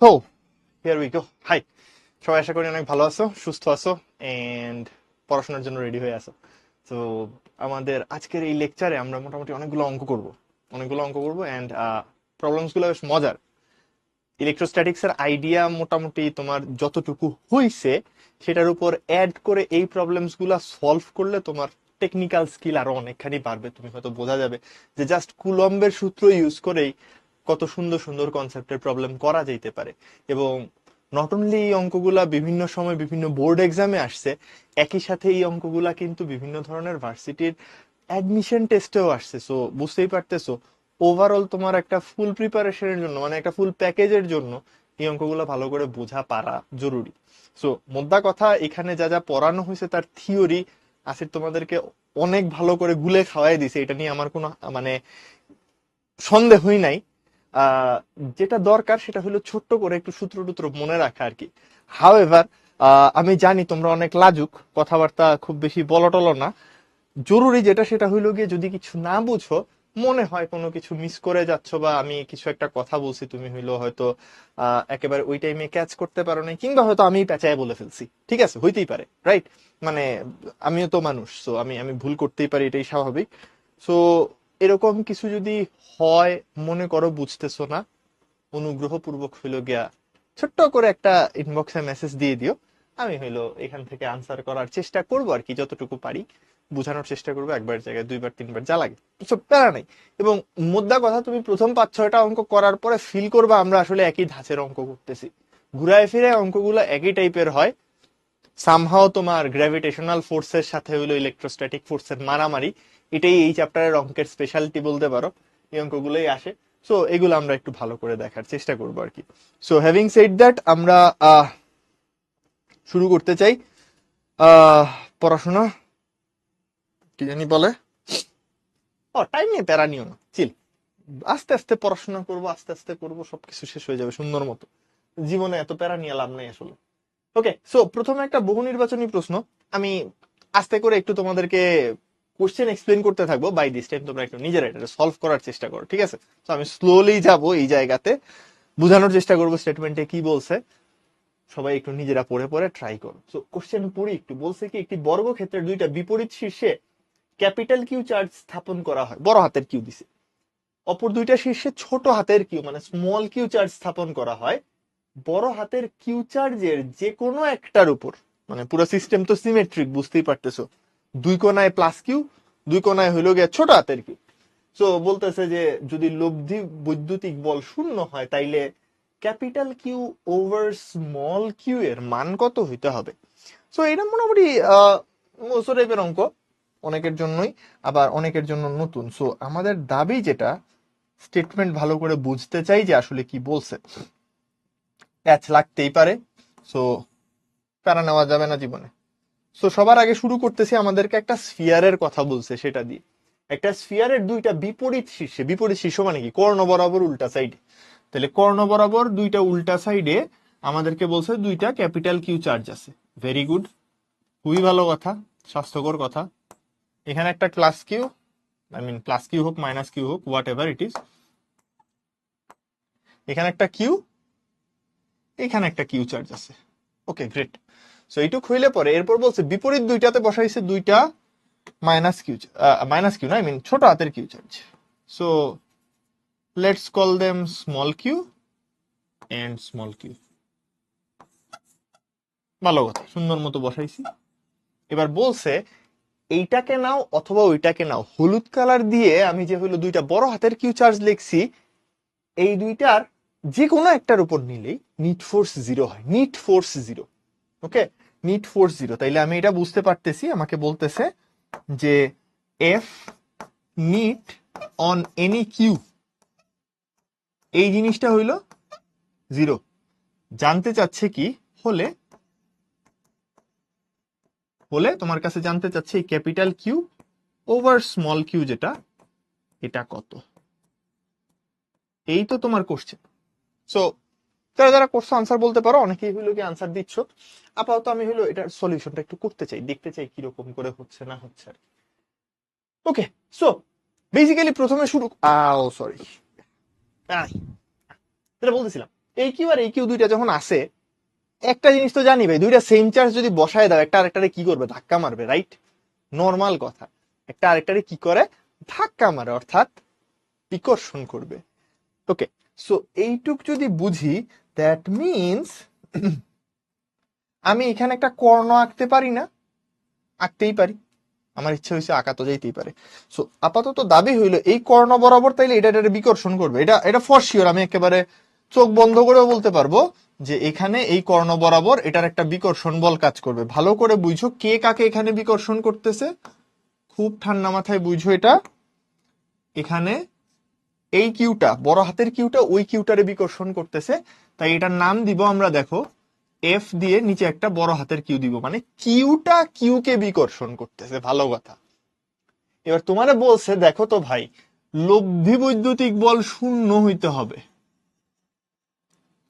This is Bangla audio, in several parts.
So here we go. Hi, সবাই আশা করি অনেক ভালো আছো, সুস্থ আছো এন্ড পড়াশোনার জন্য রেডি হয়ে আছো। তো আমাদের আজকের এই লেকচারে আমরা মোটামুটি অনেকগুলো অঙ্ক করব এন্ড প্রবলেমস গুলো বেশ মজার। ইলেকট্রোস্ট্যাটিক্স এর আইডিয়া মোটামুটি তোমার যতটুকু হইছে সেটার উপর অ্যাড করে এই প্রবলেমস গুলা সলভ করলে তোমার টেকনিক্যাল স্কিল আরো অনেকখানি বাড়বে। তুমি হয়তো বোঝা যাবে যে জাস্ট কুলম্বের সূত্র ইউজ করেই কত সুন্দর সুন্দর কনসেপ্টের প্রবলেম করা যেতে পারে। এবং নট অনলি এই অঙ্কগুলা বিভিন্ন সময় বিভিন্ন বোর্ড এক্সামে আসছে, একই সাথে এই অঙ্কগুলা কিন্তু বিভিন্ন ধরনের ভার্সিটির অ্যাডমিশন টেস্টেও আসছে। সো বুঝতেই পারতেছো, ওভারঅল তোমার একটা ফুল প্রিপারেশনের জন্য, মানে একটা ফুল প্যাকেজের জন্য এই অঙ্কগুলো ভালো করে বোঝা পারা জরুরি। সো মোদ্দা কথা, এখানে যা যা পড়ানো হয়েছে তার থিওরি আসিফ তোমাদেরকে অনেক ভালো করে গুলে খাওয়াই দিছে, এটা নিয়ে আমার কোনো মানে সন্দেহই নাই। আহ, যেটা দরকার সেটা হলো ছোট্ট করে একটু সূত্র টুত্র মনে রাখা আর কি। হাউএভার, আমি জানি তোমরা অনেক লাজুক, কথাবার্তা খুব বেশি বলটল না। জরুরি যেটা সেটা হইলো গিয়ে, যদি কিছু না বুঝো, মনে হয় কোনো কিছু মিস করে যাচ্ছ বা আমি কিছু একটা কথা বলছি তুমি হইলো হয়তো একেবারে ওই টাইমে ক্যাচ করতে পারো নাই, কিংবা হয়তো আমি পেঁচায় বলে ফেলছি, ঠিক আছে, হইতেই পারে, রাইট? মানে আমিও তো মানুষ, সো আমি আমি ভুল করতেই পারি, এটাই স্বাভাবিক। সো এরকম কিছু যদি হয়, মনে করো বুঝতেছো না, অনুগ্রহ পূর্বক হইলো গিয়া ছোট্ট করে একটা ইনবক্সে মেসেজ দিয়ে দিও। আমি হইলো এখান থেকে আনসার করার চেষ্টা করবো আর কি, যতটুকু পারি বোঝানোর চেষ্টা করবো, একবার জায়গায় দুইবার তিনবার যা লাগে, কিছু প্যারা নাই। এবং মোদ্দা কথা, তুমি প্রথম 5-6টা অঙ্ক করার পরে ফিল করবা আমরা আসলে একই ধাঁচের অঙ্ক করতেছি। ঘুরায় ফিরে অঙ্কগুলো একই টাইপের হয়। সামহাও তোমার গ্র্যাভিটেশনাল ফোর্সের সাথে হইলো ইলেকট্রোস্ট্যাটিক ফোর্সের মারামারি, এটাই এই চ্যাপ্টারের অঙ্কের স্পেশালিটি বলতে পারো। এই অঙ্কগুলোই আসে। সো এগুলো আমরা একটু ভালো করে দেখার চেষ্টা করবো আর কি। সো হ্যাভিং সেড দ্যাট, আমরা শুরু করতে চাই আহ পড়াশোনা। কি জানি বলে, ও টাইম নিয়ে প্যারা নিও না, চিল। আস্তে আস্তে পড়াশোনা করবো, আস্তে আস্তে করবো, সবকিছু শেষ হয়ে যাবে সুন্দর মতো। জীবনে এত প্যারা নিয়ে লাভ নাই আসলে। ওকে, সো প্রথমে একটা বহু নির্বাচনী প্রশ্ন। আমি আস্তে করে একটু তোমাদেরকে কোশ্চেন এক্সপ্লেন করতে থাকবো, বাই দিস টাইম তোমরা একটু নিজেরা এটা সলভ করার চেষ্টা করো, ঠিক আছে? তো আমি স্লোলি যাব এই জায়গাতে, বোঝানোর চেষ্টা করবো স্টেটমেন্টে কি বলছে। সবাই একটু নিজেরা পড়ে পড়ে ট্রাই করো। সো কোশ্চেন পড়ি একটু। বলছে কি, একটি বর্গক্ষেত্রের দুইটা বিপরীত শীর্ষে ক্যাপিটাল কিউ চার্জ স্থাপন করা হয়, বড় হাতের কিউ দিছে। অপর দুইটা শীর্ষে ছোট হাতের কিউ মানে স্মল কিউ চার্জ স্থাপন করা হয়। বড় হাতের কিউ চার্জের যে কোনো একটার উপর, মানে পুরো সিস্টেম তো সিমেট্রিক, বুঝতেই পারতেছো। দুই কোনায় প্লাস কিউ, দুই কোনায় হইলো গিয়ে ছোট হাতের কিউ। সো বলতেছে যে যদি লব্ধি বৈদ্যুতিক বল শূন্য হয়, তাইলে capital Q over small Q এর মান কত হইতে হবে? সো এটা মোটামুটি মোস্ট টাইপের অঙ্ক, অনেকের জন্যই, আবার অনেকের জন্য নতুন। সো আমাদের দাবি যেটা, স্টেটমেন্ট ভালো করে বুঝতে চাই যে আসলে কি বলছে। প্যাচ লাগতেই পারে, সো প্যারা নেওয়া যাবে না জীবনে। সো সবার আগে শুরু করতেছি, আমাদেরকে একটা স্ফিয়ারের কথা বলছে সেটা দিয়ে। একটা স্ফিয়ারের দুইটা বিপরীত শীর্ষে, বিপরীত শীর্ষ মানে কি, কর্ণ বরাবর উল্টা সাইডে। তাহলে কর্ণ বরাবর দুইটা উল্টা সাইডে আমাদেরকে বলছে দুইটা ক্যাপিটাল কিউ চার্জ আছে। ভেরি গুড, খুবই ভালো কথা, স্বাস্থ্যকর কথা। এখানে একটা plus Q, I mean plus Q হোক মাইনাস কিউ হোক, হোয়াট এভার ইট ইজ, এখানে একটা কিউ, এখানে একটা কিউ চার্জ আছে। ওকে, গ্রেট। সো এইটুক হইলে পরে এরপর বলছে বিপরীত দুইটাতে বসাইছে দুইটা মাইনাস কিউ, মাইনাস কিউ না, আই মিন ছোট হাতের Q charge. So let's call them small Q and small Q. ভালো কথা, সুন্দর মতো বসাইছি। এবার বলছে এইটাকে নাও অথবা ওইটাকে নাও, হলুদ কালার দিয়ে আমি যে হলো দুইটা বড় হাতের কিউ চার্জ লিখছি, এই দুইটার যে কোনো একটার উপর নিলেই নিট ফোর্স জিরো হয়, net force zero. Okay, net force zero. তাইলে আমি এটা বুঝতে পারতেছি, আমাকে বলতেছে যে F net on any Q, এই জিনিসটা হইল জিরো। জানতে চাচ্ছে কি, হলে হলে তোমার কাছে জানতে চাচ্ছে এই capital Q over small Q যেটা, এটা কত? এই তো তোমার কোশ্চেন। সো যারা যারা কোশ্চেন আনসার বলতে পারো, অনেকেই হইলো কি আনসার দিচ্ছ। আপাতত আমি হইলো এটার সলিউশনটা একটু করতে চাই, দেখতে চাই কিরকম করে হচ্ছে না হচ্ছে আর। ওকে, সো বেসিক্যালি প্রথমে শুরু, সরি, যেটা বলতেছিলাম, এই কিউ আর এই কিউ দুইটা যখন আসে, একটা জিনিস তো জানি ভাই, দুইটা সেম চার্জ যদি বসায় দাও, একটা আরেকটারে কি করবে, ধাক্কা মারবে, রাইট? নর্মাল কথা, একটা আরেকটারে কি করে, ধাক্কা মারে, অর্থাৎ বিকর্ষণ করবে। ওকে, সো এইটুক যদি বুঝি, দ্যাট মিনস আমি এখানে একটা কর্ণ আঁকতে পারি না? আঁকতেই পারি, আমার ইচ্ছা হয়েছে, আঁকা তো যাইতেই পারে। সো আপাতত দাবি হইলো এই কর্ণ বরাবর তাইলে এটা এটা বিকর্ষণ করবে, এটা এটা ফর শিওর, আমি একেবারে চোখ বন্ধ করেও বলতে পারবো যে এখানে এই কর্ণ বরাবর এটার একটা বিকর্ষণ বল কাজ করবে। ভালো করে বুঝো কে কাকে এখানে বিকর্ষণ করতেছে, খুব ঠান্ডা মাথায় বুঝো এটা। এখানে এই কিউটা, বড় হাতের কিউটা ওই কিউটারে বিকর্ষণ করতেছে, তাই এটার নাম দিব আমরা, দেখো এফ দিয়ে নিচে একটা বড় হাতের কিউ দিব, মানে কিউটা কিউকে বিকর্ষণ করতেছে। ভালো কথা। এবার তোমারে বলছে দেখো তো ভাই, লব্ধি বৈদ্যুতিক বল শূন্য হইতে হবে।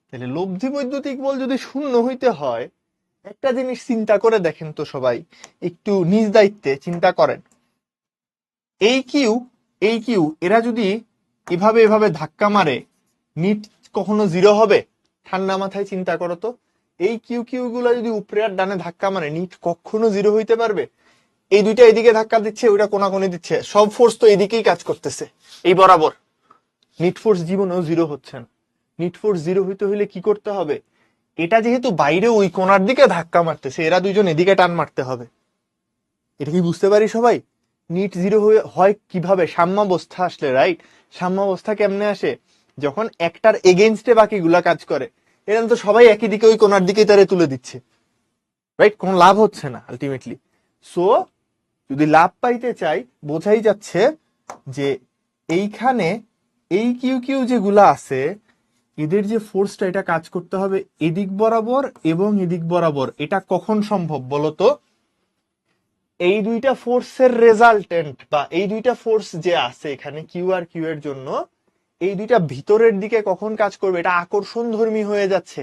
তাহলে লব্ধি বৈদ্যুতিক বল যদি শূন্য হইতে হয়, একটা জিনিস চিন্তা করে দেখেন তো সবাই, একটু নিজ দায়িত্বে চিন্তা করেন। এই কিউ, এই কিউ এরা যদি এভাবে এভাবে ধাক্কা মারে, নিট কখনো জিরো হবে? ঠান্ডা মাথায় চিন্তা করো তো, এই কিউ কিউ গুলা যদি উপরে আর ডানে ধাক্কা মারে, নিট কখনো জিরো হইতে পারবে? এই দুইটা এদিকে ধাক্কা দিচ্ছে, ওইটা কোনাকুনি দিচ্ছে, সব ফোর্স তো এদিকেই কাজ করতেছে, এই বরাবর। নিট ফোর্স জীবনেও জিরো হচ্ছে না। নিট ফোর্স জিরো হইতে হইলে কি করতে হবে? এটা যেহেতু বাইরে ওই কোনার দিকে ধাক্কা মারতেছে, এরা দুইজন এদিকে টান মারতে হবে। এটা কি বুঝতে পারি সবাই? নিট জিরো হয় কিভাবে? সাম্যাবস্থা আসলে, রাইট? সাম্যাবস্থা কেমনে আসে? যখন একটার এগেইনস্টে বাকিগুলা কাজ করে। এরকম তো সবাই একই দিকে ওই কোনার দিকেই তারে তুলে দিচ্ছে, রাইট? কোনো লাভ হচ্ছে না আলটিমেটলি। সো যদি লাভ পাইতে চাই, বোঝাই যাচ্ছে যে এইখানে এই কিউ কিউ যেগুলা আছে, এদের যে ফোর্সটা, এটা কাজ করতে হবে এদিক বরাবর এবং এদিক বরাবর। এটা কখন সম্ভব বলতো? এই দুইটা ফোর্সের রেজাল্টেন্ট, বা এই দুইটা ফোর্স যে আছে এখানে কিউ আর কিউ এর জন্য, এই দুইটা ভিতরের দিকে কখন কাজ করবে? এটা আকর্ষণ ধর্মী হয়ে যাচ্ছে।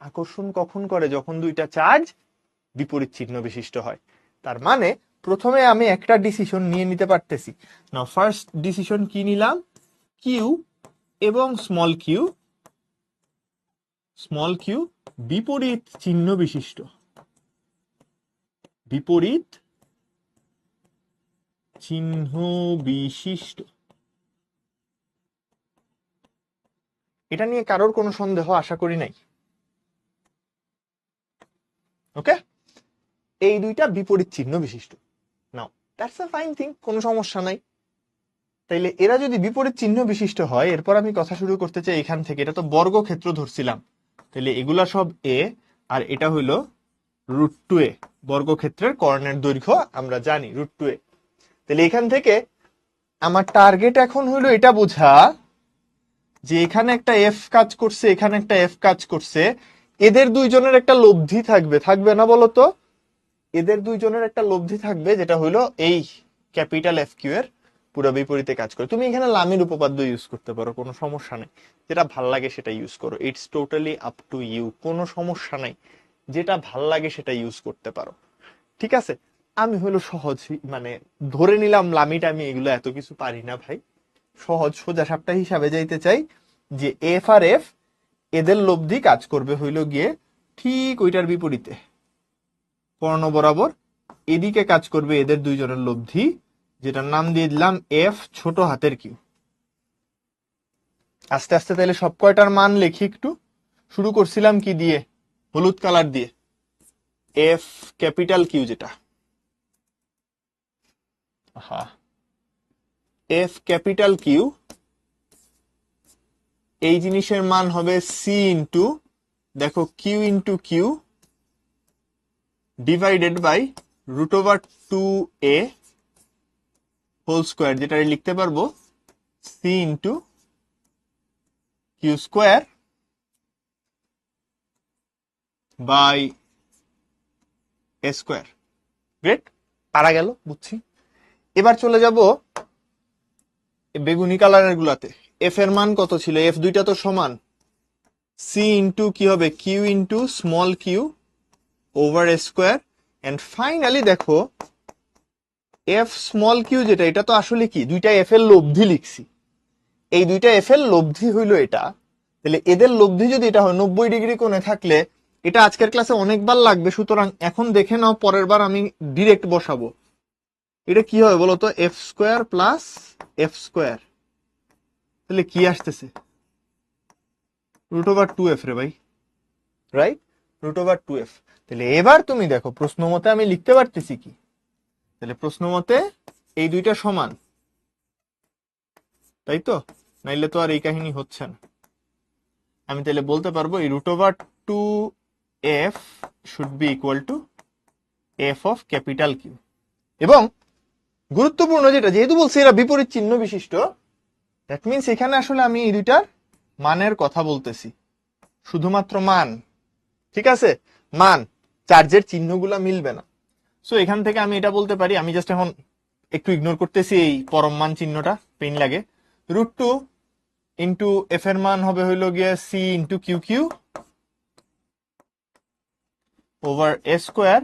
আকর্ষণ কখন করে? যখন দুইটা চার্জ বিপরীত চিহ্ন বিশিষ্ট হয়। তার মানে প্রথমে আমি একটা ডিসিশন নিয়ে নিতে পারতেছি না। ফার্স্ট ডিসিশন কি নিলাম? কিউ এবং স্মল কিউ বিপরীত চিহ্ন বিশিষ্ট, বিপরীত চিহ্ন বিশিষ্ট। এটা নিয়ে কারোর কোনো সন্দেহ আশা করি নাই। ওকে, এই দুইটা বিপরীত চিহ্ন বিশিষ্ট। নাও দ্যাটস আ ফাইন থিং, কোনো সমস্যা নাই। তাইলে এরা যদি বিপরীত চিহ্ন বিশিষ্ট হয়, এরপর আমি কথা শুরু করতে চাই এখান থেকে। এটা তো বর্গক্ষেত্র ধরছিলাম, তাহলে এগুলা সব এ, আর এটা হইল √2a। বর্গক্ষেত্রের কর্ণের দৈর্ঘ্য আমরা জানি √2a। তাহলে এখান থেকে আমার টার্গেট এখন হইলো এটা বোঝা যে এখানে একটা এফ কাজ করছে, এখানে একটা এফ কাজ করছে, এদের দুইজনের একটা লব্ধি থাকবে, থাকবে না বলতো? এদের দুইজনের একটা লব্ধি থাকবে, যেটা হইলো এই ক্যাপিটাল এফ কিউ এর পুরো বিপরীতে কাজ করে। তুমি এখানে লামির উপপাদ্য ইউজ করতে পারো, কোনো সমস্যা নেই। যেটা ভাল লাগে সেটা ইউজ করো, it's totally up to you, কোনো সমস্যা নাই। যেটা ভাল লাগে সেটা ইউজ করতে পারো, ঠিক আছে? আমি হলো সহজ, মানে ধরে নিলাম লামিটা, আমি এগুলো এত কিছু পারি না ভাই। সহজ সোজা সাপটা হিসাবে যাইতে চাই যে এফ আর এফ, এদের লব্ধি কাজ করবে হইলো গিয়ে ঠিক ওইটার বিপরীতে, কর্ণ বরাবর এদিকে কাজ করবে এদের দুইজনের লব্ধি, যেটার নাম দিয়ে দিলাম এফ ছোট হাতের কিউ। আস্তে আস্তে তাহলে সব কয়টার মান লিখি একটু। শুরু করছিলাম কি দিয়ে? হলুদ কালার দিয়ে, এফ ক্যাপিটাল কিউ, যেটা এফ ক্যাপিটাল কিউ, এই জিনিসের মান হবে সি ইন্টু, দেখো Q into Q divided by √2a whole square, যেটা লিখতে পারবো C into Q square by A square. Great, পারা গেল, বুঝছি। এবার চলে যাব বেগুনি কালারের গুলাতে। এফ এর মান কত ছিল? এফ দুইটা তো সমান, সি ইন্টু কি হবে, Q into small Q over A square. And finally দেখো এফ স্মল কিউ যেটা, এটা তো আসলে কি, দুইটা এফ এর লব্ধি লিখছি। এই দুইটা এফ এর লব্ধি হইলো এটা, তাহলে এদের লব্ধি যদি এটা হয় 90 ডিগ্রি কোণে থাকলে, এটা আজকের ক্লাসে অনেকবার লাগবে, সুতরাং এখন দেখে নাও, পরের বার আমি ডিরেক্ট বসাবো। এটা কি হবে বলতো, F square plus F square, তাহলে কি আসতেছে, √2f রে ভাই, রাইট, √2f। তাহলে এবার তুমি দেখো প্রশ্ন মতে আমি লিখতে পারতেছি কি, তাহলে প্রশ্ন মতে এই দুইটা সমান, তাই তো, নাইলে তো আর এই কাহিনী হচ্ছে না। আমি তাহলে বলতে পারবো এই √2f should be equal to F of capital Q. এবং গুরুত্বপূর্ণ যেটা, যেহেতু বলছি এরা বিপরীত চিহ্ন বিশিষ্ট, দ্যাট মিনস এখানে আসলে আমি এই দুইটার মানের কথা বলতেছি, শুধুমাত্র মান, ঠিক আছে, মান, চার্জের চিহ্নগুলা মিলবে না। সো এখান থেকে আমি এটা বলতে পারি, আমি জাস্ট এখন একটু ইগনোর করতেছি এই পরম মান চিহ্নটা, পেইন লাগে, √2 ইন্টু এফ এর মান হবে হইল গিয়ে C into Q Q over A square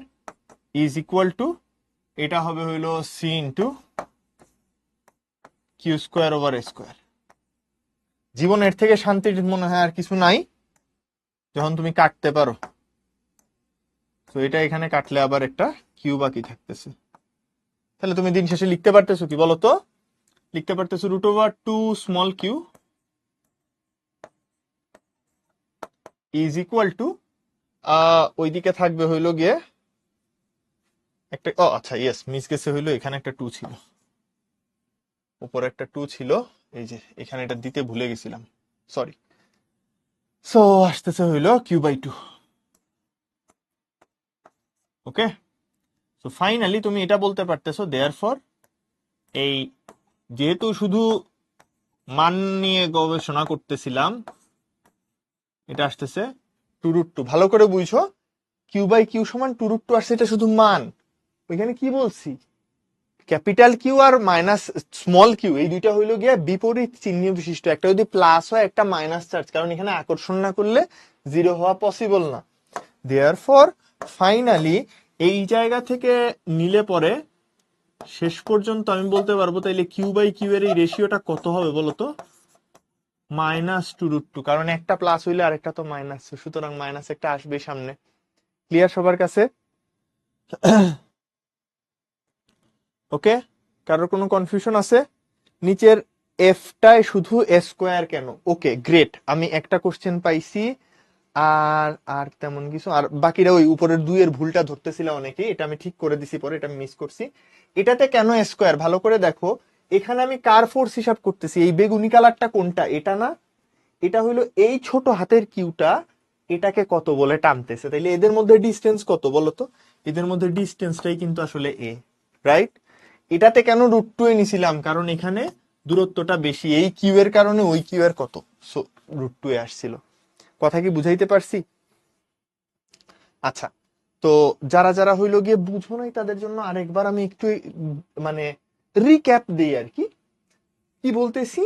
is equal to, এটা হবে হইল C into Q square over A square. জীবনের থেকে শান্তির মনে হয় আর কিছু নাই যখন তুমি কাটতে পারো। তো এটা এখানে কাটলে আবার একটা কিউ বাকি থাকতেছে, তাহলে তুমি দিন শেষে লিখতে পারতেছো কি বলতো, লিখতে পারতেছো √2 small Q is equal to, ওইদিকে থাকবে হইলো গিয়ে একটা, ও আচ্ছা ইয়েস, মিস গেছে হইলো, এখানে একটা 2 ছিল, উপরে একটা 2 ছিল, এই যে এখানে এটা দিতে ভুলে গেছিলাম, সরি। সো আসতেছে হইলো q/2। ওকে, সো ফাইনালি তুমি এটা বলতে পারতেছো, দেয়ারফর এই, যেহেতু শুধু মান নিয়ে গবেষণা করতেছিলাম, এটা আসতেছে 2√2, ভালো করে বুঝছো, q/q সমান 2√2 আসছে, এটা শুধু মান। ওইখানে কি বলছি, capital Q R minus small Q, এই দুইটা হইলো গিয়া বিপরীত চিহ্ন বিশিষ্ট, একটা যদি প্লাস হয় একটা মাইনাস চার্জ, কারণ এখানে আকর্ষণ না করলে জিরো হওয়া পসিবল না। দেয়ারফর ফাইনালি এই জায়গা থেকে নিলে পরে শেষ পর্যন্ত আমি বলতে পারবো, তাইলে q/q এর এই রেশিওটা কত হবে বলতো, -2√2, কারণ একটা প্লাস হইলে আরেকটা তো মাইনাস, সুতরাং মাইনাস একটা আসবে সামনে। ক্লিয়ার সবার কাছে? ওকে, কারোর কোনো কনফিউশন আছে? নিচের এফটায় শুধু এ স্কোয়ার কেন? ওকে গ্রেট, আমি একটা কোশ্চেন পাইছি, আর আর তেমন কিছু, আর বাকিরা ওই উপরের 2 এর ভুলটা ধরতেছিল অনেকেই, এটা আমি ঠিক করে দিছি পরে, এটা মিস করছি। এটাতে কেন এ স্কোয়ার, ভালো করে দেখো, এখানে আমি কার ফোর্স হিসাব করতেছি, এই বেগুনি কালারটা কোনটা, এটা না, এটা হলো এই ছোট হাতের কিউটা এটাকে কত বলে টানতেছে, তাইলে এদের মধ্যে ডিস্টেন্স কত বলতো, এদের মধ্যে ডিস্টেন্সটাই কিন্তু আসলে এ, রাইট। এটাতে কেন √2 এ নিছিলাম, কারণ এখানে দূরত্বটা বেশি, এই কিউ এর কারণে ওই কিউ এর কত, সো √2 এ আসছিল। কথা কি বুঝাইতে পারছি? আচ্ছা, তো যারা যারা হইলো গিয়ে বুঝো নাই তাদের জন্য আরেকবার আমি একটু মানে রিক্যাপ দিই আর কি। কি বলতেছি,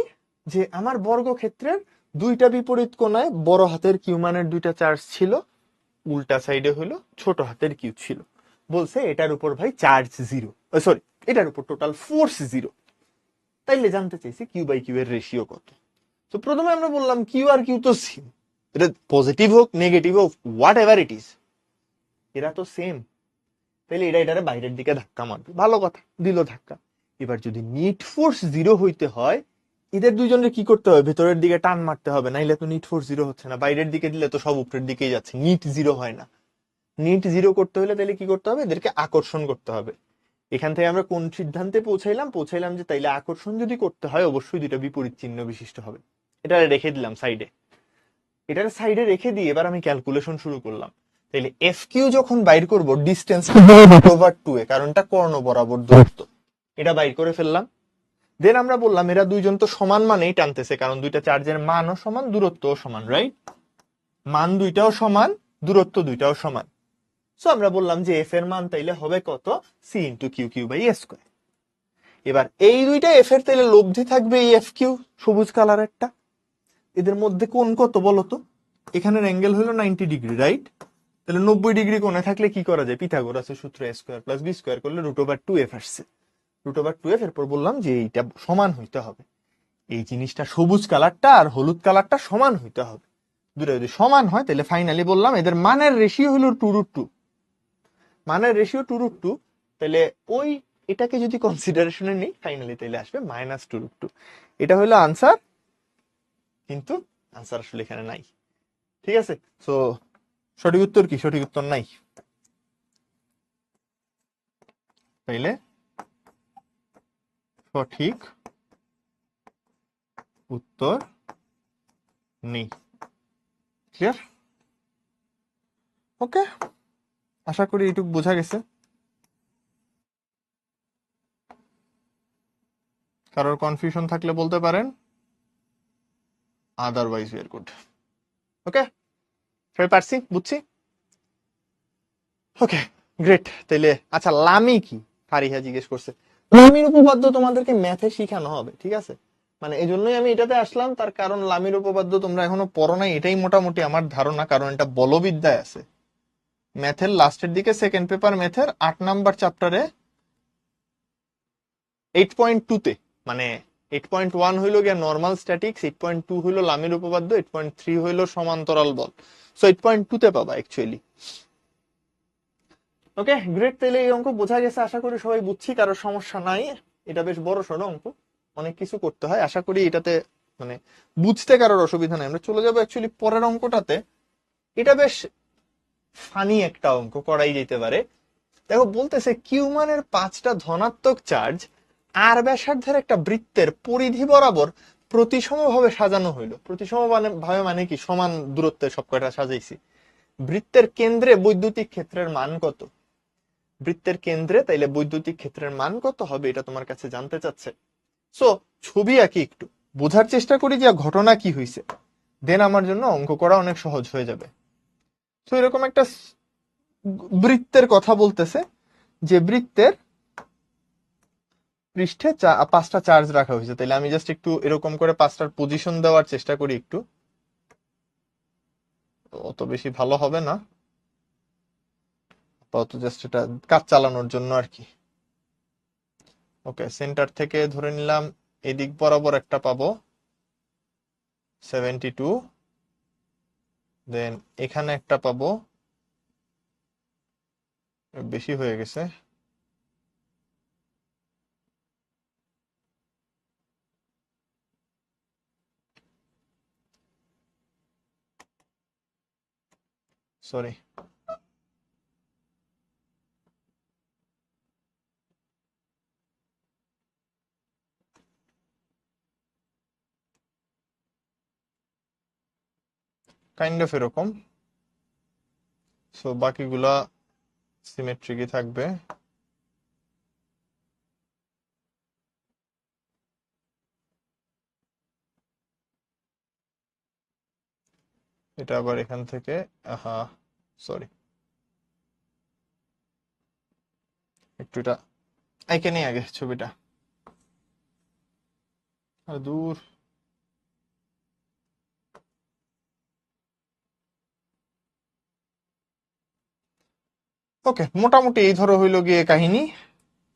যে আমার বর্গক্ষেত্রের দুইটা বিপরীত কোণায় বড় হাতের কিউ মানের দুইটা চার্জ ছিল, উল্টা সাইডে হলো ছোট হাতের কিউ ছিল, বলছে এটার উপর ভাই চার্জ জিরো, সরি এটার উপর টোটাল ফোর্স জিরো, তাইলে জানতে চাইছি q/q এর রেশিও কত। তো প্রথমে আমরা বললাম কিউ আর কিউ তো সেম, এটা পজিটিভ হোক নেগেটিভ হোক হোয়াট এভার ইট ইজ, এরা তো সেম, তাহলে এটা এটারে বাইরের দিকে ধাক্কা মারবে, ভালো কথা, দিল ধাক্কা। এবার যদি নিট ফোর্স জিরো হইতে হয়, এদের দুইজনের কি করতে হবে, ভেতরের দিকে টান মারতে হবে, নাইলে তো নিট ফোর্স জিরো হচ্ছে না, বাইরের দিকে দিলে তো সব উপরের দিকেই যাচ্ছে, নিট জিরো হয় না। নিট জিরো করতে হলে তাহলে কি করতে হবে, এদেরকে আকর্ষণ করতে হবে। এখান থেকে আমরা কোন সিদ্ধান্তে পৌঁছাইলাম যে তাইলে আকর্ষণ যদি করতে হয় অবশ্যই দুইটা বিপরীত চিহ্ন বিশিষ্ট হবে। এটা রেখে দিলাম সাইডে, এটার সাইডে রেখে দিয়ে এবার আমি ক্যালকুলেশন শুরু করলাম। তাইলে এফ কিউ যখন বাইর করবো, ডিস্টেন্স √2 এ, কারণটা কর্ণ বরাবর দূরত্ব, এটা বাইর করে ফেললাম। দেন আমরা বললাম এরা দুইজন তো সমান মানেই টানতেছে, কারণ দুইটা চার্জের মানও সমান, দূরত্বও সমান, রাইট, মান দুইটাও সমান, দূরত্ব দুইটাও সমান। সো আমরা বললাম যে এফ এর মান তাইলে হবে কত, সি ইন্টু কিউ/এ স্কোয়ার। এবার এই দুইটা এফ এর তাইলে লব্ধি থাকবে এই এফ কিউ, সবুজ কালারেরটা, এদের মধ্যে কোণ কত বলতো, এখানের অ্যাঙ্গেল হলো 90 ডিগ্রি, রাইট, তাহলে 90 ডিগ্রি কোণে থাকলে কি করা যায়, পিথাগোরাসের সূত্র a square plus B square করলে √2f আসছে, √2f, এরপর বললাম যে এইটা সমান হইতে হবে। এই জিনিসটা সবুজ কালারটা আর হলুদ কালারটা সমান হইতে হবে। দুটো যদি সমান হয় তাহলে ফাইনালি বললাম এদের মানের রেশিও হলো 2√2। মানের রেশিও 2√2, তাহলে ওই এটাকে যদি কনসিডারেশনে নিই ফাইনালি তাহলে আসবে -2√2। এটা হলো আনসার, কিন্তু আনসার আসলে এখানে নাই। ঠিক আছে, সো সঠিক উত্তর কি? সঠিক উত্তর নাই। তাইলে সঠিক উত্তর নেই। ক্লিয়ার? ওকে, আশা করি এইটুকু বোঝা গেছে। কারোর কনফিউশন থাকলে বলতে পারেন, আদারওয়াইজ উই আর গুড। ওকে, সবাই পারছি, বুঝছি। ওকে, গ্রেট। তাইলে আচ্ছা, লামি কি? ফারিহা জিজ্ঞেস করছে। লামির উপপাদ্য তোমাদেরকে ম্যাথে শিখানো হবে, ঠিক আছে? মানে এই জন্যই আমি এটাতে আসলাম, তার কারণ লামির উপপাদ্য তোমরা এখনো পড়ো নাই, এটাই মোটামুটি আমার ধারণা, কারণ এটা বলবিদ্যায় আছে। ম্যাথের লাস্টের দিকে সেকেন্ড পেপার ম্যাথের 8 নাম্বার চ্যাপ্টারে 8.2 তে, মানে 8.1 হইলো গিয়া নর্মাল স্ট্যাটিক্স, 8.2 হইলো লামির উপপাদ্য, 8.3 হইলো সমান্তরাল বল। সো 8.2 তে পাবা অ্যাকচুয়ালি। ওকে, গ্রেট। তাহলে এই অঙ্ক বোঝা গেছে, আশা করি সবাই বুঝছি, কারোর সমস্যা নাই। এটা বেশ বড় সড়ো অঙ্ক, অনেক কিছু করতে হয়। আশা করি এটাতে মানে বুঝতে কারোর অসুবিধা নাই। আমরা চলে যাবো অ্যাকচুয়ালি পরের অঙ্কটাতে। এটা বেশ ফানি একটা অঙ্ক, করাই যেতে পারে। দেখো বলতেছে কিউমানের 5টা ধনাত্মক চার্জ আর ব্যাসার্ধের একটা বৃত্তের পরিধি বরাবর প্রতিসমভাবে সাজানো হইলো। প্রতিসম ভাবে মানে কি? সমান দূরত্বে সবকটা সাজাইছি। বৃত্তের কেন্দ্রে বৈদ্যুতিক ক্ষেত্রের মান কত? বৃত্তের কেন্দ্রে তাইলে বৈদ্যুতিক ক্ষেত্রের মান কত হবে এটা তোমার কাছে জানতে চাচ্ছে। সো ছবি আঁকি, একটু বোঝার চেষ্টা করি যে ঘটনা কি হয়েছে, দেন আমার জন্য অঙ্ক করা অনেক সহজ হয়ে যাবে। তো এরকম একটা বৃত্তের কথা বলতেছে, যে বৃত্তের পৃষ্ঠে 5টা চার্জ রাখা হয়েছে। তাহলে আমি জাস্ট একটু এরকম করে 5টার পজিশন দেওয়ার চেষ্টা করি একটু, অত বেশি ভালো হবে না, অত জাস্ট এটা কাজ চালানোর জন্য আর কি। ওকে, সেন্টার থেকে ধরে নিলাম এদিক বরাবর একটা পাবো 72, দেন এখানে একটা পাবো, বেশি হয়ে গেছে, সরি। কাইন্ড অফ এরকম। সো বাকিগুলা সিমেট্রিকই থাকবে। এটা আবার এখান থেকে, আহা সরি, একটু এটা এঁকে নিই আগে ছবিটা, আর দূর। ওকে, মোটামুটি এই ধরো হইলো গিয়ে কাহিনী।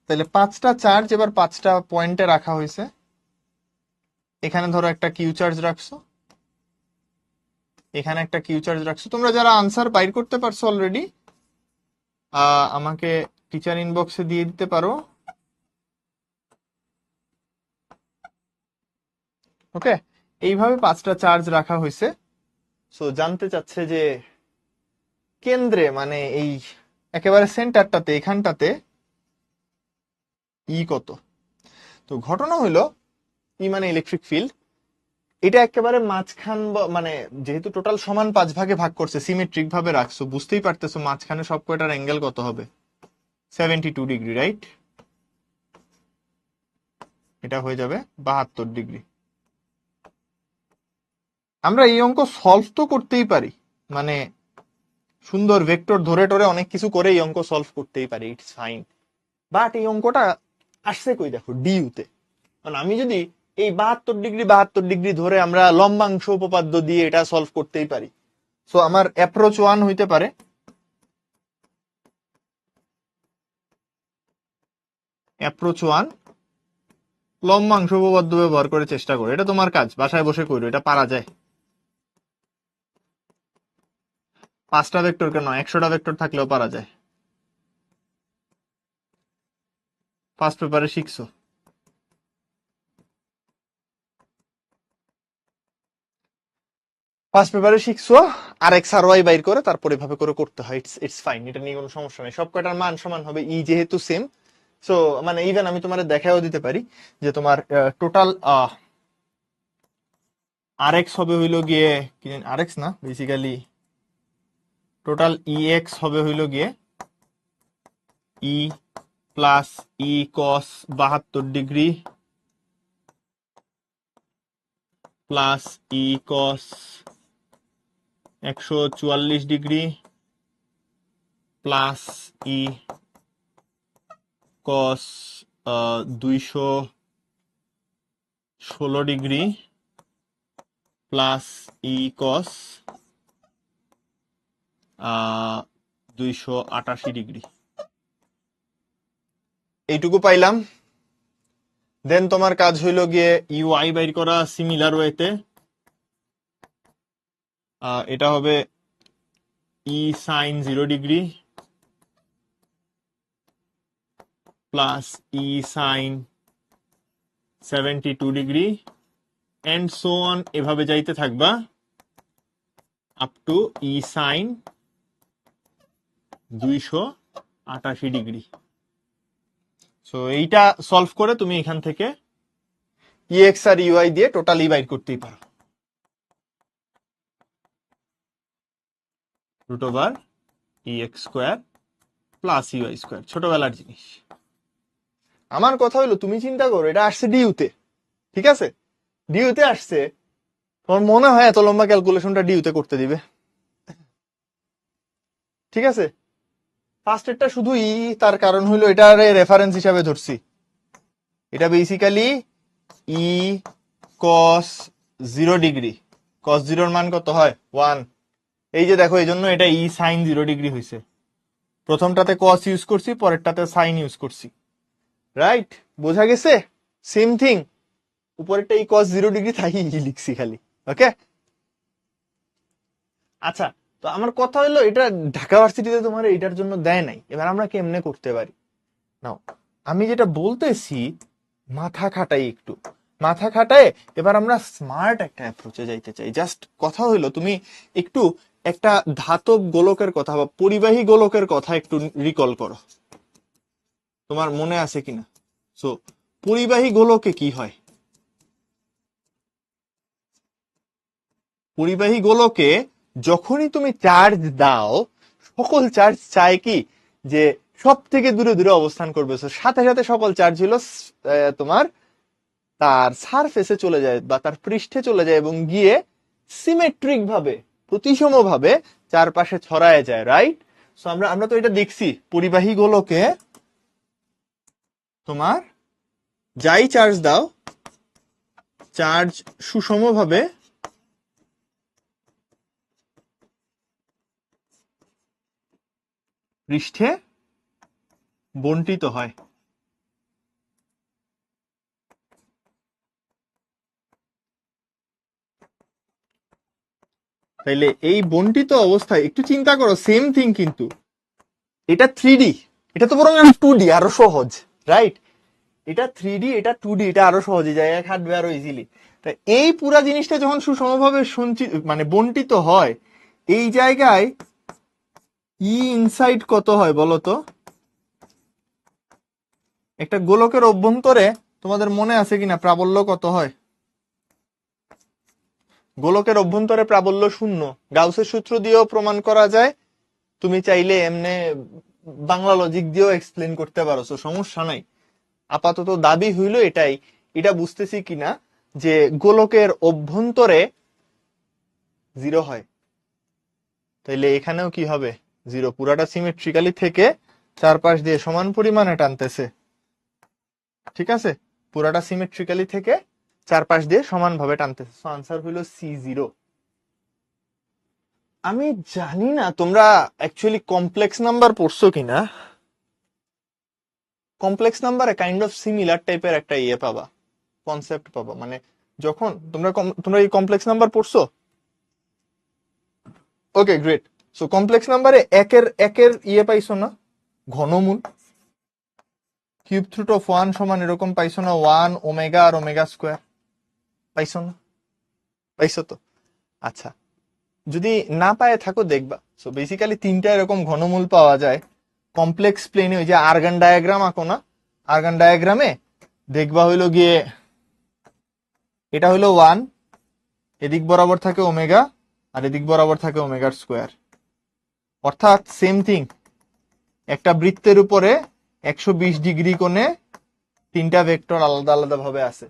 তাহলে 5টা চার্জ এবার 5টা পয়েন্টে রাখা হয়েছে। এখানে ধরো একটা কিউ চার্জ রাখছো, এখানে একটা কিউ চার্জ রাখছো। তোমরা যারা আনসার বাইর করতে পারছো অলরেডি, আমাকে টিচার ইনবক্সে দিয়ে দিতে পারো। ওকে, এইভাবে 5টা চার্জ রাখা হয়েছে। সো জানতে চাচ্ছে যে কেন্দ্রে, মানে এই একেবারে সেন্টারটাতে, এখানটাতে ই কত। তো ঘটনা হইলো, ই মানে ইলেকট্রিক ফিল্ড, এটা একেবারে মাঝখান, মানে যেহেতু টোটাল সমান 5 ভাগে ভাগ করছে, সিমেট্রিক ভাবে রাখছো, বুঝতেই পারতেছো মাঝখানে সব কয়টার অ্যাঙ্গেল কত হবে, 72 ডিগ্রি, রাইট? এটা হয়ে যাবে 72 ডিগ্রি। আমরা এই অঙ্ক সলভ তো করতেই পারি, মানে সুন্দর ভেক্টর ধরে টরে অনেক কিছু করে এই অঙ্ক সলভ করতেই পারি, ইটস ফাইন। বাট এই অঙ্কটা আসছে কই দেখো, ডিউতে। কারণ আমি যদি এই 72 ডিগ্রি ধরে আমরা লম্বাংশ উপপাদ্য দিয়ে এটা সলভ করতেই পারি। সো আমার অ্যাপ্রোচ 1 হইতে পারে, অ্যাপ্রোচ 1 লম্বাংশ উপপাদ্য ব্যবহার করে চেষ্টা করো, এটা তোমার কাজ, বাসায় বসে করো, এটা পারা যায়। 5টা ভেক্টর কেন, 100টা ভেক্টর থাকলেও পারা যায়। ফার্স্ট পেপারে শিখছো। ফার্স্ট পেপারে শিখছো, আর এক্স আর ওয়াই বাইর করে তারপর এভাবে করে করতে হয়। ইটস ফাইন, এটা নিয়ে কোনো সমস্যা নেই, সব কয়টার মান সমান হবে, ই যেহেতু সেম। সো মানে ইভেন আমি তোমার দেখাও দিতে পারি যে তোমার টোটাল আর এক্স হবে হইলো গিয়ে কি আর এক্স না, বেসিক্যালি টোটাল ই এক্স হবে হইলো গিয়ে ই প্লাস ই কস 72 ডিগ্রি প্লাস ই কস 144 ডিগ্রি প্লাস ই কস 216 ডিগ্রি প্লাস ই কস 288 ডিগ্রি। এইটুকু পাইলাম। দেন তোমার কাজ হইলো গিয়ে ইউআই বাইর করা সিমিলার ওয়েতে। এটা হবে E sine 0 degree plus E sine 72 degree and so on, এভাবে যাইতে থাকবা up to E sine 288 degree. So এইটা সলভ করে তুমি এখান থেকে ই এক্স আর ইউআই দিয়ে টোটাল ই বাইর করতেই পারো, √(e(x)² প্লাস ইউআই স্কোয়ার, ছোটবেলার জিনিস। আমার কথা হলো তুমি চিন্তা করো, এটা আসছে ডিউতে, ঠিক আছে, ডিউতে আসছে, তোমার মনে হয় এত লম্বা ক্যালকুলেশনটা ডিউতে করতে দিবে? ঠিক আছে, ফার্স্টেরটা শুধু ই, তার কারণ হইলো এটা রেফারেন্স হিসাবে ধরছি। এটা বেসিক্যালি ই কস 0 ডিগ্রি, কস 0-র মান কত হয় 1। এই যে দেখো, এই জন্য এটা ই সাইন 0 ডিগ্রি হয়েছে। প্রথমটাতে কস ইউজ করছি, পরেরটাতে সাইন ইউজ করছি, রাইট? বোঝা গেছে? সেম থিং, উপরেরটা ই কস 0 ডিগ্রি, তাই ই লিখছি খালি। ওকে, আচ্ছা। তো আমার কথা হলো, এটা ঢাকা ভার্সিটিতে তোমার এটার জন্য দেয় নাই, এবার আমরা কেমনে করতে পারি? নাও, আমি যেটা বলতেছি, মাথা খাটাই একটু, মাথা খাটায় এবার আমরা স্মার্ট একটা অ্যাপ্রোচে যাইতে চাই। জাস্ট কথা হইলো, তুমি একটু একটা ধাতব গোলকের কথা বা পরিবাহী গোলকের কথা একটু রিকল করো, তোমার মনে আছে কিনা? সো পরিবাহী গোলকে কি হয়? পরিবাহী গোলকে যখনই তুমি চার্জ দাও, সকল চার্জ চায় কি যে সব থেকে দূরে দূরে অবস্থান করবে। সাথে সাথে সকল চার্জ হলো তোমার তার সারফেসে চলে যায় বা তার পৃষ্ঠে চলে যায় এবং গিয়ে সিমেট্রিক ভাবে, প্রতিসম ভাবে চারপাশে ছড়ায় যায়, রাইট? সো আমরা আমরা তো এটা দেখছি, পরিবাহী গোলকে তোমার যাই চার্জ দাও, চার্জ সুষমভাবে পৃষ্ঠে বন্টিত হয়। তাইলে এই বন্টিত অবস্থায় একটু চিন্তা করো, সেম থিং কিন্তু এটা 3D, এটা তো বরং 2D, আরো সহজ, রাইট? এটা 3D, এটা 2D, এটা আরো সহজে জায়গায় খাটবে আরো ইজিলি। তাই এই পুরা জিনিসটা যখন সুষমভাবে সঞ্চিত মানে বন্টিত হয়, এই জায়গায় ই ইনসাইড কত হয় বলো তো? একটা গোলকের অভ্যন্তরে তোমাদের মনে আছে কিনা প্রাবল্য কত হয়? গোলকের অভ্যন্তরে প্রাবল্য 0, গাউসের সূত্র দিয়েও প্রমাণ করা যায়, তুমি চাইলে এমনে বাংলা লজিক দিয়েও এক্সপ্লেন করতে পারো, তো সমস্যা নাই। আপাতত দাবি হইল এটাই, এটা বুঝতেছি কিনা যে গোলকের অভ্যন্তরে 0 হয়, তাইলে এখানেও কি হবে 0, পুরাটা সিমেট্রিক্যালি থেকে চারপাশ দিয়ে সমান পরিমাণে টানতেছে, ঠিক আছে, পুরাটা সিমেট্রিক্যালি থেকে চারপাশ দিয়ে সমানভাবে টানতেছে। সো আনসার হইল C0। আমি জানি না তোমরা অ্যাকচুয়ালি কমপ্লেক্স নাম্বার পড়ছো কিনা, কমপ্লেক্স নাম্বারে কাইন্ড অফ সিমিলার টাইপের একটা ইয়ে পাবা, কনসেপ্ট পাবা। মানে যখন তোমরা এই কমপ্লেক্স নাম্বার পড়ছো, ওকে গ্রেট। সো কমপ্লেক্স নাম্বারে একের একের পাইছো না, ঘনমূল, কিউব রুট অফ 1 সমান এরকম পাইছো না, 1 ওমেগা আর ওমেগা স্কোয়ার, পাইছো না? পাইছো তো? আচ্ছা, যদি না পায়ে থাকো দেখবা। সো বেসিক্যালি তিনটা এরকম ঘনমূল পাওয়া যায় কমপ্লেক্স প্লেনে। ওই যে আর্গান ডায়াগ্রাম আঁকো না, আর্গান ডায়াগ্রামে দেখবা হইলো গিয়ে এটা হইলো 1, এদিক বরাবর থাকে ওমেগা আর এদিক বরাবর থাকে ওমেগার স্কোয়ার। অর্থাৎ সেম থিং, একটা বৃত্তের উপরে 120 ডিগ্রি কোণে তিনটা ভেক্টর আলাদা আলাদা ভাবে আছে।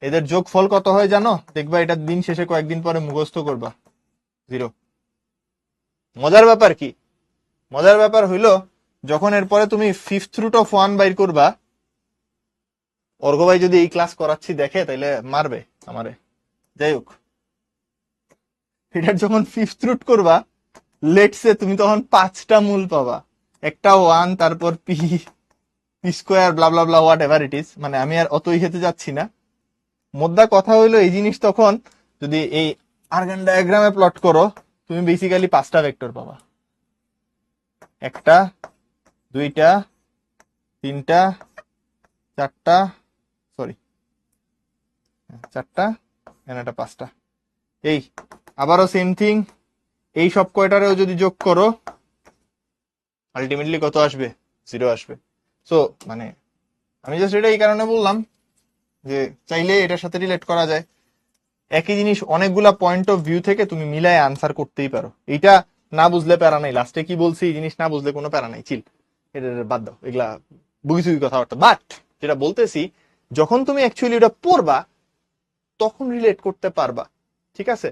এদের যোগফল কত হয় জানো? দেখবা এটা দিন শেষে কয়েকদিন পরে মুখস্থ করবা, 0। মজার ব্যাপার কি? মজার ব্যাপার হইলো যখন এরপরে তুমি ফিফথ রুট অফ 1 বাইর করবা, অর্ঘ ভাই যদি এই ক্লাস করাচ্ছি দেখে তাইলে মারবে আমারে। যাই হোক, এটার যখন ফিফথ রুট করবা, লেটসে তুমি তখন 5টা মূল পাবা। একটা 1, তারপর P P square, blah blah blah, what ever it is. মানে আমি আর অত ইহেতে যাচ্ছি না। মোদ্দা কথা হইলো এই জিনিস তখন যদি এই আর্গান ডায়াগ্রামে প্লট করো, তুমি বেসিক্যালি 5টা ভেক্টর পাবা। একটা, দুইটা, তিনটা, চারটা, সরি 4টা, একটা 5টা। এই আবারও সেম থিং, এই সব কয়টারেও যদি যোগ করো আলটিমেটলি কত আসবে? 0 আসবে। সো মানে আমি জাস্ট এটা এই কারণে বললাম যে চাইলে এটার সাথে রিলেট করা যায়। একই জিনিস অনেকগুলা পয়েন্ট অফ ভিউ থেকে তুমি মিলায় আনসার করতেই পারো। এইটা না বুঝলে প্যারা নাই, লাস্টে কি বলছি এই জিনিস না বুঝলে কোনো প্যারা নাই, চিল, এটা বাদ দাও, এগুলা বুঝি কথাবার্তা। বাট যেটা বলতেছি, যখন তুমি অ্যাকচুয়ালি এটা পড়বা তখন রিলেট করতে পারবা, ঠিক আছে?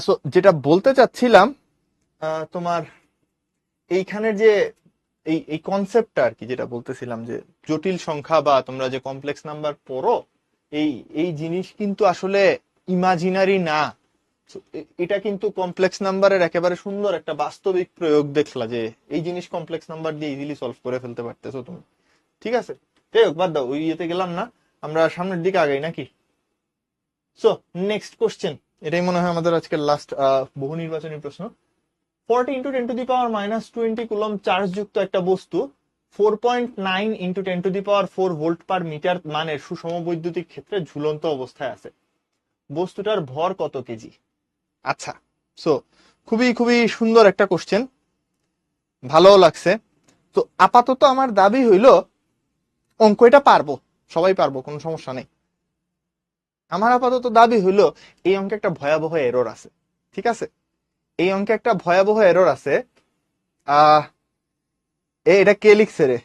সো যেটা বলতে চাচ্ছিলাম, তোমার এইখানের যে এই এই কনসেপ্টটা আর কি, যেটা বলতেছিলাম যে জটিল সংখ্যা বা তোমরা যে কমপ্লেক্স নাম্বার পড়ো, এই এই জিনিস কিন্তু আসলে ইমাজিনারি না। So, এটা কিন্তু কমপ্লেক্স নাম্বারের একেবারে সুন্দর একটা বাস্তবিক প্রয়োগ দেখলা, যে এই জিনিস কমপ্লেক্স নাম্বার দিয়ে ইজিলি সলভ করে ফেলতে পারতেছো তুমি, ঠিক আছে? যাই হোক, বাদ দাও, ওই ইয়েতে গেলাম না, আমরা সামনের দিকে আগাই নাকি? সো নেক্সট কোশ্চেন, এটাই মনে হয় আমাদের আজকের লাস্ট বহু নির্বাচনী প্রশ্ন। 40 ইন্টু 10⁻⁻20 কুলম চার্জ যুক্ত একটা বস্তু 4.9 ইন্টু 10⁻4 ভোল্ট পার মিটার মানের সুষম বৈদ্যুতিক ক্ষেত্রে ঝুলন্ত অবস্থায় আছে। বস্তুটার ভর কত কেজি? আচ্ছা, সো খুবই খুবই সুন্দর একটা কোশ্চেন, ভালো লাগছে। তো আপাতত আমার দাবি হইল অঙ্ক এটা পারবো, সবাই পারবো, কোনো সমস্যা নেই। আমার আপাতত দাবি হইল এই অঙ্কে একটা ভয়াবহ এরর আছে, ঠিক আছে? এই অঙ্কে একটা ভয়াবহ এরর আছে। আহ এটা কে লিখছে রে?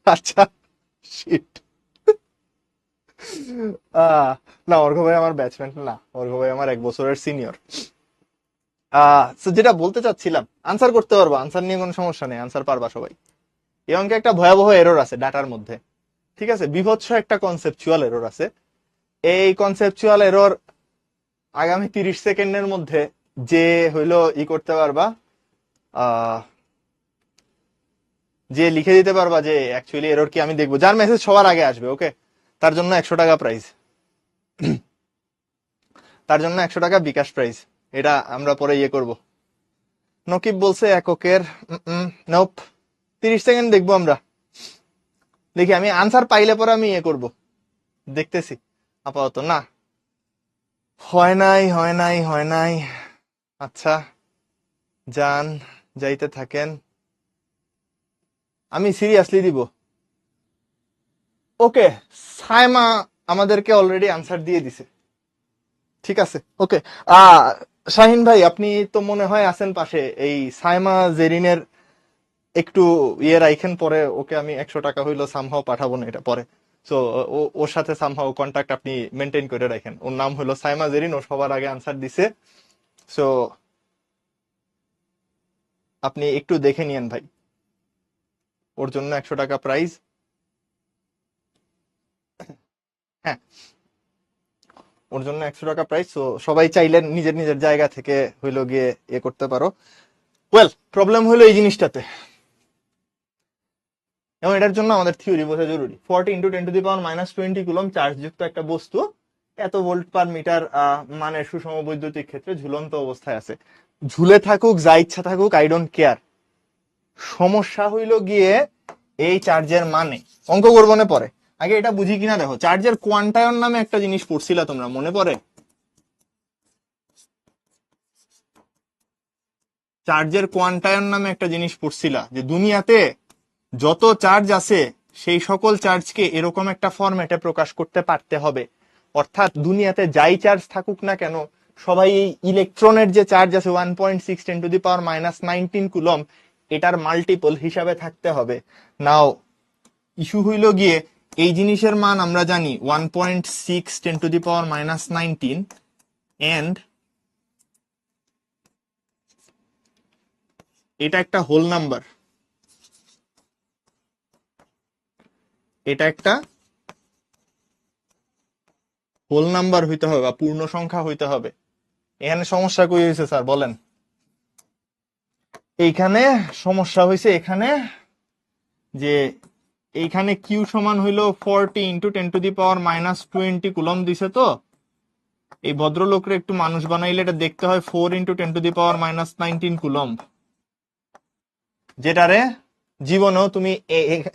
আচ্ছা, শিট। না, অর্ঘ ভাই আমার ব্যাচমেট না, অর্ঘ ভাই আমার 1 বছরের সিনিয়র। যেটা বলতে চাচ্ছিলাম, আনসার করতে পারবো, আনসার নিয়ে কোনো সমস্যা নেই, আনসার পারবা সবাই। এই অঙ্কে একটা ভয়াবহ এরর আছে ডাটার মধ্যে, ঠিক আছে? বিভৎস একটা কনসেপচুয়াল এরর আছে। এই কনসেপচুয়াল এরর আগামী 30 সেকেন্ডের মধ্যে যে হইলো ই করতে পারবা, আহ যে লিখে দিতে পারবা যে অ্যাকচুয়ালি এরর কি, আমি দেখবো, যার মেসেজ সবার আগে আসবে, ওকে? তার জন্য 100 টাকা প্রাইজ, তার জন্য 100 টাকা বিকাশ প্রাইজ। এটা আমরা পরে ইয়ে করব। নকিব বলছে এককের, নোপ, 30 সেকেন্ড দেখবো আমরা, দেখি আমি আনসার পাইলে পরে আমি ইয়ে করব, দেখতেছি। আপাতত না, হয় নাই, হয় নাই, হয় নাই। আচ্ছা, যান, যাইতে থাকেন, আমি সিরিয়াসলি দিব। ওকে, সাইমা আমাদেরকে অলরেডি আনসার দিয়ে দিছে, ঠিক আছে, ওকে। আহ শাহিন ভাই, আপনি তো মনে হয় আছেন পাশে, এই সাইমা জেরিনের একটু ইয়ে রাইখেন, পরে ওকে আমি 100 টাকা হইলো সামহাও পাঠাবো না এটা পরে। সো ওর সাথে সামহাও কন্ট্যাক্ট আপনি মেনটেন করে রাখেন। ওর নাম হলো সাইমা জেরিন, ও সবার আগে আনসার দিছে। সো আপনি একটু দেখে নিয়েন ভাই, ওর জন্য 100 টাকা প্রাইজ। হ্যাঁ, ওর জন্য 100 টাকা প্রাইস। তো সবাই চাইলেন নিজের নিজের জায়গা থেকে হইলো গিয়ে করতে পারো। ওয়েল, প্রবলেম হলো এই জিনিসটাতে, এবং এটার জন্য আমাদের থিওরি বোঝা জরুরি। 40 × 10⁻⁻20 কুলম চার্জযুক্ত একটা বস্তু এত ভোল্ট পার মিটার মানে সুষম বৈদ্যুতিক ক্ষেত্রে ঝুলন্ত অবস্থায় আছে। ঝুলে থাকুক, যা ইচ্ছা থাকুক, আই ডোন্ট কেয়ার। সমস্যা হইল গিয়ে এই চার্জের মানে। অঙ্ক করবো না পরে, আগে এটা বুঝি কিনা দেখো। চার্জের কোয়ান্টায়ন নামে একটা জিনিস পড়ছিলা তোমরা, মনে পড়ে? চার্জের কোয়ান্টায়ন নামে একটা জিনিস পড়ছিলা, যে দুনিয়াতে যত চার্জ আছে সেই সকল চার্জকে এরকম একটা ফরম্যাটে প্রকাশ করতে পারতে হবে। অর্থাৎ দুনিয়াতে যাই চার্জ থাকুক না কেন, সবাই এই ইলেকট্রনের যে চার্জ আছে 1.6 × 10⁻⁹ কুলম, এটার মাল্টিপল হিসাবে থাকতে হবে। নাও ইস্যু হইল গিয়ে এই জিনিসের মান আমরা জানি 1.6 × 10⁻⁹, এন্ড এটা একটা হোল নাম্বার, এটা একটা হোল নাম্বার হইতে হবে বা পূর্ণ সংখ্যা হইতে হবে। এখানে সমস্যা কই হয়েছে স্যার বলেন? এইখানে সমস্যা হয়েছে এখানে যে এইখানে কিউ সমান হইলো 40 × 10⁻⁻20 কুলম দিছে। তো এই ভদ্রলোকরে একটু মানুষ বানাইলে এটা দেখতে হয় 4 × 10⁻⁻19 কুলম, যেটারে জীবনেও তুমি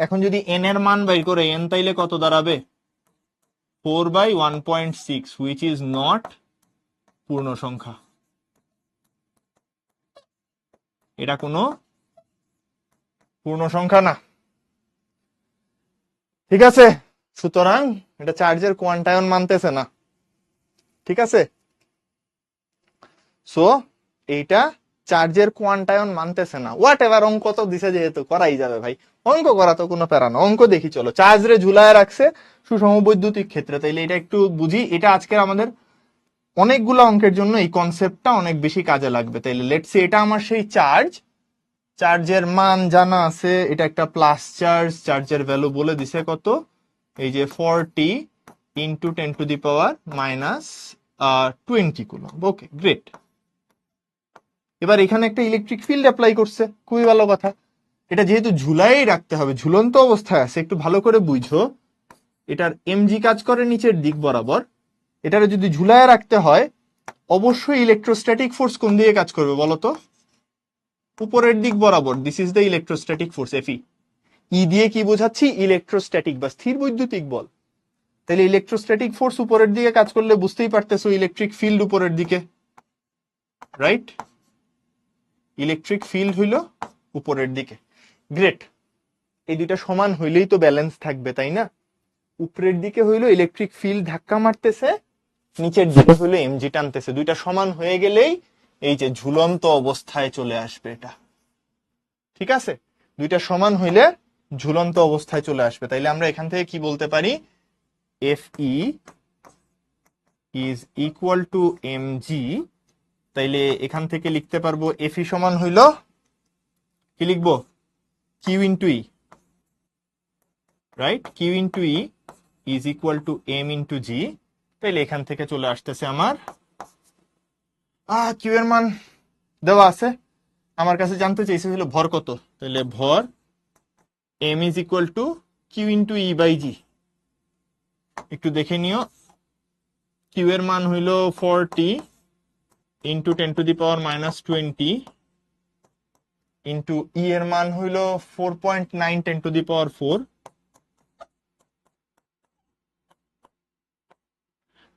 এখন যদি এন এর মান বাইর করে এন, তাইলে কত দাঁড়াবে? 4/1.6, হুইচ ইজ নট পূর্ণ সংখ্যা। এটা কোনো পূর্ণ সংখ্যা না, ঠিক আছে? সুতরাং এটা চার্জের কোয়ান্টায়ন মানতেছে না, ঠিক আছে? সো এইটা চার্জের কোয়ান্টায়ন মানতেছে না। হোয়াট এভার, অঙ্ক তো দিছে যেহেতু করাই যাবে ভাই, অঙ্ক করা তো কোনো প্যারা না। অঙ্ক দেখি চলো। চার্জ রে ঝুলায় রাখছে সুষম বৈদ্যুতিক ক্ষেত্রে, তাইলে এটা একটু বুঝি। এটা আজকের আমাদের অনেকগুলো অঙ্কের জন্য এই কনসেপ্টটা অনেক বেশি কাজে লাগবে। তাইলে লেটস সে এটা আমার সেই চার্জ, চার্জের মান জানা আছে, এটা একটা প্লাস চার্জ, চার্জের ভ্যালু বলে দিছে কত, এই যে 40 × 10⁻⁻20 কুলম। ওকে, গ্রেট। এবার এখানে একটা ইলেকট্রিক ফিল্ড অ্যাপ্লাই করছে, খুবই ভালো কথা। এটা যেহেতু ঝুলাই রাখতে হবে, ঝুলন্ত অবস্থায় আছে, একটু ভালো করে বুঝো। এটার এমজি কাজ করে নিচের দিক বরাবর। এটারে যদি ঝুলায় রাখতে হয়, অবশ্যই ইলেকট্রোস্ট্যাটিক ফোর্স কোন দিকে কাজ করবে বলতো? উপরের দিক বরাবর। This is the electrostatic force, FE. E দিয়ে কি বোঝাচ্ছি? ইলেকট্রোস্ট্যাটিক বা স্থির বৈদ্যুতিক বল। তাহলে ইলেকট্রোস্ট্যাটিক ফোর্স উপরের দিকে কাজ করলে বুঝতেই পারতেছো ইলেকট্রিক ফিল্ড উপরের দিকে, রাইট? ইলেকট্রিক ফিল্ড হইল উপরের দিকে। গ্রেট। এই দুইটা সমান হইলেই তো ব্যালেন্স থাকবে, তাই না? উপরের দিকে হইলো ইলেকট্রিক ফিল্ড ধাক্কা মারতেছে, নিচের দিকে হইলো এমজি টানতেছে। দুইটা সমান হয়ে গেলেই এই যে ঝুলন্ত অবস্থায় চলে আসবে এটা, ঠিক আছে? দুইটা সমান হইলে ঝুলন্ত অবস্থায় চলে আসবে। তাইলে আমরা এখান থেকে কি বলতে পারি? F E is equal to MG. তাইলে এখান থেকে লিখতে পারবো এফ ই সমান হইল, কি লিখবো? Q into E, right? Q into E is equal to M into G. তাইলে এখান থেকে চলে আসতেছে আমার কিউ এর মান দেওয়া আছে। আমার কাছে জানতে চাইছিল ভর কত, তাহলে ভর M is equal to Q into E by G. একটু দেখে নিও, কিউ এর মান হইল 40 ইন্টু 10⁻⁻20 ইন্টু ই এর মান হইল 4.9 10⁻⁴,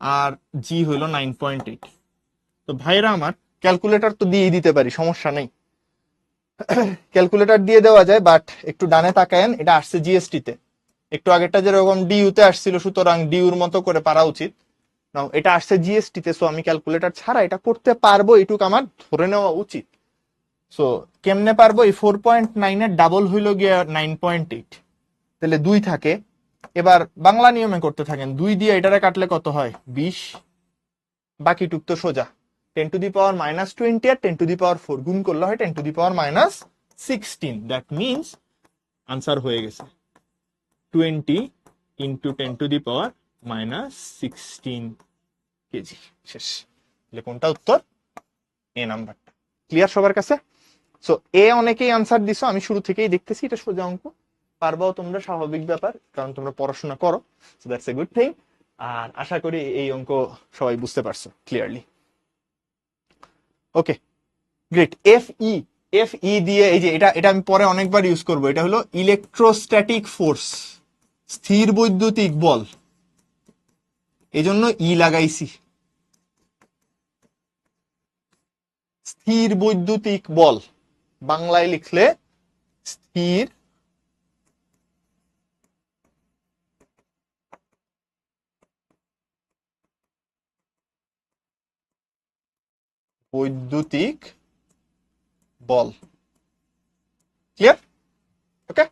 আর জি হইল 9.8। তো ভাইরা আমার, ক্যালকুলেটর তো দিয়ে দিতে পারি, সমস্যা নেই, ক্যালকুলেটর দিয়ে দেওয়া যায়। বাট একটু ডানে তাকায়েন, এটা আসছে জিএসটি তে। একটু আগেরটা যেরকম ডিইউ তে আসছিল, সুতরাং ডিউর মতো করে পারা উচিত। নাও এটা আসছে জিএসটি তে, সো আমি ক্যালকুলেটর ছাড়া এটা করতে পারবো, এটুক আমার ধরে নেওয়া উচিত। সো কেমনে পারবো? এই 4.9 এর ডাবল হইল গিয়ে 9.8, তাহলে 2 থাকে। এবার বাংলা নিয়মে করতে থাকেন, 2 দিয়ে এটারে কাটলে কত হয়? 20। বাকিটুক তো সোজা, 10⁻⁻20 আর 10⁻⁴ গুণ করলে হয় 10⁻16। দ্যাট মিনস আনসার হয়ে গেছে 20 ইন্টু 10⁻16 কেজি। শেষ। তাহলে কোনটা উত্তর? এ নাম্বারটা। ক্লিয়ার সবার কাছে? সো এ অনেকেই আনসার দিছো, আমি শুরু থেকেই দেখতেছি এটা সোজা অঙ্ক, পারবাও তোমরা, স্বাভাবিক ব্যাপার, কারণ তোমরা পড়াশোনা করো, so that's a good thing. আর আশা করি এই অঙ্ক সবাই বুঝতে পারছো clearly. Okay, great. F E, F E দিয়ে, এই যে এটা এটা আমি পরে অনেকবার ইউজ করব, এটা হলো ইলেকট্রোস্ট্যাটিক ফোর্স, স্থির বৈদ্যুতিক বল, এই জন্য ই লাগাইছি। স্থির বৈদ্যুতিক বল বাংলায় লিখলে স্থির বৈদ্যুতিক বল। ক্লিয়ার? ওকে,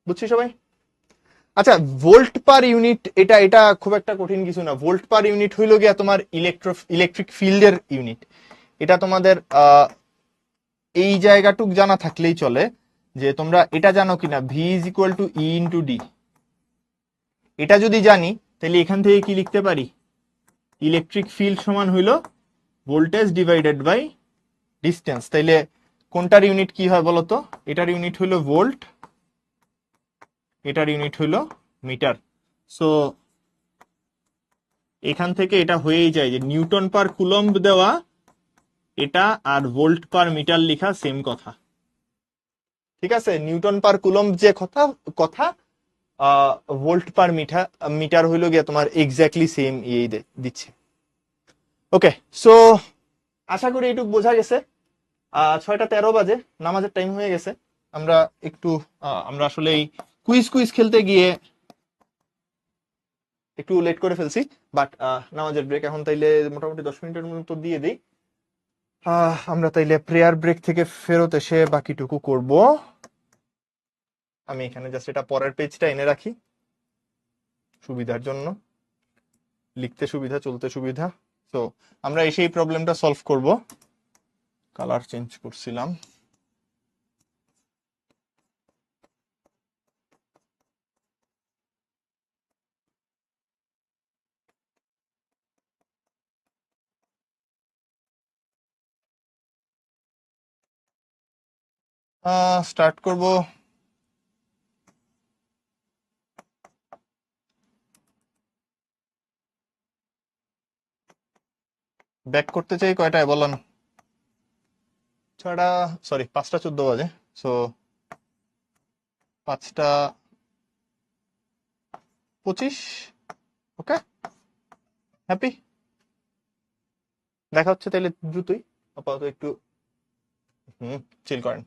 বুঝছি সবাই? আচ্ছা, ভোল্ট পার ইউনিট, এটা এটা খুব একটা কঠিন কিছু না। ভোল্ট পার ইউনিট হইলো গিয়া তোমার ইলেকট্রিক ফিল্ডের ইউনিট। এটা তোমাদের এই জায়গাটুক জানা থাকলেই চলে, যে তোমরা এটা জানো কিনা V is equal two E into D. এটা যদি জানি তাহলে এখান থেকে কি লিখতে পারি, ইলেকট্রিক ফিল্ড সমান হইলো ভোল্টেজ ডিভাইডেড বাই ডিস্টেন্স। তাইলে কোনটার ইউনিট কি হয় বলতো, এটার ইউনিট হইলো ভোল্ট, এটার ইউনিট হইলো মিটার। সো এখান থেকে এটা হয়েই যায় যে নিউটন পার কুলম্ব দেওয়া, এটা আর ভোল্ট পার মিটার লেখা সেম কথা। ঠিক আছে, নিউটন পার কুলম্ব যে কথা কথা, ভোল্ট পার মিটার মিটার হইলো গিয়ে তোমার এক্স্যাক্টলি সেম ইয়ে দিচ্ছে। ওকে, সো আশা করি এইটুক বোঝা গেছে। 6টা 13 বাজে, নামাজের টাইম হয়ে গেছে। আমরা একটু আমরা আসলে এই কুইজ কুইজ খেলতে গিয়ে একটু লেট করে ফেলছি, বাট নামাজের ব্রেক এখন, তাইলে মোটামুটি 10 মিনিটের মতো দিয়ে দিই। আমরা তাইলে প্রেয়ার ব্রেক থেকে ফেরত এসে বাকিটুকু করব। আমি এখানে জাস্ট এটা পরের পেজটা এনে রাখি সুবিধার জন্য, লিখতে সুবিধা, চলতে সুবিধা। তো আমরা এসে এই প্রবলেমটা সলভ করব। কালার চেঞ্জ করছিলাম। স্টার্ট করব। ব্যাক করতে চাই কয়টায় বলেন? 6টা, সরি 5টা 14 বাজে। সো 5টা 25। ওকে, হ্যাপি। দেখা হচ্ছে তাইলে দ্রুতই। আপাতত একটু চিল করেন।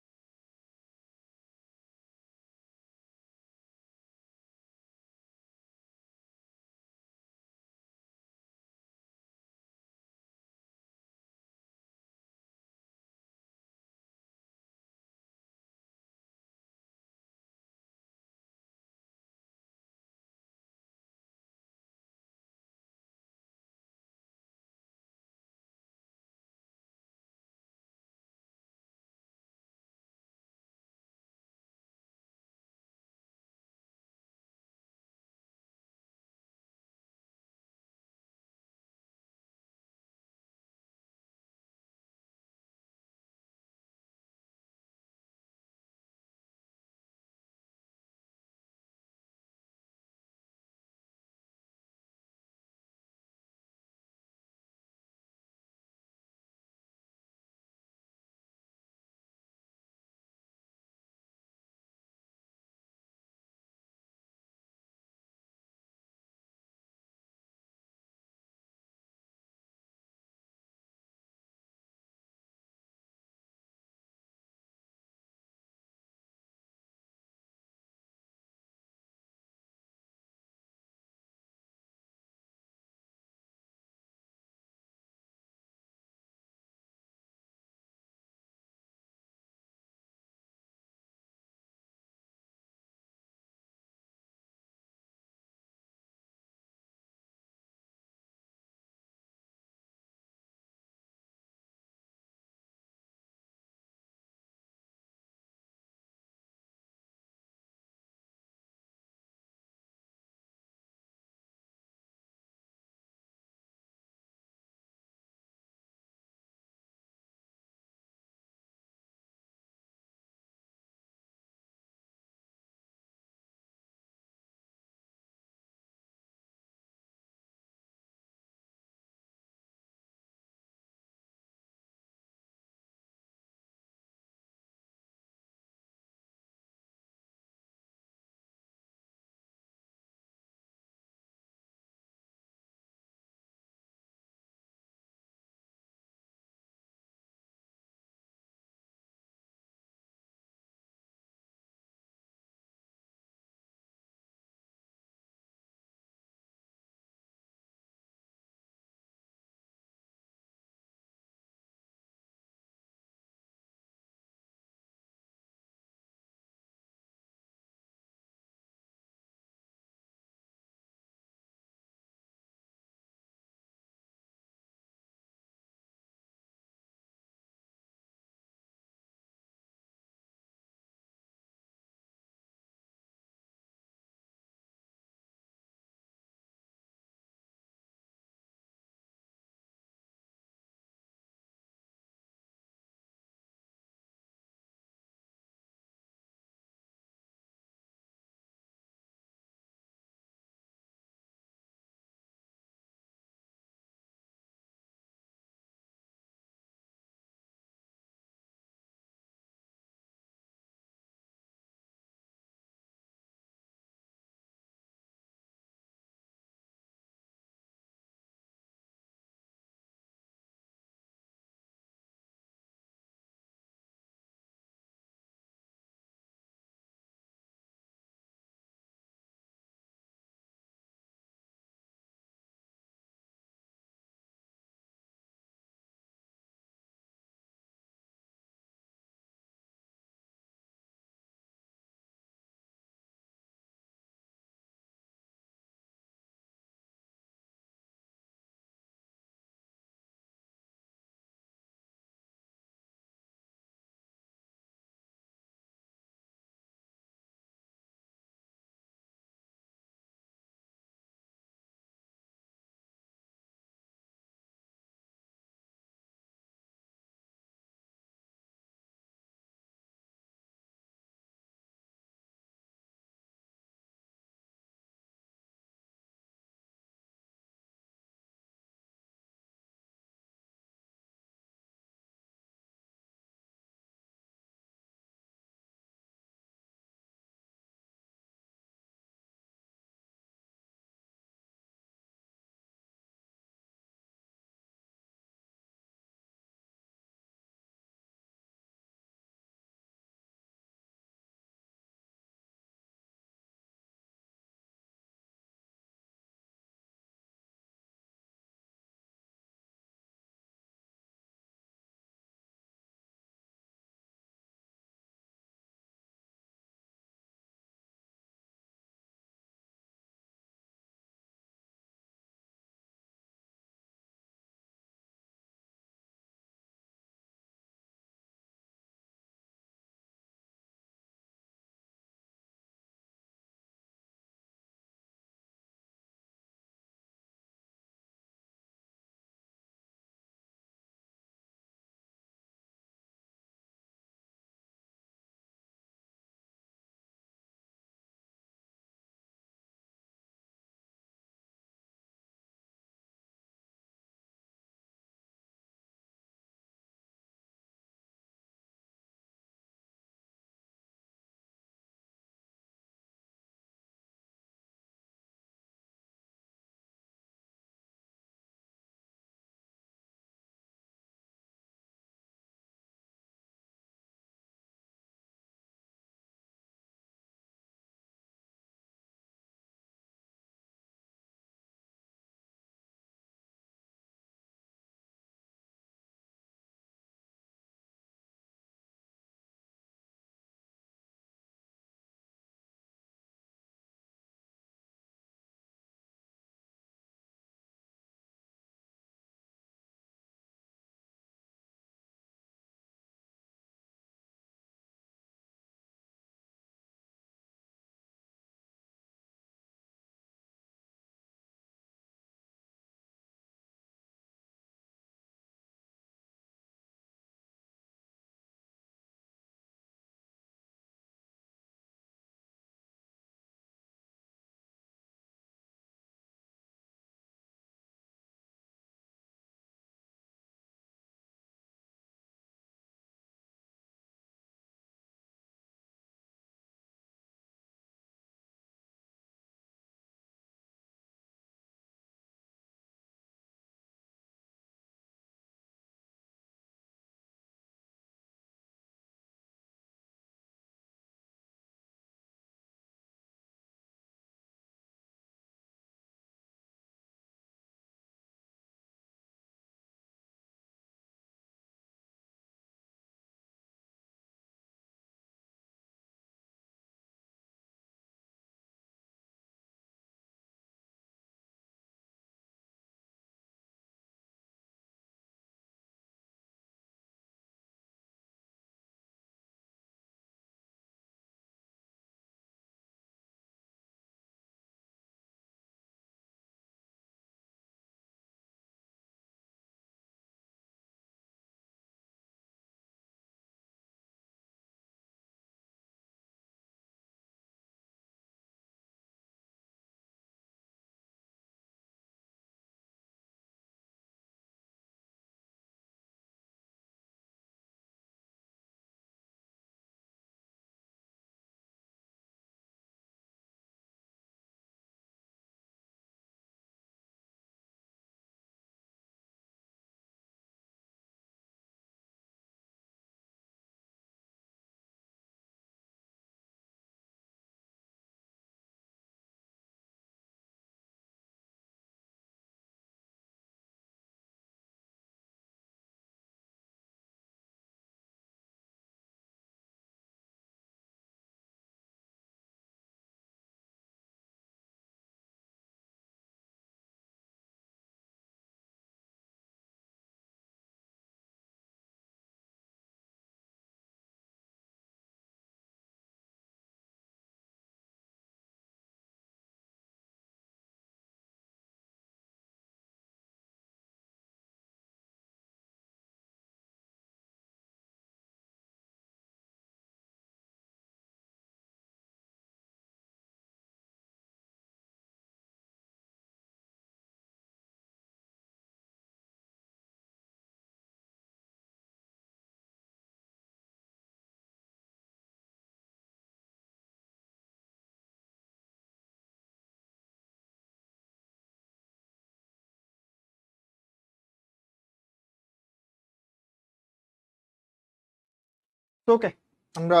তো ওকে, আমরা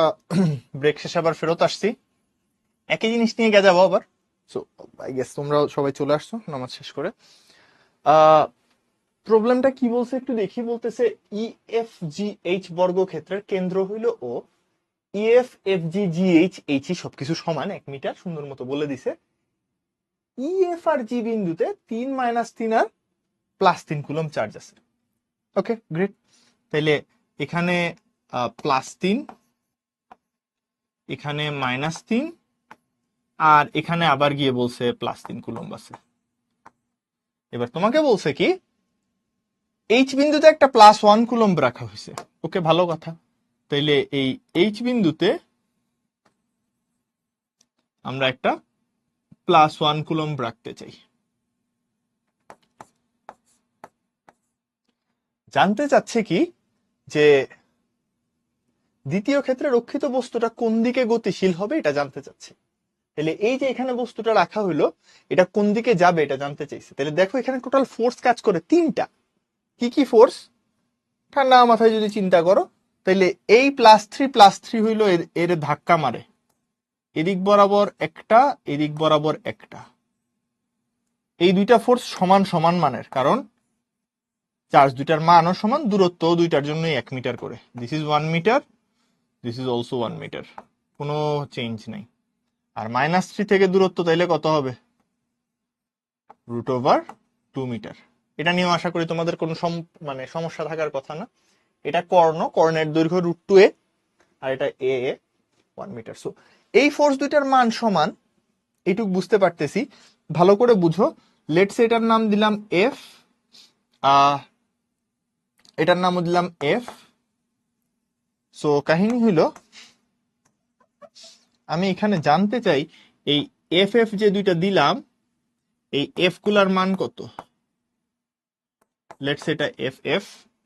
ব্রেক শেষে আবার ফেরত আসছি, একই জিনিস নিয়ে যাবো আবার। সো আই গেস তোমরা সবাই চলে আসছো নামাজ শেষ করে। প্রবলেমটা কি বলছে একটু দেখি। বলতেছে EFGH বর্গক্ষেত্রের কেন্দ্র হইল ও, EFFGGH সবকিছু সমান 1 মিটার, সুন্দর মতো বলে দিছে। EF আর জি বিন্দুতে 3 - 3 আর +3 কুলম চার্জ আছে। ওকে গ্রেট। তাহলে এখানে +3, এখানে -3, আর এখানে আবার গিয়ে বলছে +3 কুলম্ব আছে। এবার তোমাকে বলছে কি এইচ বিন্দুতে একটা +1 কুলম্ব রাখা হয়েছে। ওকে, ভালো কথা। তাইলে এই এইচ বিন্দুতে আমরা একটা +1 কুলম্ব রাখতে চাই। জানতে চাচ্ছে কি যে দ্বিতীয় ক্ষেত্রে রক্ষিত বস্তুটা কোন দিকে গতিশীল হবে এটা জানতে চাচ্ছে। তাহলে এই যে এখানে বস্তুটা রাখা হইলো, এটা কোন দিকে যাবে এটা জানতে চাইছে। তাহলে দেখো এখানে টোটাল ফোর্স কাজ করে 3টা। কি কি ফোর্স? ঠান্ডা মাথায় যদি চিন্তা করো, তাহলে এই +3 হইলো এর ধাক্কা মারে এদিক বরাবর একটা, এদিক বরাবর একটা। এই দুইটা ফোর্স সমান সমান মানের, কারণ চার্জ দুইটার মানও সমান, দূরত্ব দুইটার জন্যই 1 মিটার করে। This is 1 metre, this is also 1 metre, কোনো চেঞ্জ নাই। আর -3 থেকে দূরত্ব তাইলে কত হবে? √2 মিটার। এটা নিয়েও আশা করি তোমাদের কোনো সমস্যা থাকার কথা না। এটা কর্ণের দৈর্ঘ্য √2a, আর এটা এ 1 মিটার। সো এই ফোর্স দুইটার মান সমান, এইটুক বুঝতে পারতেছি। ভালো করে বুঝো। লেটস এটার নাম দিলাম এফ, এটার নামও দিলাম এফ। সো কাহিনী হইল আমি এখানে জানতে চাই এই এফ এফ যে দুইটা দিলাম, এই এফ গুলার মান কত। লেটস এটা এফ এফ।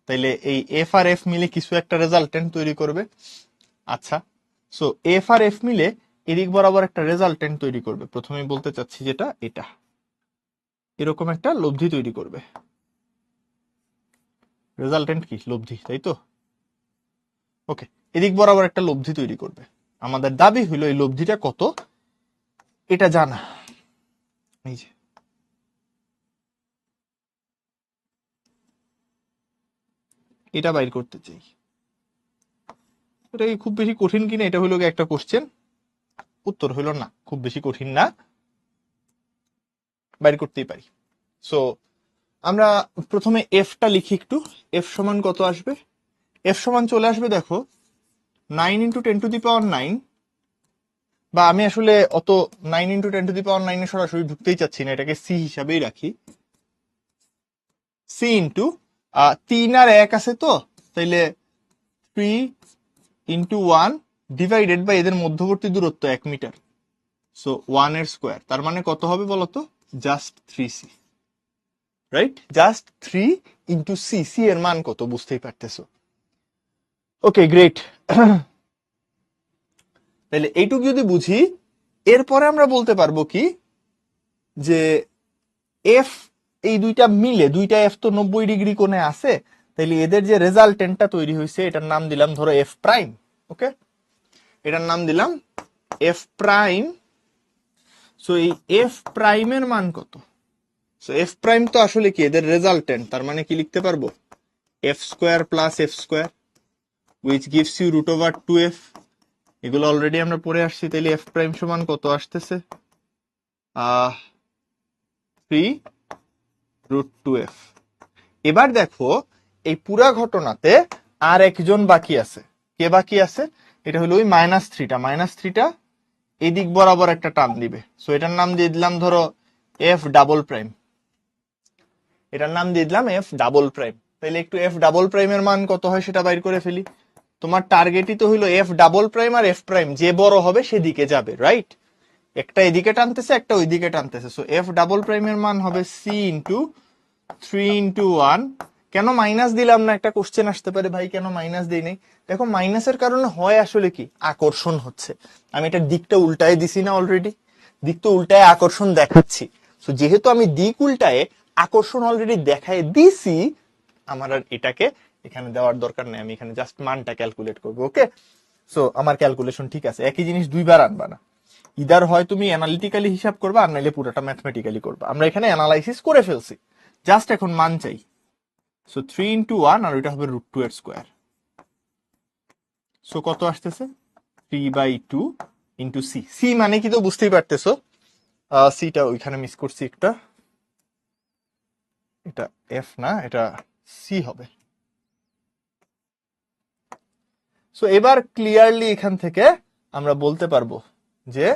তাইলে এই এফ আর এফ মিলে কিছু একটা রেজাল্টেন্ট তৈরি করবে। আচ্ছা, সো এফ আর এফ মিলে এদিক বরাবর একটা রেজাল্টেন্ট তৈরি করবে। প্রথমেই বলতে চাচ্ছি যেটা এটা এরকম একটা লব্ধি তৈরি করবে। রেজাল্টেন্ট কি? লব্ধি, তাই তো? ওকে, এদিক বরাবর একটা লব্ধি তৈরি করবে। আমাদের দাবি হইলো এই লব্ধিটা কত এটা জানা। এই যে এটা বাইর করতে চাই। এটা কি খুব বেশি কঠিন কিনা, এটা হইলো একটা কোশ্চেন। উত্তর হইল না, খুব বেশি কঠিন না, বাইর করতেই পারি। সো আমরা প্রথমে এফটা লিখি একটু। এফ সমান কত আসবে? এফ সমান চলে আসবে, দেখো 9 × 10⁹, বা আমি আসলে অত 9 × 10⁹ সরাসরি ঢুকতেই চাচ্ছি না, এটাকে সি হিসাবেই রাখি। সি ইন্টু 3 আর 1 আছে তো, তাইলে 3 × 1 ডিভাইডেড বাই এদের মধ্যবর্তী দূরত্ব 1 মিটার। সো 1 এর স্কোয়ার, তার মানে কত হবে বলতো? Just 3c, right? Just 3 × C. C এর মান কত বুঝতেই পারতেছো। Okay great. তাহলে এইটুকু যদি বুঝি, এরপরে আমরা বলতে পারবো কি যে এফ এই দুইটা মিলে, দুইটা এফ তো 90 ডিগ্রি কোণে আছে, তাইলে এদের যে রেজাল্টেন্টটা তৈরি হয়েছে এটার নাম দিলাম ধরো এফ প্রাইম। ওকে, এটার নাম দিলাম এফ প্রাইম। সো এই এফ প্রাইমের মান কত? সো এফ প্রাইম তো আসলে কি এদের রেজাল্টেন্ট, তার মানে কি লিখতে পারবো? F square plus F square, which gives you √2f। এগুলো অলরেডি আমরা পড়ে আসছি। তাইলে এফ প্রাইম সমান কত আসতেছে? 3√2f। এবার দেখো এই পুরা ঘটনাতে আর একজন বাকি আছে। কে বাকি আছে? এটা হলো ওই -3টা এদিক বরাবর একটা টান দিবে। সো এটার নাম দিয়ে দিলাম ধরো এফ ডাবল প্রাইম। এটার নাম দিয়ে দিলাম এফ ডাবল প্রাইম। তাইলে একটু এফ ডাবল প্রাইমের মান কত হয় সেটা বাইর করে ফেলি। তোমার টার্গেটই তো হইলো এফ ডাবল প্রাইম আর এফ প্রাইম যে বড় হবে সেদিকে যাবে, রাইট? একটা এদিকে টানতেছে, একটা ওইদিকে টানতেছে। সো এফ ডাবল প্রাইমের মান হবে সি ইন্টু 3 × 1। কেন মাইনাস দিলাম না? একটা কোশ্চেন আসতে পারে, ভাই কেন মাইনাস দিই নাই? দেখো মাইনাসের কারণে হয় আসলে কি, আকর্ষণ হচ্ছে। আমি এটা দিকটা উল্টায় দিছি না অলরেডি? দিক তো উল্টায় আকর্ষণ দেখাচ্ছি। সো যেহেতু আমি দিক উল্টায় আকর্ষণ অলরেডি দেখায় দিছি, আমার আর এটাকে এখানে দেওয়ার দরকার নেই, আমি এখানে জাস্ট মানটা ক্যালকুলেট করবো। ওকে, সো আমার ক্যালকুলেশন ঠিক আছে। একই জিনিস দুইবার আনবা না, ইদার হয় তুমি অ্যানালিটিক্যালি হিসাব করবা আর নাইলে পুরোটা ম্যাথমেটিক্যালি করবা। আমরা এখানে অ্যানালাইসিস করে ফেলছি, জাস্ট এখন মান চাই। সো 3 × 1 আর ওইটা হবে √2 এর স্কোয়ার। সো কত আসতেছে 3/2 ইন্টু সি। সি মানে কি তো বুঝতেই পারতেছো, সিটা ওইখানে মিস করছি একটা, এটা এফ না, এটা সি হবে। সো এবার ক্লিয়ারলি এখান থেকে আমরা বলতে পারবো যে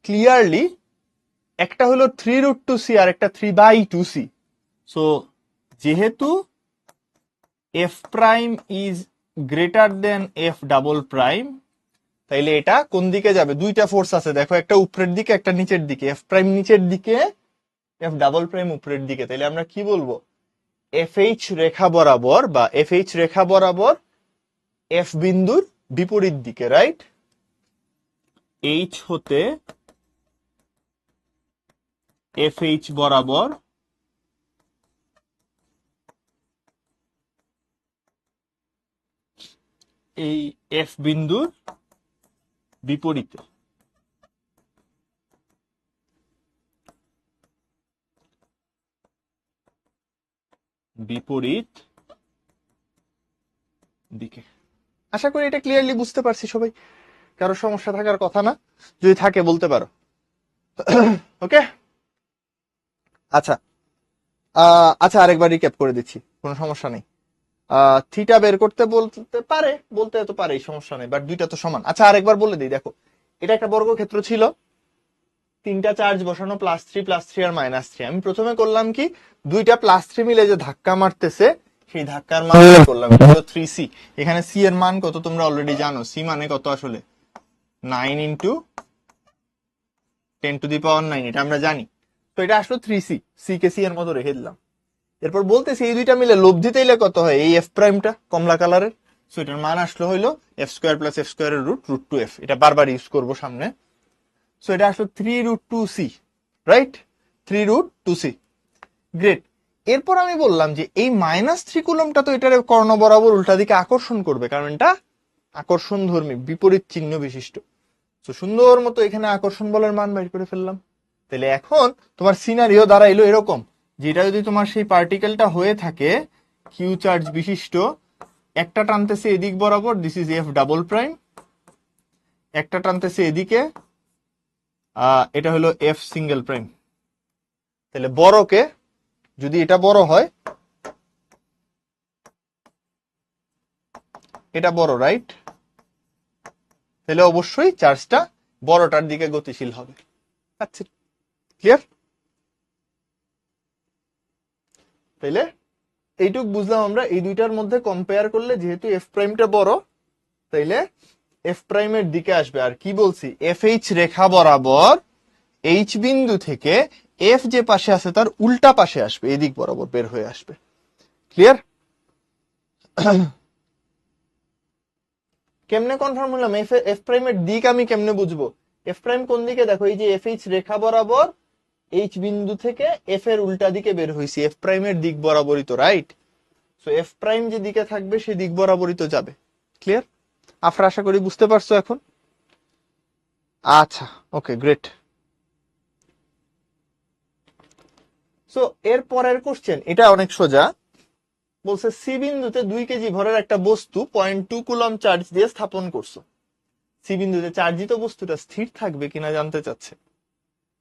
ক্লিয়ারলি একটা হলো 3√2c আর একটা 3/2c। সো যেহেতু F prime is greater than F double prime, তাইলে এটা কোন দিকে যাবে? দুইটা ফোর্স আছে দেখো, একটা উপরের দিকে একটা নিচের দিকে, এফ প্রাইম নিচের দিকে, এফ ডাবল প্রাইম উপরের দিকে। তাইলে আমরা কি বলবো? এফ এইচ রেখা বরাবর বা এফ এইচ রেখা বরাবর এফ বিন্দুর বিপরীত দিকে, রাইট? এইচ হতে এফ এইচ বরাবর এই এফ বিন্দুর বিপরীতে। বিপরীত দিকে। আশা করি এটা ক্লিয়ারলি বুঝতে পারছি সবাই, কারো সমস্যা থাকার কথা না, যদি থাকে বলতে পারো। ওকে, আচ্ছা আচ্ছা আরেকবার রিক্যাপ করে দিচ্ছি, কোনো সমস্যা নেই। থিটা বের করতে বলতে পারে, বলতে তো পারে, সমস্যা নেই, বাট দুইটা তো সমান। আচ্ছা আরেকবার বলে দিই, দেখো এটা একটা বর্গক্ষেত্র ছিল, তিনটা চার্জ বসানো, +3 আর -3। আমি প্রথমে করলাম কি, দুইটা +3 মিলে যে ধাক্কা মারতেছে সেই ধাক্কার মান করলাম, এটা হলো 3c। এখানে c এর মান কত তোমরা অলরেডি জানো, c মানে কত আসলে 9 × 10⁹, এটা আমরা জানি। তো এটা আসলো 3c, c কে c এর মতো রেখে দিলাম। এরপর বলতেছি এই দুইটা মিলে লব্ধি তাইলে কত হয়, এই এফ প্রাইমটা কমলা কালারের। সো এটার মান আসলো হইলো f² + f² এর রুট √2f। এটা বারবার ইউজ করবো সামনে। সো এটা আসলো 3√2c, রাইট? 3√2c, great. এরপর আমি বললাম যে এই -3 কুলমটা তো এটার কর্ণ বরাবর উল্টা দিকে আকর্ষণ করবে, কারণ এটা আকর্ষণ ধর্মী, বিপরীত চিহ্ন বিশিষ্ট। তো সুন্দর মতো এখানে আকর্ষণ বলের মান বের করে ফেললাম। তাহলে এখন তোমার সিনারিও দাঁড়াইলো এরকম, যেটা যদি তোমার সেই পার্টিকেলটা হয়ে থাকে কিউ চার্জ বিশিষ্ট, একটা টানতেছে এদিক বরাবর, this is F double prime, একটা টানতেছে এদিকে, এটা হলো এফ সিঙ্গেল প্রাইম। তাহলে বড়কে, যদি এটা বড় হয়, এটা বড়, রাইট? তাহলে অবশ্যই চার্জটা বড়টার দিকে গতিশীল হবে। আচ্ছা, ক্লিয়ার? তাইলে এইটুক বুঝলাম আমরা, এই দুইটার মধ্যে কম্পেয়ার করলে যেহেতু এফ প্রাইমটা বড়, তাইলে এফ প্রাইমের দিকে আসবে। আর কি বলছি, এফ এইচ রেখা বরাবর এইচ বিন্দু থেকে এফ যে পাশে আছে তার উল্টা পাশে আসবে, এদিক বরাবর বের হয়ে আসবে। ক্লিয়ার? কেমনে কনফার্ম হলাম? এফ প্রাইমের দিক আমি কেমনে বুঝবো? এফ প্রাইম কোন দিকে দেখো, এই যে এফ এইচ রেখা বরাবর এইচ বিন্দু থেকে এফ এর উল্টা দিকে বের হয়েছি, এফ প্রাইমের দিক বরাবরই তো, রাইট? সো এফ প্রাইম যে দিকে থাকবে সেই দিক বরাবরই তো যাবে। ক্লিয়ার? আপনারা আশা করি বুঝতে পারছো এখন। আচ্ছা, ওকে, গ্রেট। সো এর পরের কোশ্চেন, এটা অনেক সোজা। বলছে সি বিন্দুতে 2 কেজি ভরের একটা বস্তু 0.2 কুলম চার্জ দিয়ে স্থাপন করছো। সি বিন্দুতে চার্জিত বস্তুটা স্থির থাকবে কিনা জানতে চাচ্ছে।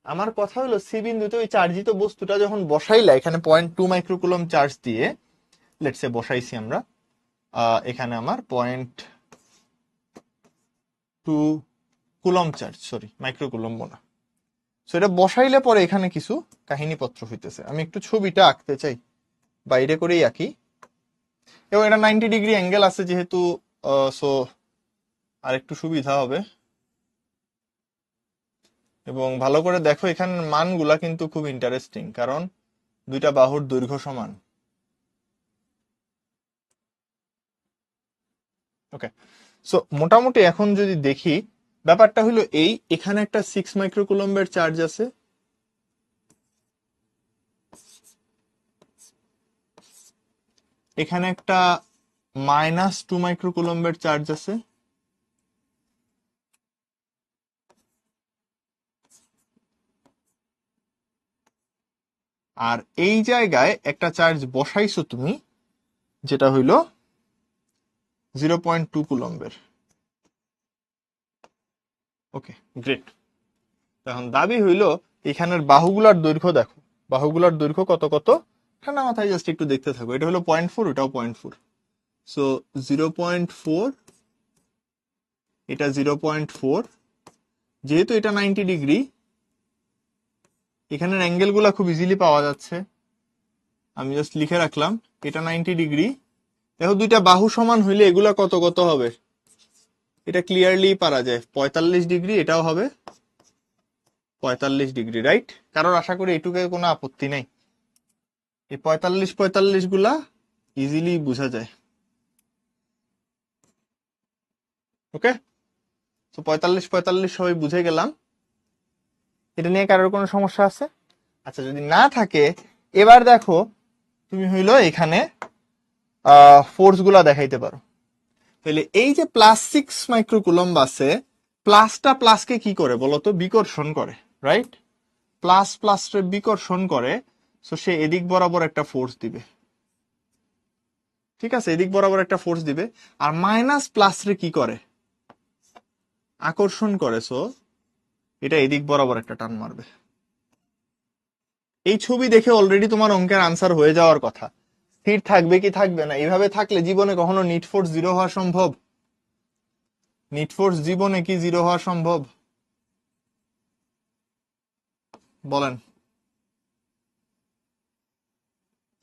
আমার কথা হলো, সি বিন্দুতে ওই চার্জিত বস্তুটা যখন বসাইলা এখানে 0.2 মাইক্রোকুলম চার্জ দিয়ে, লেটসে বসাইছি আমরা, এখানে আমার 0.2 কুলম চার্জ, সরি মাইক্রোকুলম না। সো এটা বসাইলে পরে এখানে কিছু কাহিনীপত্র হইতেছে। আমি একটু ছবিটা আঁকতে চাই, বাইরে করেই আঁকি। এবং এটা 90 ডিগ্রি অ্যাঙ্গেল আছে যেহেতু, সো আর একটু সুবিধা হবে। এবং ভালো করে দেখো, এখানের মানগুলা কিন্তু খুব ইন্টারেস্টিং, কারণ দুইটা বাহুর দৈর্ঘ্য সমান। ওকে, সো মোটামুটি এখন যদি দেখি, ব্যাপারটা হলো এই, এখানে একটা 6 মাইক্রোকুলম্বের চার্জ আছে, এখানে একটা -2 মাইক্রোকুলম্বের চার্জ আছে, আর এই জায়গায় একটা চার্জ বসাইছো তুমি, যেটা হইল 0.2 কুলম্বের। ওকে, গ্রেট। এখন দাবি হইল এখানের বাহুগুলার দৈর্ঘ্য দেখো, বাহুগুলার দৈর্ঘ্য কত কত, ঠান্ডা মাথায় জাস্ট একটু দেখতে থাকো। এটা হলো 0.4, এটাও 0.4, সো 0.4, এটা 0.4। যেহেতু এটা 90 ডিগ্রি, এখানের অ্যাঙ্গেল গুলা খুব ইজিলি পাওয়া যাচ্ছে, আমি জাস্ট লিখে রাখলাম এটা 90 ডিগ্রি। দেখো দুইটা বাহু সমান হইলে এগুলা কত কত হবে, এটা ক্লিয়ারলি পারা যায়। 45 ডিগ্রি, এটাও হবে 45 ডিগ্রি, রাইট? কারোর আশা করি এটুকু কোনো আপত্তি নাই। এই 45 45 গুলা ইজিলি বোঝা যায়। ওকে, তো 45 45 সবাই বুঝে গেলাম। এটা নিয়ে কারোর কোনো সমস্যা আছে? আচ্ছা, যদি না থাকে, এবার দেখো তুমি হইলো এখানে ফোর্স গুলা দেখাইতে পারো। তাহলে এই যে +6 মাইক্রোকুলম্ব আছে, প্লাসটা প্লাসকে কি করে বলতো? বিকর্ষণ করে, রাইট? প্লাস প্লাসকে বিকর্ষণ করে, সো সে এদিক বরাবর একটা ফোর্স দিবে। ঠিক আছে, এদিক বরাবর একটা ফোর্স দিবে। আর মাইনাস প্লাস রে কি করে? আকর্ষণ করে, সো এটা এদিক বরাবর একটা টান মারবে। এই ছবি দেখে অলরেডি তোমার অঙ্কের আনসার হয়ে যাওয়ার কথা। স্থির থাকবে কি থাকবে না, এইভাবে থাকলে জীবনে কখনো নিট ফোর্স জিরো হওয়া সম্ভব? নিট ফোর্স জীবনে কি জিরো হওয়া সম্ভব? বলেন।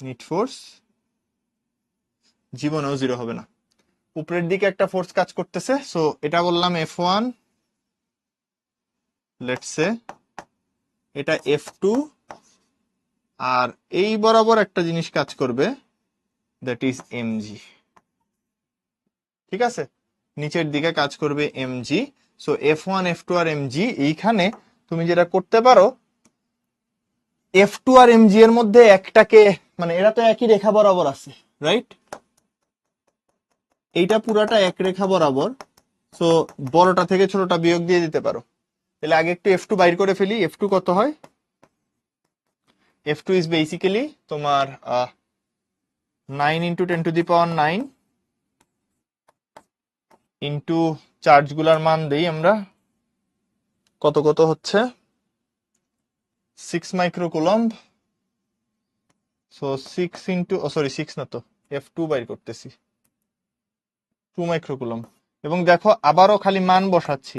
নিট ফোর্স জীবনেও জিরো হবে না। উপরের দিকে একটা ফোর্স কাজ করতেছে, সো এটা বললাম F1, লেটস সে এটা F2, আর এই বরাবর একটা জিনিস কাজ করবে, দ্যাট ইজ mg। ঠিক আছে, নিচের দিকে কাজ করবে mg। সো F1, F2 আর mg, এইখানে তুমি যেটা করতে পারো, F2 আর mg এর মধ্যে একটাকে, মানে এরা তো একই রেখা বরাবর আছে, রাইট? এইটা পুরাটা এক রেখা বরাবর, সো বড়টা থেকে ছোটটা বিয়োগ দিয়ে দিতে পারো। তাহলে আগে একটু F2 বাইর করে ফেলি। F2 কত হয়? F2 ইজ বেসিক্যালি তোমার 9 × 10⁹ ইন্টু চার্জ গুলার মান দেই আমরা, কত কত হচ্ছে 6 মাইক্রোকুলম্ব। সো 6 ইন্টু, সরি 6 না তো, F2 বাইর করতেছি, 2 মাইক্রোকুলম্ব। এবং দেখো আবারও খালি মান বসাচ্ছি,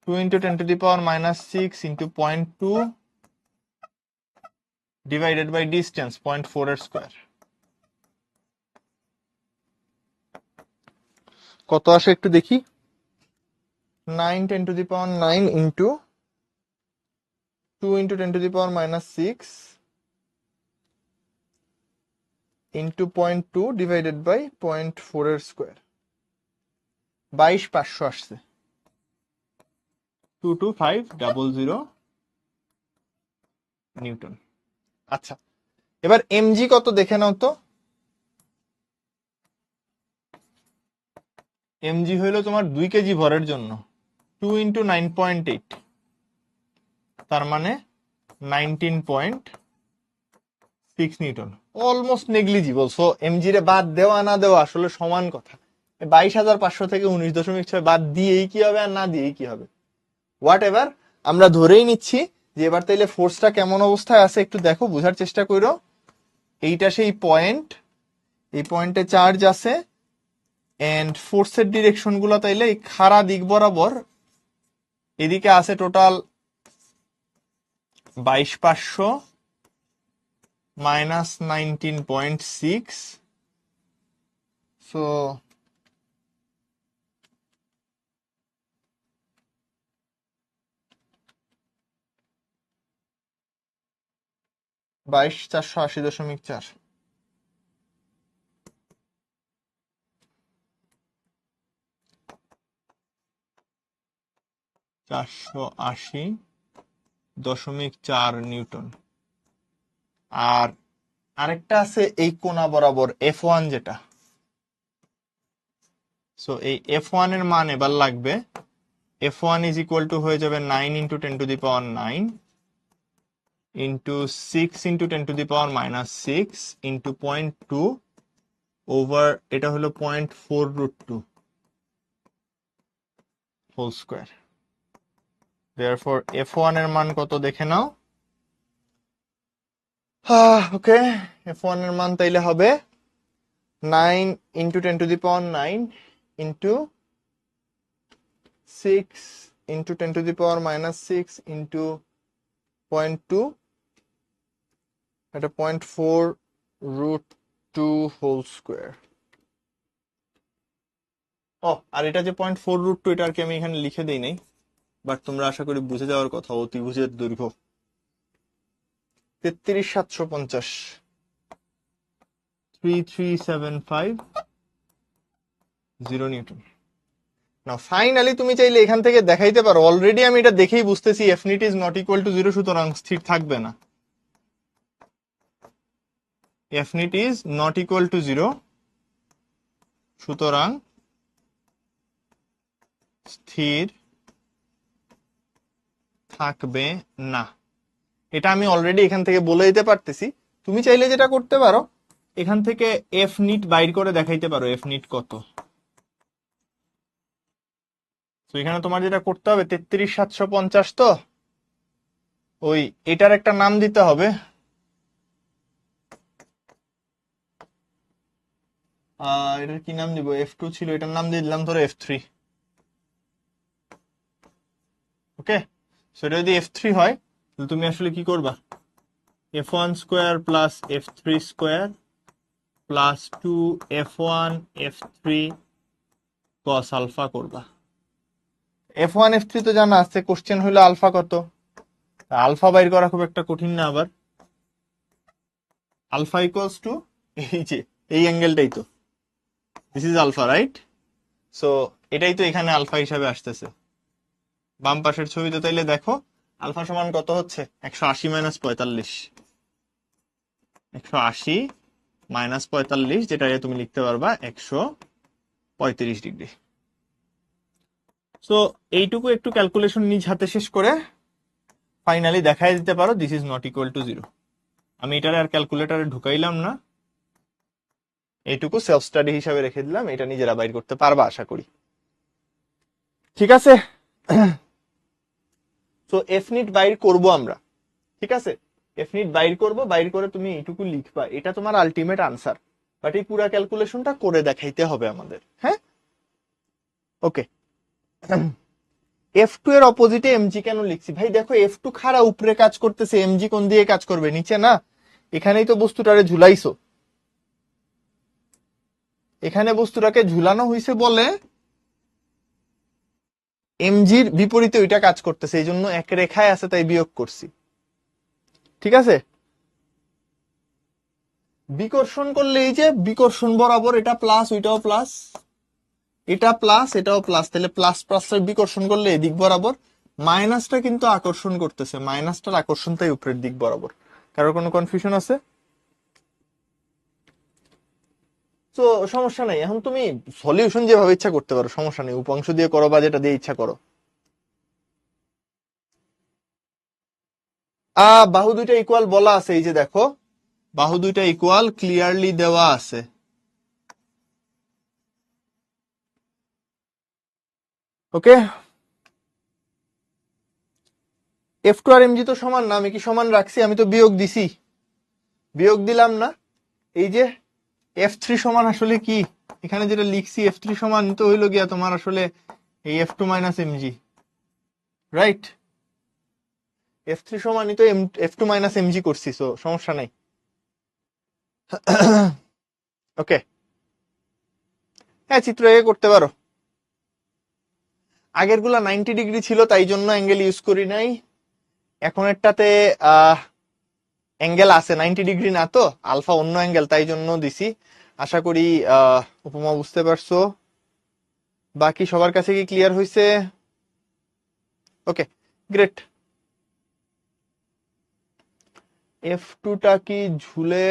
2 × 10⁻⁻6 ইন্টু 0.2 ডিভাইডেড বাই ডিস্টেন্স 0.4 এর স্কোয়ার। কত আসে একটু দেখি? 9 × 10⁹ ইন্টু 2 × 10⁻⁻6 ইন্টু 0.2 ডিভাইডেড বাই 0.4 এর স্কোয়ার, 22,500 আসছে। 22500 নিউটন। আচ্ছা, এবার এমজি কত দেখে নাও তো। এমজি হইলো তোমার 2 কেজি ভরের জন্য 2 × 9.8, তার মানে 19.6 Newton, almost negligible. So MG রে বাদ দেওয়া না দেওয়া আসলে সমান কথা। 22,500 থেকে 19.6 বাদ দিয়েই কি হবে আর না দিয়েই কি হবে, হোয়াট এভার। আমরা ধরেই নিচ্ছি যে এবার তাইলে ফোর্সটা কেমন অবস্থায় আছে একটু দেখো, বোঝার চেষ্টা করো। এইটা সেই পয়েন্ট, এই পয়েন্টে চার্জ আছে, এন্ড ফোর্সের ডিরেকশন গুলো তাইলে এই খাড়া দিক বরাবর, এদিকে আছে টোটাল 22,500 মাইনাস 19.6, সো বাইশ 480.4, 480.4 নিউটন। আর আরেকটা আছে এই কোণা বরাবর F1, যেটা সো এই f1 এর মান এবার লাগবে f1 ইজ ইকুয়াল টু হয়ে যাবে 9 into 10 to the power 9 into 6 into 10 to the power minus 6 into 0.2 over এটা হলো 0.4√2 হোল স্কোয়ার। দেয়ারফর f1 এর মান কত দেখে নাও। ওকে, f1 এর মান তাইলে হবে 9 into 10 to the power 9 into 6 into 10 to the power minus 6 into 0.2, এটা 0.4√2 হোল স্কোয়ার। আর এটা যে 0.4√2 এটা আর কি আমি এখানে লিখে দিই নাই, বাট তোমরা আশা করি বুঝে যাওয়ার কথা। অতিভুজের দৈর্ঘ্য 33,750, 3375 নিউটন। না ফাইনালি তুমি চাইলে এখান থেকে দেখাইতে পারো, অলরেডি আমি এটা দেখেই বুঝতেছি F net is not equal to 0, সুতরাং স্থির থাকবে না। F net is not equal to 0, সুতরাং স্থির থাকবে না। এটা আমি অলরেডি এখান থেকে বলে দিতে পারতেছি। তুমি চাইলে যেটা করতে পারো, এখান থেকে এফ নিট বাইর করে দেখাইতে পারো এফ নিট কত। তো এখানে তোমার যেটা করতে হবে 33,750, তো ওই এটার একটা নাম দিতে হবে। এটার কি নাম দিব? F2 ছিল, এটার নাম দিয়ে দিলাম ধরো F3। ওকে, সেটা যদি F3 হয় তাহলে তুমি আসলে কি করবা? F1 square plus F3 square plus 2F1 F3 cos alpha করবা। F1 F3 তো জানা আছে, কোশ্চেন হলো আলফা কত। আলফা বাইর করা খুব একটা কঠিন না আবার। আলফা ইকুয়ালস টু এই যে এই অ্যাঙ্গেলটাই তো, this is alpha, right? So এটাই তো এখানে আলফা হিসাবে আসতেছে বাম পাশের ছবিতে। তাইলে দেখো আলফা সমান কত হচ্ছে? 180 মাইনাস 45, 180 মাইনাস 45, যেটা তুমি লিখতে পারবা 135 ডিগ্রি। সো এইটুকু একটু ক্যালকুলেশন নিজ হাতে শেষ করে ফাইনালি দেখাই দিতে পারো this is not equal to 0। আমি এটার আর ক্যালকুলেটারে ঢুকাইলাম না, এইটুকু সেলফ স্টাডি হিসাবে রেখে দিলাম। এটা নিজেরা বাইর করতে পারবা আশা করি। ঠিক আছে, তো এফ নিট বাইর করবো আমরা, ঠিক আছে? এফ নিট বাইর করবো, বাইর করে তুমি এইটুকু লিখবা, এটা তোমার আলটিমেট আনসার। বাট এই পুরা ক্যালকুলেশনটা করে দেখাইতে হবে আমাদের, হ্যাঁ? ওকে, F2 এর অপোজিটে এমজি কেন লিখছি ভাই? দেখো F2 খাড়া উপরে কাজ করতেছে, এমজি কোন দিয়ে কাজ করবে? নিচে না? এখানেই তো বস্তুটারে ঝুলাইছো, এখানে বস্তুটাকে ঝুলানো হয়েছে বলে এমজির বিপরীতে ওইটা কাজ করতেছে, এই জন্য এক রেখায় আছে তাই বিয়োগ করছি, ঠিক আছে? বিকর্ষণ করলে এই যে বিকর্ষণ বরাবর এটা প্লাস, ওইটাও প্লাস, এটা প্লাস এটাও প্লাস, তাহলে প্লাস প্লাসের বিকর্ষণ করলে এদিক বরাবর, মাইনাসটা কিন্তু আকর্ষণ করতেছে, মাইনাসটার আকর্ষণ তাই উপরের দিক বরাবর। কারোর কোনো কনফিউশন আছে? তো সমস্যা নাই, এখন তুমি সলিউশন যেভাবে ইচ্ছা করতে পারো, সমস্যা নেই, উপাংশ দিয়ে করো বা যেটা দিয়ে ইচ্ছা করো। বাহু দুইটা ইকুয়াল বলা আছে, এই যে দেখো বাহু দুইটা ইকুয়াল ক্লিয়ারলি দেওয়া আছে। ওকে, F2 আর এমজি তো সমান না, আমি কি সমান রাখছি? আমি তো বিয়োগ দিছি, বিয়োগ দিলাম না? এই যে F3 সমান আসলে কি, এখানে যেটা লিখছি F3 সমান তো হইলো গিয়া তোমার আসলে এই F2 minus MG, right? F3 সমানই তো F2 মাইনাস এমজি করছি, সো সমস্যা নাই। ওকে, হ্যাঁ চিত্র এ করতে পারো। আগের গুলা 90 ডিগ্রি ছিল তাই জন্য অ্যাঙ্গেল ইউজ করি নাই, এখন এরটাতে অ্যাঙ্গেল আছে 90 ডিগ্রি না, তো আলফা অন্য অ্যাঙ্গেল তাই জন্য দিছি। আশা করি উপমা বুঝতে পারছো। বাকি সবার কাছে কি ক্লিয়ার হয়েছে? ওকে, গ্রেট। F2 টা কি ঝুলে?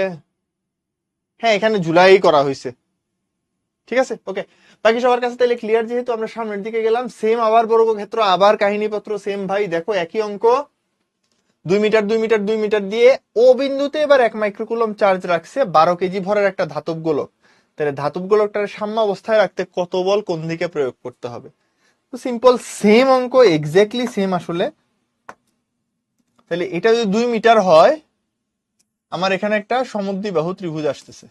হ্যাঁ এখানে ঝুলাই করা হয়েছে, ঠিক আছে। ওকে, বাকি সবার কাছে তাহলে ক্লিয়ার, যেহেতু আমরা সামনের দিকে গেলাম। সেম আবার বর্গক্ষেত্র, আবার কাহিনীপত্র সেম ভাই। দেখো একই অঙ্ক, 2 মিটার 2 মিটার 2 মিটার দিয়ে ও বিন্দুতে এবার 1 মাইক্রোকুলম চার্জ রাখছে 12 কেজি ভরের একটা ধাতব গোলক। তাহলে ধাতব গোলকটার সাম্য অবস্থায় রাখতে কত বল কোন দিকে প্রয়োগ করতে হবে? তো সিম্পল, সেম অঙ্ক, এক্স্যাক্টলি সেম আসলে। তাহলে এটা যদি 2 মিটার হয়, আমার এখানে একটা সমদ্বিবাহু ত্রিভুজ আসতেছে,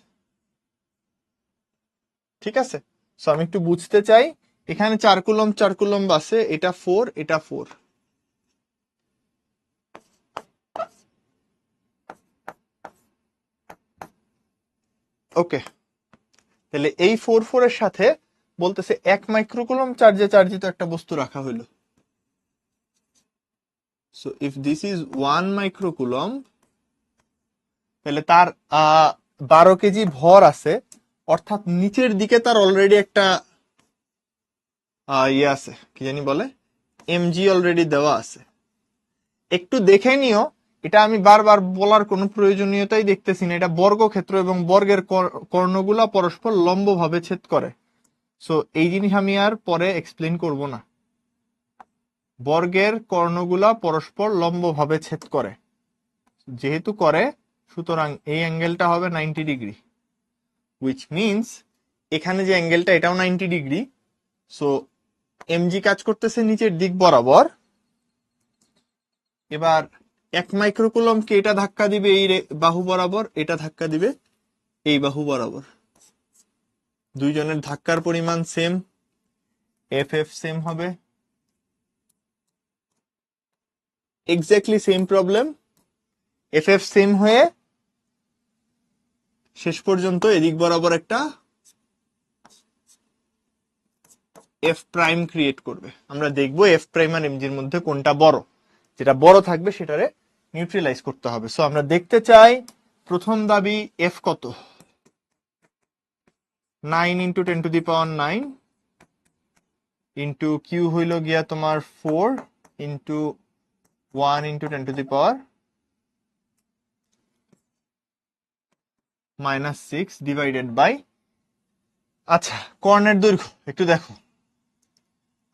ঠিক আছে? সো আমি একটু বুঝতে চাই, এখানে 4 কুলম্ব 4 কুলম্ব আছে, এটা 4, এটা 4। ওকে, তাহলে এই 4 4 এর সাথে বলতেছে 1 মাইক্রোকুলম চার্জে চার্জিত একটা বস্তু রাখা হইলো। So if this is 1 microcoulomb, তাহলে তার 12 কেজি ভর আছে, অর্থাৎ নিচের দিকে তার অলরেডি একটা ইয়ে আছে, কি জানি বলে, এমজি অলরেডি দেওয়া আছে। একটু দেখে নিও, এটা আমি বারবার বলার কোনো প্রয়োজনীয়তাই দেখতেছি না। এটা বর্গক্ষেত্র এবং বর্গের কর্ণগুলা পরস্পর লম্বভাবে ছেদ করে। সো এই জিনিস আমি আর পরে এক্সপ্লেন করব না। বর্গের কর্ণগুলা পরস্পর লম্বভাবে ছেদ করে, যেহেতু করে, সুতরাং এই অ্যাঙ্গেলটা হবে 90 ডিগ্রি, উইচ মিনস এখানে যে অ্যাঙ্গেলটা এটাও 90 ডিগ্রি। সো এমজি কাজ করতেছে নিচের দিক বরাবর। এবার 1 মাইক্রোকুলমকে এটা ধাক্কা দিবে এই বাহু বরাবর, এটা ধাক্কা দিবে এই বাহু বরাবর। দুইজনের ধাক্কার পরিমাণ সেম, এফ এফ সেম হবে। Exactly same problem, F F same হয়ে শেষ পর্যন্ত এদিক বরাবর একটা এফ প্রাইম ক্রিয়েট করবে। আমরা দেখবো এফ প্রাইম আর এমজির মধ্যে কোনটা বড়। যেটা বড় থাকবে সেটারে নিউট্রালাইজ করতে হবে। সো আমরা দেখতে চাই প্রথম দাবি এফ কত, 9 × 10⁹ ইন্টু কিউ হইল গিয়া তোমার 4 ইন্টু 1 × 10⁻⁻6 ডিভাইডেড বাই, আচ্ছা কর্ণের দৈর্ঘ্য একটু দেখো।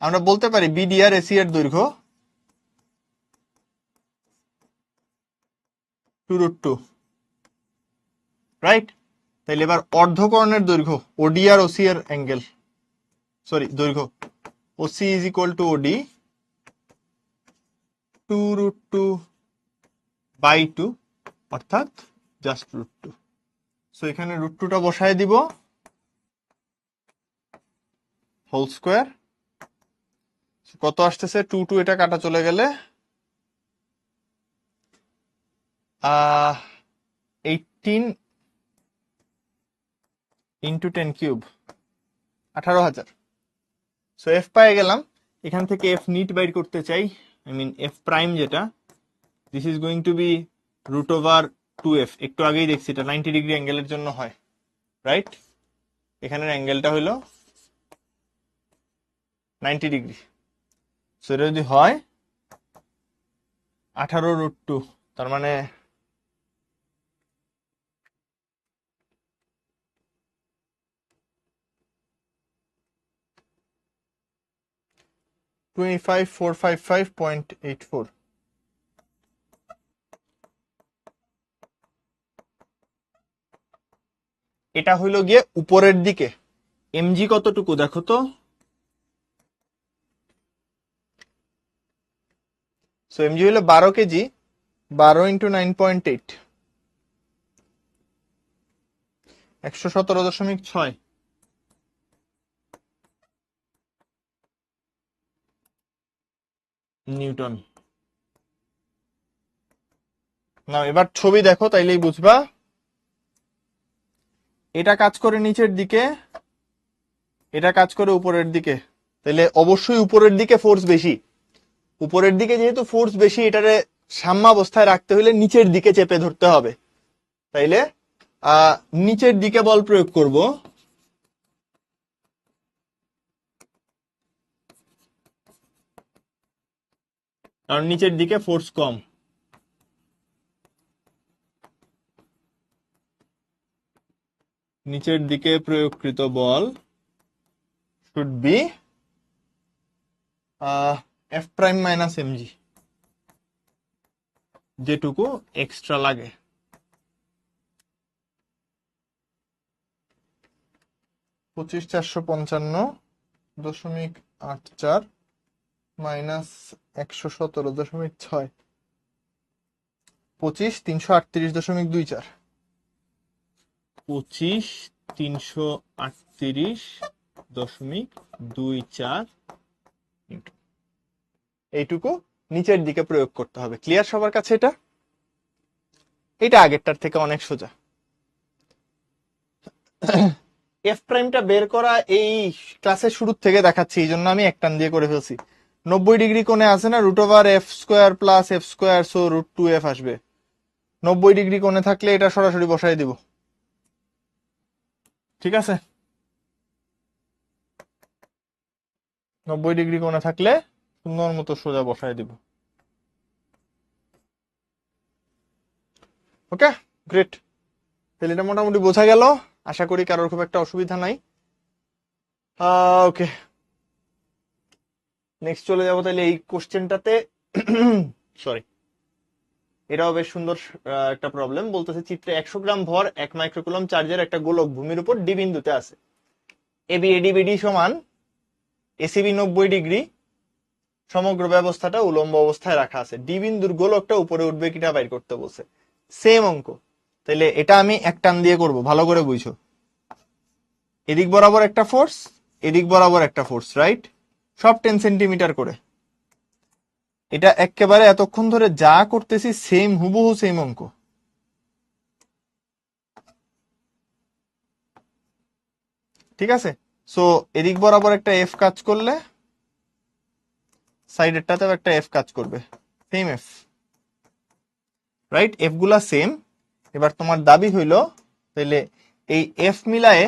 আমরা বলতে পারি বিডি আর এসি এর দৈর্ঘ্য 2√2, রাইট? তাইলে এবার অর্ধকর্ণের দৈর্ঘ্য, ওডি আর ওসি এর অ্যাঙ্গেল, সরি দৈর্ঘ্য, ওসি ইজ ইকুয়াল টু ওডি 2√2/2, অর্থাৎ জাস্ট √2। সো এখানে √2টা বসায় দিব, হোল স্কোয়ার। কত আসতেছে, 2 2 এটা কাটা চলে গেলে 18 × 10³ 18,000। সো এফ পাই গেলাম। এখান থেকে এফ নিট বাইর করতে চাই, আই মিন এফ প্রাইম, যেটা this is going to be √2f। একটু আগেই দেখছি এটা 90 ডিগ্রি অ্যাঙ্গেলের জন্য হয়, রাইট? এখানের অ্যাঙ্গেলটা হলো 90 ডিগ্রি। সো এটা যদি হয় 18√2, তার মানে 25,455.84। এটা হইল গিয়ে উপরের দিকে। এমজি কতটুকু দেখো তো। সো এমজি হলো 12 কেজি, 12 × 9.8, 117.6 নিউটন। না এবার ছবি দেখো, তাইলেই বুঝবা। এটা কাজ করে নিচের দিকে, এটা কাজ করে উপরের দিকে, তাহলে অবশ্যই উপরের দিকে ফোর্স বেশি। উপরের দিকে যেহেতু ফোর্স বেশি, এটারে সাম্যাবস্থায় রাখতে হলে নিচের দিকে চেপে ধরতে হবে। তাইলে নিচের দিকে বল প্রয়োগ করব। কারণ নিচের দিকে ফোর্স কম। নিচের দিকে প্রয়োগকৃত বল should be F prime minus MG, যেটুকু এক্সট্রা লাগে। 25,455.84 মাইনাস 117.6, 25,338.24। 25,338.24 এইটুকু নিচের দিকে প্রয়োগ করতে হবে। ক্লিয়ার সবার কাছে? এটা আগেরটার থেকে অনেক সোজা। এফ প্রাইমটা বের করা এই ক্লাসের শুরু থেকে দেখাচ্ছি, এই জন্য আমি এক টান দিয়ে করে ফেলছি। 90 ডিগ্রি কোণে আছে না, √f² plus f², so √2f আসবে। 90 ডিগ্রি কোণে থাকলে এটা সরাসরি বসাই দিব, ঠিক আছে? 90 ডিগ্রি কোণে থাকলে সুন্দর মতো সোজা বসাই দিব। ওকে, গ্রেট। তাহলে এটা মোটামুটি বোঝা গেল, আশা করি কারোর খুব একটা অসুবিধা নাই। ওকে, নেক্সট চলে যাবো তাহলে এই কোশ্চেনটাতে। সরি, এটাও বেশ সুন্দর একটা প্রবলেম। বলতেছে চিত্রে 100 গ্রাম ভর 1 মাইক্রোকুলম চার্জের একটা গোলক ভূমির উপর ডি বিন্দুতে আছে। এবি এডি বিডি সমান এসিবি 90 ডিগ্রি, সমগ্র ব্যবস্থাটা উলম্ব অবস্থায় রাখা আছে। ডি বিন্দুর গোলকটা উপরে উঠবে কিনা বাইর করতে বলছে। সেম অঙ্ক, তাহলে এটা আমি এক টান দিয়ে করব, ভালো করে বুঝছো। এদিক বরাবর একটা ফোর্স, এদিক বরাবর একটা ফোর্স, রাইট? সব 10 সেন্টিমিটার করে। এটা একেবারে এতক্ষণ ধরে যা করতেছি সেম, হুবহু সেম অঙ্ক। ঠিক আছে, সো এদিক বরাবর একটা এফ কাজ করলে সাইডেরটাতেও একটা এফ কাজ করবে, সেম এফ, রাইট? এফ গুলা সেম। এবার তোমার দাবি হইল তাহলে এই এফ মিলায়ে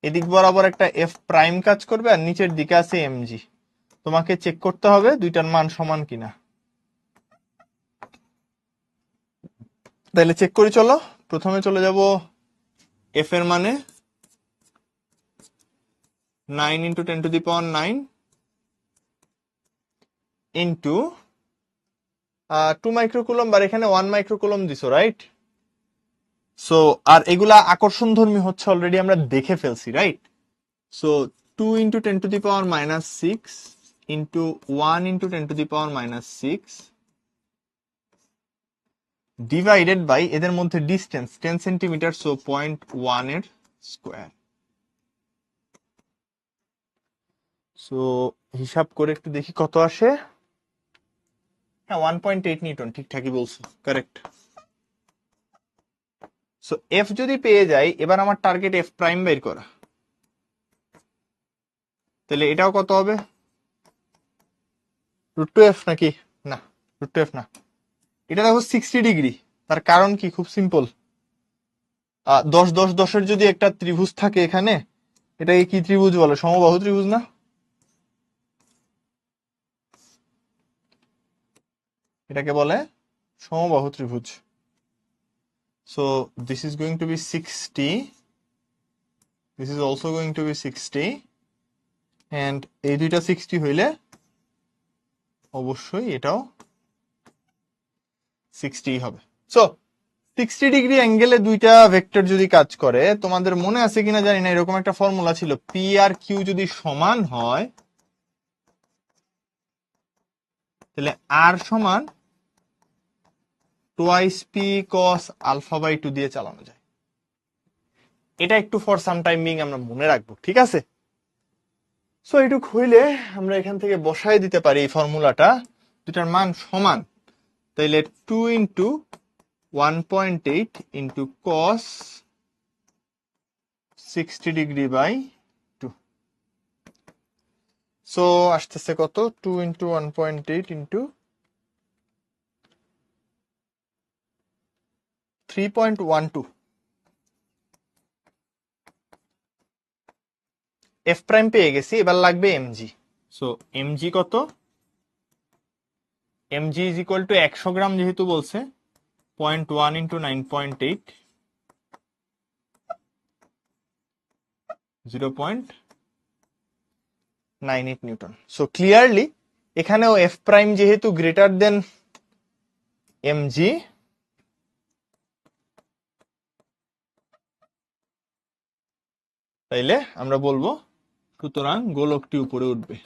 এদিক বরাবর একটা এফ প্রাইম কাজ করবে আর নিচের দিকে আছে এমজি। তোমাকে চেক করতে হবে দুইটার মান সমান কিনা। তাহলে চেক করি, চলো। প্রথমে চলে যাব এফ এর মানে 9 × 10⁹ ইন্টু 2 মাইক্রোকুলম, আর এখানে 1 মাইক্রোকুলম দিছো, রাইট? সো আর এগুলা আকর্ষণ ধর্মী হচ্ছে, অলরেডি আমরা দেখে ফেলছি, right? So 2 × 10⁻6 into 1 × 10⁻6 divided by এদের মধ্যে ডিস্টেন্স 10 সেন্টিমিটার, সো 0.1 এর স্কোয়ার। সো হিসাব করে একটু দেখি কত আসে। হ্যাঁ, 1.8 নিউটন, ঠিকঠাকই বলছো, কারেক্ট। সো এফ যদি পেয়ে যাই, এবার আমার টার্গেট এফ প্রাইম বের করা। তাহলে এটাও কত হবে? √2f নাকি? না, √2f না। এটা দেখো 60 ডিগ্রি। তার কারণ কি? খুব সিম্পল। 10 10 10-এর যদি একটা ত্রিভুজ থাকে এখানে, এটাকে কি ত্রিভুজ বলে? সমবাহু ত্রিভুজ না? এটাকে বলে সমবাহু ত্রিভুজ। So this is going to be 60, this is also going to be 60, and এই দুইটা 60 হইলে অবশ্যই এটাও 60 হবে। সো 60 ডিগ্রি অ্যাঙ্গেলে দুইটা ভেক্টর যদি কাজ করে, তোমাদের মনে আছে কিনা জানি না, এরকম একটা ফর্মুলা ছিল, পি আর কিউ যদি সমান হয় তাহলে আর সমান টোয়াইস পি কস α/2 দিয়ে চালানো যায়। এটা একটু ফর সাম টাইম বিং আমরা মনে রাখবো, ঠিক আছে? সো এইটুক হইলে আমরা এখান থেকে বসাই দিতে পারি এই ফর্মুলাটা, দুটার মান সমান। তাইলে 2 × 1.8 ইন্টু কস 60 ডিগ্রি/2। সো আসতেছে কত? 2 × 1.8 ইন্টু 3.12। এফ প্রাইম পেয়ে গেছি, এবার লাগবে এমজি। সো এমজি কত? এমজি ইজ ইকুয়াল টু 100 গ্রাম যেহেতু বলছে, 0.1 × 9.8, 0.1 98 নিউটন। সো ক্লিয়ারলি এখানেও এফ প্রাইম যেহেতু গ্রেটার দেন এমজি, তাইলে আমরা বলবো সুতরাং গোলকটি উপরে উঠবে।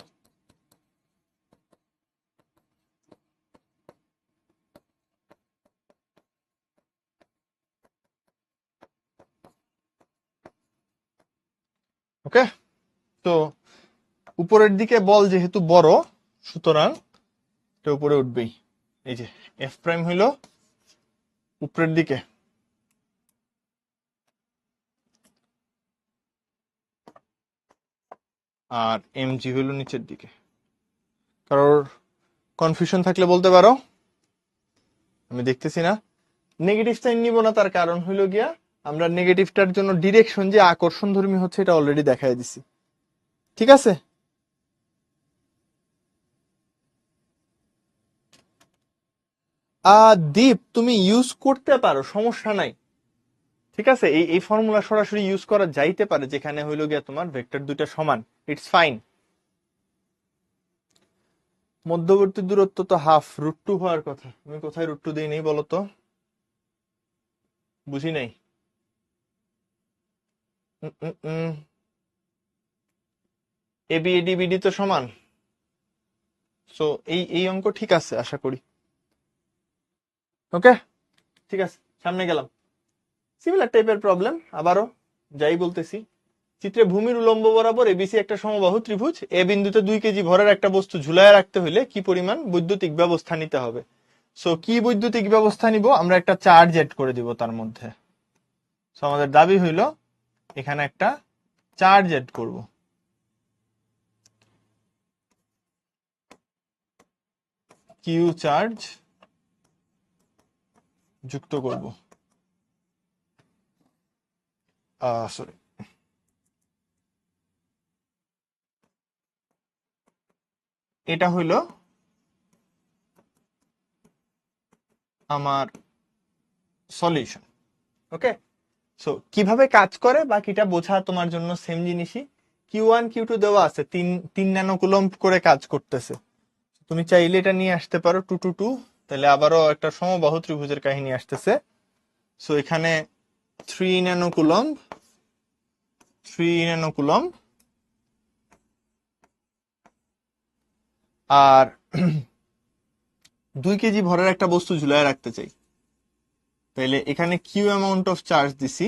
ওকে, তো উপরের দিকে বল যেহেতু বড়, সুতরাং এটা উপরে উঠবেই। এই যে এফ প্রাইম হইল উপরের দিকে, আর এমজি হইল নিচের দিকে। কারোর কনফিউশন থাকলে বলতে পারো, আমি দেখতেছি না। নেগেটিভ সাইন নিব না, তার কারণ হইল গিয়া আমরা নেগেটিভটার জন্য ডিরেকশন যে আকর্ষণ ধর্মী হচ্ছে এটা অলরেডি দেখাই দিছি। ঠিক আছে, দীপ তুমি ইউজ করতে পারো, সমস্যা নাই। ঠিক আছে, এই এই ফর্মুলা সরাসরি ইউজ করা যাইতে পারে যেখানে হইল গিয়া তোমার ভেক্টর দুইটা সমান, ইটস ফাইন। মধ্যবর্তী দূরত্ব তো হাফ, √2 হওয়ার কথা। আমি কোথায় √2 দিই নেই বলো তো, বুঝি নাই। এবি এডি বিডি তো সমান, সো এই এই অঙ্ক ঠিক আছে আশা করি। ওকে, ঠিক আছে, সামনে গেলাম। সিমিলার টাইপের প্রবলেম আবারও, যাই বলতেছি। চিত্রে ভূমির উলম্ব বরাবর এবিসি একটা সমবাহু ত্রিভুজ, এ বিন্দুতে 2 কেজি ভরের একটা বস্তু ঝুলায় রাখতে হইলে কি পরিমাণ বৈদ্যুতিক ব্যবস্থা নিতে হবে? সো কি বৈদ্যুতিক ব্যবস্থা নিব? আমরা একটা চার্জ এড করে দিব তার মধ্যে। সো আমাদের দাবি হইল এখানে একটা চার্জ এড করব। কিউ চার্জ যুক্ত করব। সরি, এটা হইল আমার সলিউশন। ওকে, সো কিভাবে কাজ করে বাকিটা বোঝা তোমার জন্য সেম জিনিসই। Q1 Q2 দেওয়া আছে, 3 ন্যানোকুলম্ব করে কাজ করতেছে। তুমি চাইলে এটা নিয়ে আসতে পারো 2 to 2, তাহলে আবারও একটা সমবাহু ত্রিভুজের কাহিনী আসতেছে। সো এখানে 3 ন্যানোকুলম্ব 3 ন্যানোকুলম্ব আর 2 কেজি ভরের একটা বস্তু ঝুলায় রাখতে চাই, তাইলে এখানে কিউ অ্যামাউন্ট অফ চার্জ দিছি,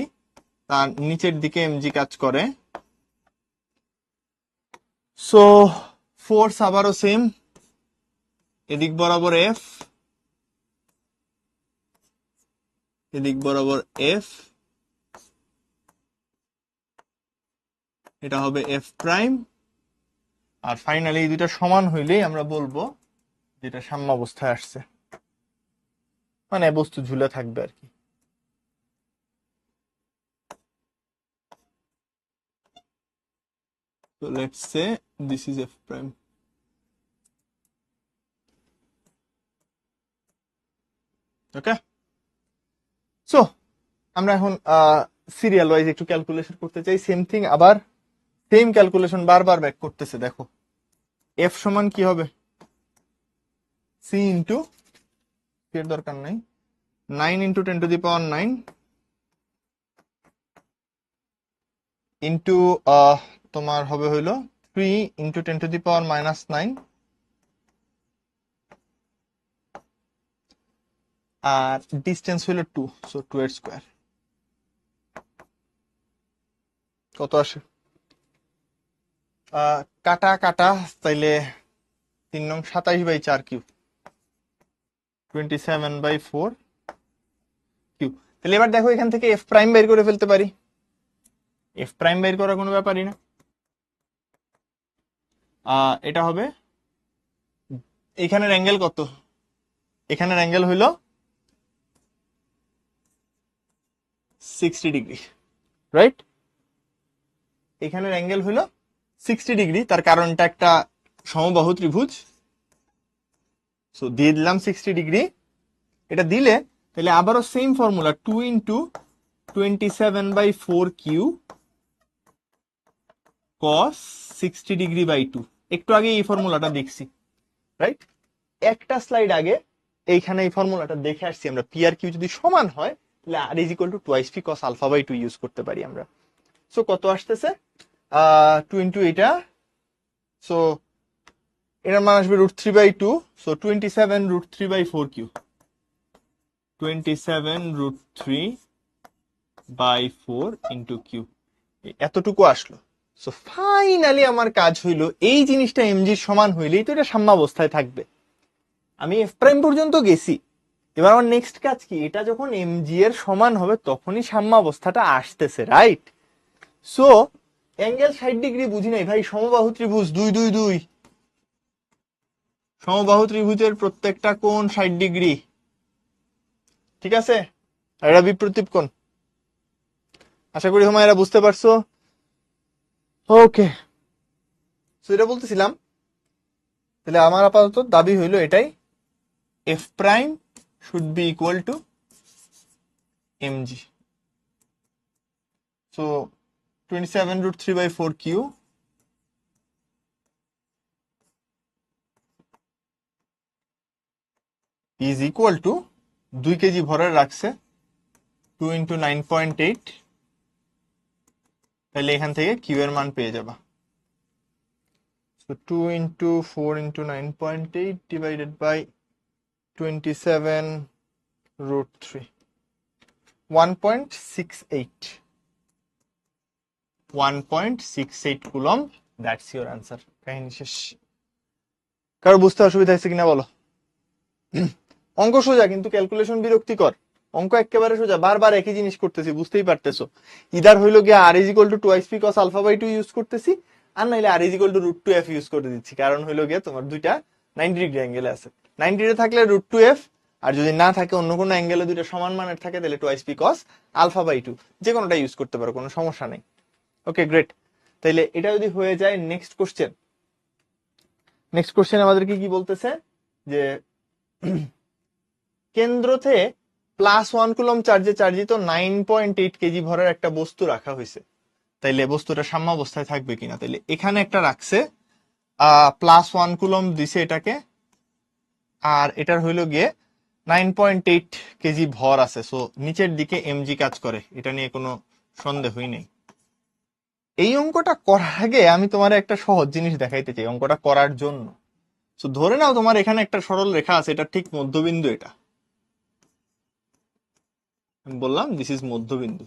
তার নিচের দিকে এমজি কাজ করে। সো ফোর্স আবারও সেম, এদিক বরাবর এফ, এদিক বরাবর এফ, এটা হবে এফ প্রাইম। আর ফাইনালি এই দুইটা সমান হইলেই আমরা বলবো যেটা সাম্যাবস্থায় আসছে, মানে বস্তু ঝুলে থাকবে আর কি। So let's say this is f prime. Okay, so আমরা এখন সিরিয়াল ওয়াইজ একটু ক্যালকুলেশন করতে চাই। সেম থিং, আবার সেম ক্যালকুলেশন বারবার ব্যাক করতেছে। দেখো এফ সমান কি হবে, সি ইন্টু, এর দরকার নাই, 9 ইন্টু 10⁹9 ইন্টু তোমার হবে হইলো 3 ইন্টু 10⁻⁻9, আর ডিস্টেন্স হইলো 2, সো 2 এর স্কোয়ার। কত আসে? কাটা কাটা, তাইলে 3 নং 27/4 কিউব, 27/4 কিউব। তাহলে এবার দেখো এখান থেকে এফ প্রাইম বের করে ফেলতে পারি। এফ প্রাইম বের করার কোনো ব্যাপারই না। এটা হবে, এখানের অ্যাঙ্গেল কত? এখানের অ্যাঙ্গেল হইল 60°, রাইট? এখানের অ্যাঙ্গেল হইল 60°, তার কারণ এটা একটা সমবাহু ত্রিভুজ। সো দিয়ে দিলাম 60°। এটা দিলে তাহলে আবারও same formula, 2 into 27/4 Q cos 60°/2, একটু আগে এই ফর্মুলাটা দেখছি, রাইট? একটা স্লাইড আগে এইখানে এই ফর্মুলাটা দেখে আসছি আমরা, পি আর কিউ যদি সমান হয় তাহলে R is equal to twice P cos alpha by two use করতে পারি আমরা। সো কত আসতেছে, 2 ইন্টু এটা, সো এটার মান আসবে √3/2, সো 27√3/4 কিউ, 27√3/4 ইন্টু কিউ, এতটুকু আসলো। সো ফাইনালি আমার কাজ হইলো, এই জিনিসটা এমজির সমান হইলেই তো এটা সাম্যাবস্থায় থাকবে। আমি এফ প্রাইম পর্যন্ত গেছি, এবার আমার নেক্সট কাজ কি, এটা যখন এমজি এর সমান হবে তখনই সাম্যাবস্থাটা আসতেছে, রাইট? সো অ্যাঙ্গেল 60 ডিগ্রি বুঝি নাই ভাই, সমবাহু ত্রিভুজ 2 2 2, সমবাহু ত্রিভুজের প্রত্যেকটা কোণ 60 ডিগ্রি, ঠিক আছে? আর এটা বিপ্রতীপ কোণ। আশা করি তোমরা এরা বুঝতে পারছো। ওকে, সো এটা বলতেছিলাম, তাহলে আমার আপাতত দাবি হইলো এটাই, F prime should be equal to mg. So 27√3/4 Q is equal to 2 kg ভরের রাখছে, 2 ইন্টু 9.8, তাহলে এখান থেকে কিউ এর মান পেয়ে যাবা। So 2 into 4 into 9.8 divided by 27√3, 1.68, 1.68 coulomb. That's your answer. কাহিনী শেষ। কারো বুঝতে অসুবিধা হয়েছে কিনা বলো? অঙ্ক সোজা, কিন্তু ক্যালকুলেশন বিরক্তিকর। অঙ্ক একেবারে সোজা, বারবার একই জিনিস করতেছি, বুঝতেই পারতেছো। ইদার হইলো গিয়ে R is equal to twice P cos alpha by two use করতেছি, আর নাইলে R is equal to √2f use করে দিচ্ছি। কারণ হইলো গিয়ে তোমার দুইটা 90 ডিগ্রি অ্যাঙ্গেলে আছে, 90 থাকলে √2f, আর যদি না থাকে অন্য কোনো অ্যাঙ্গেলে দুইটা সমান মানের থাকে তাহলে twice P cos alpha by two, যে কোনোটা ইউজ করতে পারো, কোনো সমস্যা নেই। ওকে গ্রেট, তাইলে এটা যদি হয়ে যায়, নেক্সট কোশ্চেন। নেক্সট কোশ্চেন আমাদেরকে কি বলতেছে, যে কেন্দ্রতে +1 কুলম্ব চার্জে চার্জিত 9.8 কেজি ভরের একটা বস্তু রাখা হয়েছে, তাইলে বস্তুটা সাম্যাবস্থায় থাকবে কিনা। তাইলে এখানে একটা রাখছে, +1 কুলম্ব দিছে এটাকে, আর এটার হইলো গিয়ে 9.8 কেজি ভর আছে। সো নিচের দিকে এমজি কাজ করে, এটা নিয়ে কোনো সন্দেহই নেই। এই অঙ্কটা করার আগে আমি তোমার একটা সহজ জিনিস দেখাইতে চাই অঙ্কটা করার জন্য। তো ধরে নাও তোমার এখানে একটা সরল রেখা আছে, এটা ঠিক মধ্যবিন্দু, এটা আমি বললাম দিস ইজ মধ্যবিন্দু।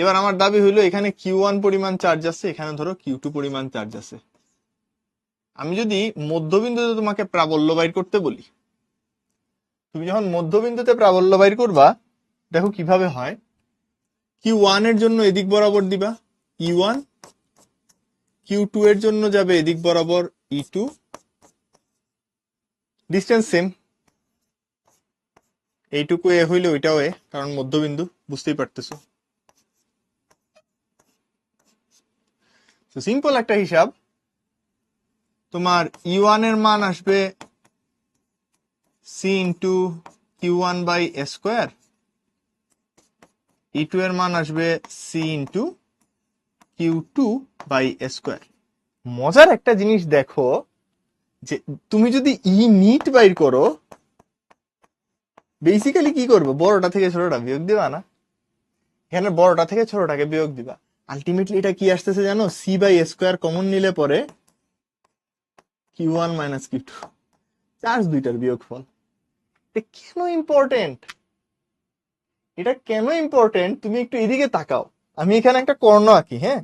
এবার আমার দাবি হইলো এখানে Q1 পরিমাণ চার্জ আছে, এখানে ধরো Q2 পরিমাণ চার্জ আছে। আমি যদি মধ্যবিন্দুতে তোমাকে প্রাবল্য বাইর করতে বলি, তুমি যখন মধ্যবিন্দুতে প্রাবল্য বাইর করবা, দেখো কিভাবে হয়। Q1 এর জন্য এদিক বরাবর দিবা E1, Q2 এর জন্য যাবে এদিক বরাবর E2, ডিস্টেন্স সেম, এইটুকু এ হইলে ওইটাও এ, কারণ মধ্যবিন্দু, বুঝতেই পারতেছো। তো সিম্পল একটা হিসাব, তোমার E1 এর মান আসবে C into Q1 by A square, E2 এর মান আসবে C into Q2 by A square. মজার একটা জিনিস দেখো, যে তুমি যদি ই নিট বাইর করো, বেসিক্যালি কি করবে, বড়টা থেকে ছোটটা বিয়োগ দিবা না, এখানে বড়টা থেকে ছোটটাকে বিয়োগ দিবা। আলটিমেটলি এটা কি আসতেছে জানো, C by A square common নিলে পরে Q1 মাইনাস Q2, চার্জ দুইটার বিয়োগফল। এটা কেন ইম্পর্টেন্ট, এটা কেন ইম্পর্টেন্ট তুমি একটু এদিকে তাকাও। আমি এখানে একটা কর্ণ আঁকি, হ্যাঁ,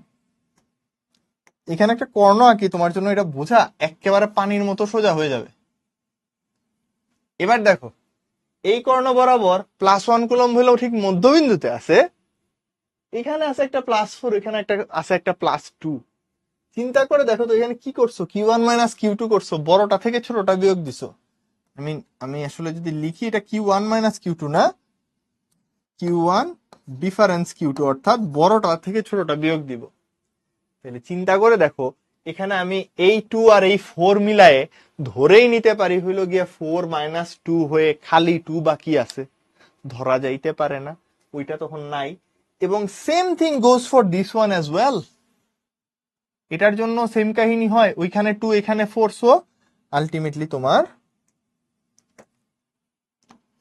এখানে একটা কর্ণ আঁকি, তোমার জন্য এটা বোঝা একেবারে পানির মতো সোজা হয়ে যাবে। এবার দেখো, এই কর্ণ বরাবর +1 কুলম্ব হলেও ঠিক মধ্যবিন্দুতে আছে, এখানে আছে একটা +4, এখানে একটা আছে একটা +2। চিন্তা করে দেখো তো, এখানে কি করছো, Q1 মাইনাস Q2 করছো, বড়টা থেকে ছোটটা বিয়োগ দিছো। আমি আসলে যদি লিখি, এটা Q1 মাইনাস Q2 না, Q1 ডিফারেন্স Q2, অর্থাৎ বড়টা থেকে ছোটটা বিয়োগ দিব। তাহলে চিন্তা করে দেখো, এখানে আমি এই 2 আর এই 4 মিলায়ে ধরেই নিতে পারি হইলো গিয়ে 4 মাইনাস 2 হয়ে খালি 2 বাকি আছে, ধরা যাইতে পারে না, ওইটা তখন নাই। এবং same thing goes for this one as well. এটার জন্য সেম কাহিনী হয়, ওইখানে 2 এখানে 4, সো আলটিমেটলি তোমার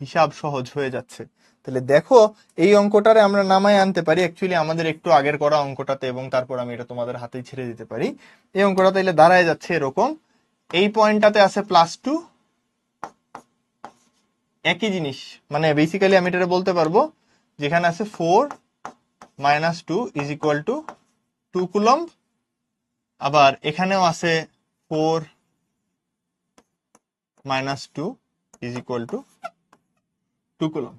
হিসাব সহজ হয়ে যাচ্ছে। তাহলে দেখো এই অঙ্কটারে আমরা নামায় আনতে পারি অ্যাকচুয়ালি আমাদের একটু আগের করা অঙ্কটাতে, এবং তারপর আমি এটা তোমাদের হাতেই ছেড়ে দিতে পারি। এই অঙ্কটা তাইলে দাঁড়ায় যাচ্ছে এরকম, এই পয়েন্টটাতে আছে +2, একই জিনিস, মানে বেসিক্যালি আমি এটা বলতে পারবো যেখানে আছে 4 - 2 = 2 কুলম্ব, আবার এখানেও আছে 4 - 2 = 2 কুলম্ব,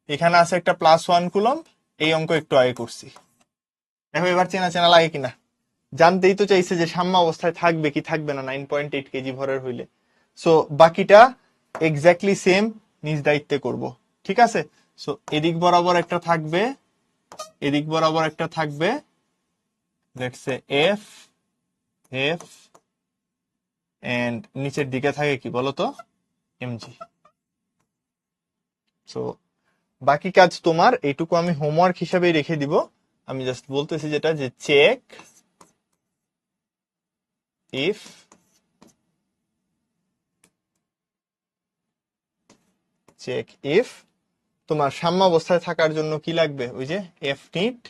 এখানে আছে একটা +1 কুলম্ব। এই অঙ্ক একটু আগে করছি, দেখো এবার চেনা চেনা লাগে কিনা। জানতেই তো চাইছে যে সাম্য অবস্থায় থাকবে কি থাকবে না 9.8 কেজি ভরের হইলে। সো বাকিটা এক্স্যাক্টলি সেম, নিজ দায়িত্বে করব, ঠিক আছে। সো এদিক বরাবর একটা থাকবে, এদিক বরাবর একটা থাকবে, let's say F F, and নিচের দিকে থাকে কি বলতো, এমজি। সো বাকি কাজ তোমার, এইটুকু আমি হোমওয়ার্ক হিসাবে রেখে দিব। আমি জাস্ট বলতেছি যেটা, যে চেক ইফ তোমার সাম্য অবস্থায় থাকার জন্য কি লাগবে, ওই যে এফ নিট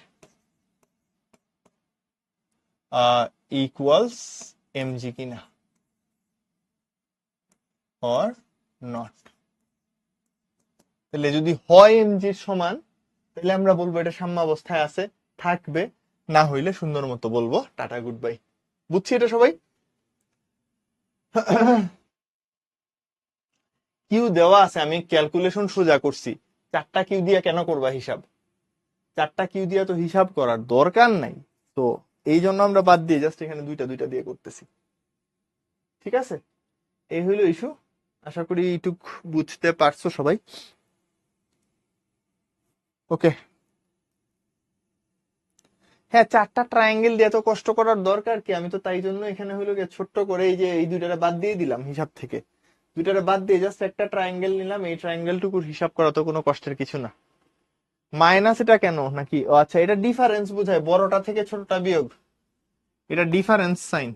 ইকুয়ালস এমজি কিনা, অর নট। তাহলে যদি হয় এমজির সমান, তাহলে আমরা বলবো এটা সাম্য অবস্থায় আছে, থাকবে। না হইলে সুন্দর মতো বলবো টাটা গুড বাই। বুঝছি এটা সবাই? কিউ দেওয়া আছে, আমি ক্যালকুলেশন সোজা করছি। 4টা কিউ দিয়া কেন করবা হিসাব? 4টা কিউ দিয়া তো হিসাব করার দরকার নাই। তো এই জন্য আমরা বাদ দিয়ে জাস্ট এখানে দুইটা দুইটা দিয়ে করতেছি, ঠিক আছে। এই হইলো ইস্যু। আশা করি এইটুক বুঝতে পারছো সবাই। ওকে, হ্যাঁ 4টা ট্রায়াঙ্গেল দিয়ে তো কষ্ট করার দরকার কি? আমি তো তাই জন্য এখানে হইলো গিয়ে ছোট্ট করে এই যে এই দুইটারে বাদ দিয়ে দিলাম হিসাব থেকে, দুইটারে বাদ দিয়ে জাস্ট একটা ট্রায়াঙ্গেল নিলাম। এই ট্রায়াঙ্গেল টুকুর হিসাব করা তো কোনো কষ্টের কিছু না। মাইনাস এটা কেন নাকি? ও আচ্ছা, এটা ডিফারেন্স বোঝায়, বড়টা থেকে ছোটটা বিয়োগ, এটা ডিফারেন্স সাইন।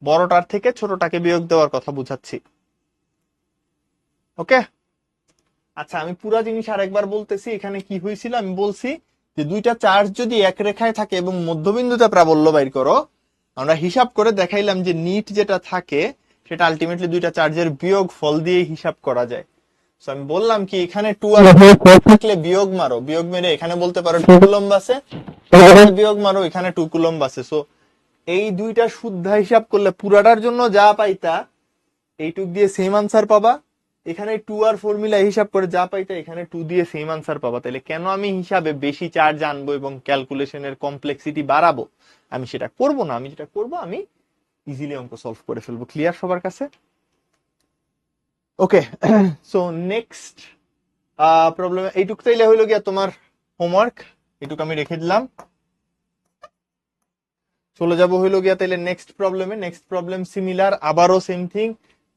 বড়টার থেকে ছোটটাকে বিয়োগ দেওয়ার কথা বুঝাচ্ছি, ওকে। আচ্ছা আমি পুরা জিনিস আরেকবার বলতেছি। এখানে কি হয়েছিল আমি বলছি যে দুইটা চার্জ যদি এক রেখায় থাকে এবং মধ্যবিন্দুতে প্রাবল্য বাইর করো, আমরা হিসাব করে দেখাইলাম যে নিট যেটা থাকে সেটা আলটিমেটলি দুইটা চার্জের বিয়োগ ফল দিয়ে হিসাব করা যায়। তো আমি বললাম কি এখানে 2 আর 4 থাকলে বিয়োগ মারো, বিয়োগ মেরে এখানে বলতে পারো 2 কুলম্ব আছে, বিয়োগ মারো এখানে 2 কুলম্ব আছে। সো এই দুইটা শুদ্ধ হিসাব করলে পুরাটার জন্য যা পাইতা এইটুক দিয়ে সেম আনসার পাবা। এখানে 2 আর 4 মিলা হিসাব করে যা পাইতা এখানে 2 দিয়ে সেম আনসার পাবা। তাহলে কেন আমি হিসাবে বেশি চার্জ আনবো এবং ক্যালকুলেশনের কমপ্লেক্সিটি বাড়াবো? আমি সেটা করব না। আমি যেটা করব, আমি ইজিলি অঙ্ক সলভ করে ফেলবো। ক্লিয়ার সবার কাছে? ওকে, সো নেক্সট প্রবলেম এইটুক তাইলে হইলো গিয়া তোমার হোমওয়ার্ক, এইটুক আমি রেখে দিলাম। চলে যাব হইলো গিয়া তাইলে নেক্সট প্রবলেমে। নেক্সট প্রবলেম সিমিলার, আবারও সেম থিং।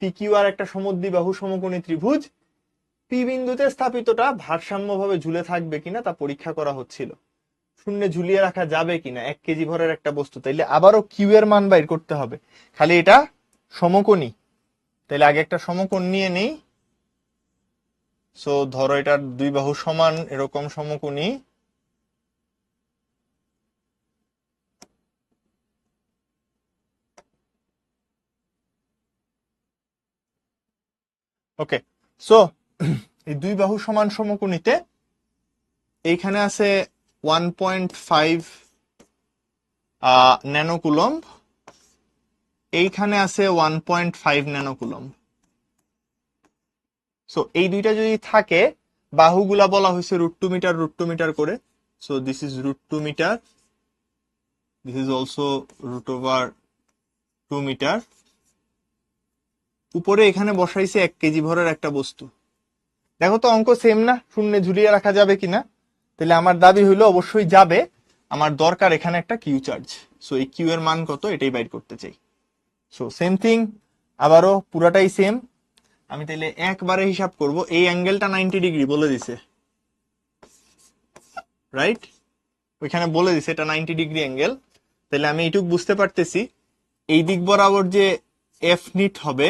পিকিউ আর একটা সমদ্বিবাহু সমকোণী ত্রিভুজ, পি বিন্দুতে স্থাপিতটা ভারসাম্যভাবে ঝুলে থাকবে কিনা তা পরীক্ষা করা হচ্ছিল। শূন্যে ঝুলিয়ে রাখা যাবে কিনা 1 কেজি ভরের একটা বস্তু, তাইলে আবারও কিউ এর মান বাইর করতে হবে। খালি এটা সমকোণী, তাইলে আগে একটা সমকোণ নিয়ে নেই। সো ধরো এটার দুই বাহু সমান, এরকম সমকোণী। ওকে, সো এই দুই বাহু সমান সমকোণীতে এইখানে আছে 1.5 ন্যানোকুলম্ব, এইখানে আছে 1.5 ন্যানোকুলম্ব। সো এই দুইটা যদি থাকে, বাহুগুলা বলা হয়েছে √2 মিটার √2 মিটার করে। So this is √2 metre, this is also √2 metre. উপরে এখানে বসাইছে 1 কেজি ভরের একটা বস্তু। দেখো তো অঙ্ক সেম না? শূন্যে ঝুলিয়ে রাখা যাবে কিনা? তাহলে আমার দাবি হইলো অবশ্যই যাবে। আমার দরকার এখানে একটা কিউ চার্জ। সো এই কিউ এর মান কত এটাই বাইর করতে চাই। সো সেম থিং, আবারও পুরাটাই সেম। আমি তাহলে একবারে হিসাব করব। এই অ্যাঙ্গেলটা 90 ডিগ্রি বলে দিছে, রাইট? ওইখানে বলে দিছে এটা 90 ডিগ্রি অ্যাঙ্গেল। তাহলে আমি এইটুক বুঝতে পারতেছি এই দিক বরাবর যে এফ নিট হবে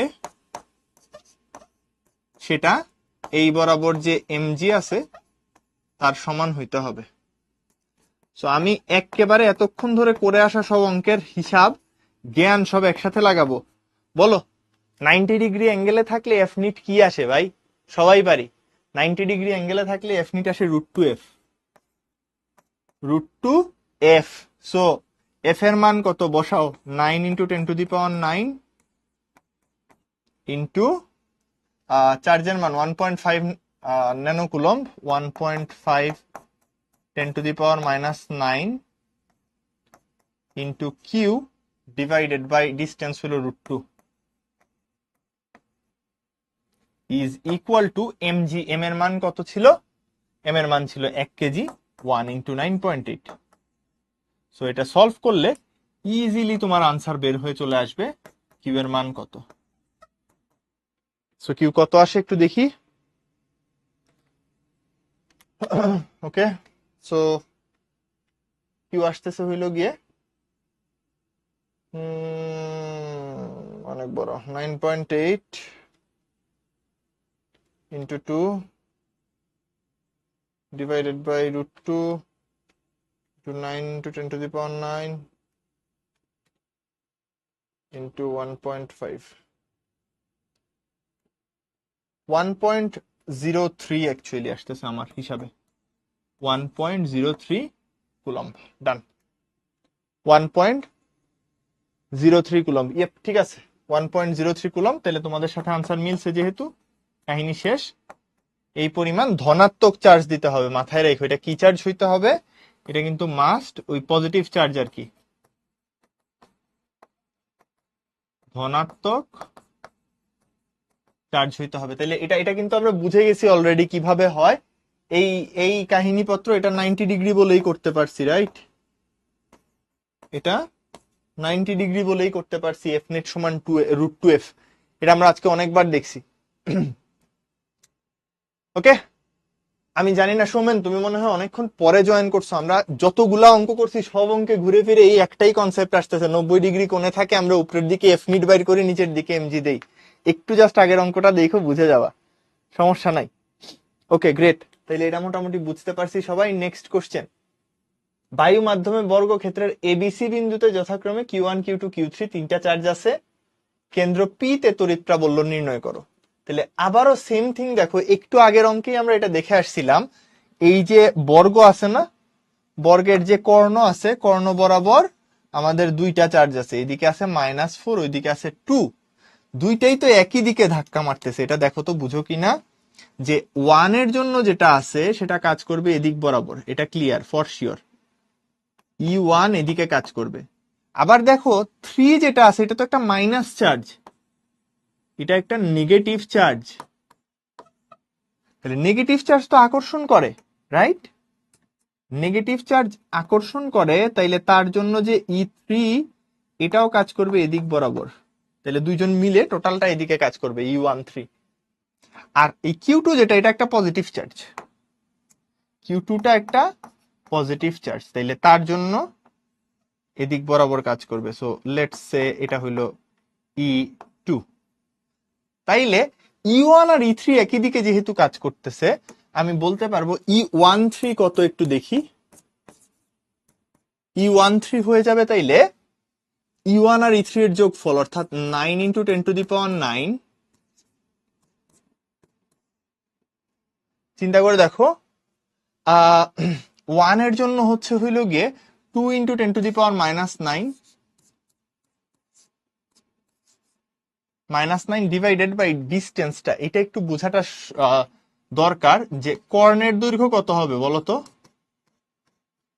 সেটা এই বরাবর যে এমজি আছে তার সমান হইতে হবে। সো আমি একেবারে এতক্ষণ ধরে করে আসা সব অঙ্কের হিসাব জ্ঞান সব একসাথে লাগাবো। বলো 90 ডিগ্রি অ্যাঙ্গেলে থাকলে এফ নিট কি আসে ভাই? সবাই পারি। 90 ডিগ্রি অ্যাঙ্গেলে থাকলে এফ নিট আসে √2f। √2f। সো এফ এর মান কত বসাও? 9 × 10⁹ ইন্টু চার্জের মান 1.5 nano coulomb, 1.5 10⁻⁹ into Q divided by distance হলো √2 is equal to mg। m এর মান কত ছিল? m এর মান ছিল 1 কেজি, 1 × 9.8। সো এটা সলভ করলে ইজিলি তোমার আনসার বের হয়ে চলে আসবে কিউ এর মান কত। সো কিউ কত আসে একটু দেখি। ওকে, সো কিউ আসতেছে হইল গিয়ে অনেক বড়, 9.8 × 2 divided by √2 to 9 × 10⁹ into 1.5 1.03 actually আসতেছে আমার হিসাবে, 1.03 কুলম্ব। ডান, 1.03 কুলম্ব। ইয়েপ, ঠিক আছে, 1.03 কুলম্ব। তাহলে তোমাদের সাথে আনসার মিলছে, যেহেতু কাহিনী শেষ। এই পরিমাণ ধনাত্মক চার্জ দিতে হবে, মাথায় রেখো। এটা কি চার্জ হইতে হবে? এটা কিন্তু মাস্ট ওই পজিটিভ চার্জ আর কি, ধনাত্মক চার্জ হইতে হবে। তাহলে এটা এটা কিন্তু আমরা বুঝে গেছি অলরেডি কিভাবে হয়। এই এই কাহিনীপত্র এটা 90 ডিগ্রি বলেই করতে পারছি, রাইট? এটা 90 ডিগ্রি বলেই করতে পারছি, এফ নেট সমান √2f। এটা আমরা আজকে অনেকবার দেখছি। ওকে, আমি জানি না সৌমেন, তুমি মনে হয় অনেকক্ষণ পরে জয়েন করছো। আমরা যতগুলা অঙ্ক করছি সব অঙ্কে ঘুরে ফিরে এই একটাই কনসেপ্ট আসতেছে, 90 ডিগ্রি কোণে থাকে, আমরা উপরের দিকে এফ নিট বাইর করি, নিচের দিকে এমজি দেই। একটু জাস্ট আগের অঙ্কটা দেখো, বুঝে যাওয়া, সমস্যা নাই। ওকে, গ্রেট। তাহলে এটা মোটামুটি বুঝতে পারছি সবাই। নেক্সট কোশ্চেন, বায়ু মাধ্যমে বর্গক্ষেত্রের এবিসি বিন্দুতে যথাক্রমে Q1 Q2 Q3 তিনটা চার্জ আছে, কেন্দ্র পি তে তড়িৎ প্রাবল্য নির্ণয় করো। তাহলে আবারও সেম থিং দেখো, একটু আগের অঙ্কেই আমরা এটা দেখে আসছিলাম। এই যে বর্গ আছে না, বর্গের যে কর্ণ আছে, কর্ণ বরাবর আমাদের দুইটা চার্জ আছে, এদিকে আছে -4, ওইদিকে আছে 2। দুইটাই তো একই দিকে ধাক্কা মারতেছে, এটা দেখো তো বুঝো কিনা। যে 1 এর জন্য যেটা আছে সেটা কাজ করবে এদিক বরাবর, এটা ক্লিয়ার ফর শিওর। E1 এদিকে কাজ করবে। আবার দেখো 3 যেটা আছে এটা তো একটা মাইনাস চার্জ, এটা একটা নেগেটিভ চার্জ। তাহলে নেগেটিভ চার্জ তো আকর্ষণ করে, রাইট? নেগেটিভ চার্জ আকর্ষণ করে, তাইলে তার জন্য যে E3 এটাও কাজ করবে এদিক বরাবর। তাহলে দুইজন মিলে টোটালটা এদিকে কাজ করবে, E1 3। আর এই Q2 যেটা, এটা একটা পজিটিভ চার্জ, Q2টা একটা পজিটিভ চার্জ, তাইলে তার জন্য এদিক বরাবর কাজ করবে। সো লেটস সে এটা হইলো E2। তাইলে E1 আর E3 একই দিকে যেহেতু কাজ করতেছে, আমি বলতে পারবো E13 কত একটু দেখি। E13 হয়ে যাবে তাইলে E1 আর E3 এর যোগফল, অর্থাৎ 9 × 10⁹। চিন্তা করে দেখো, 1 এর জন্য হচ্ছে হইল গিয়ে 2 × 10⁻⁹, -9 ডিভাইডেড বাই ডিস্টেন্সটা। এটা একটু বোঝাটা দরকার, যে কর্ণের দৈর্ঘ্য কত হবে বলতো?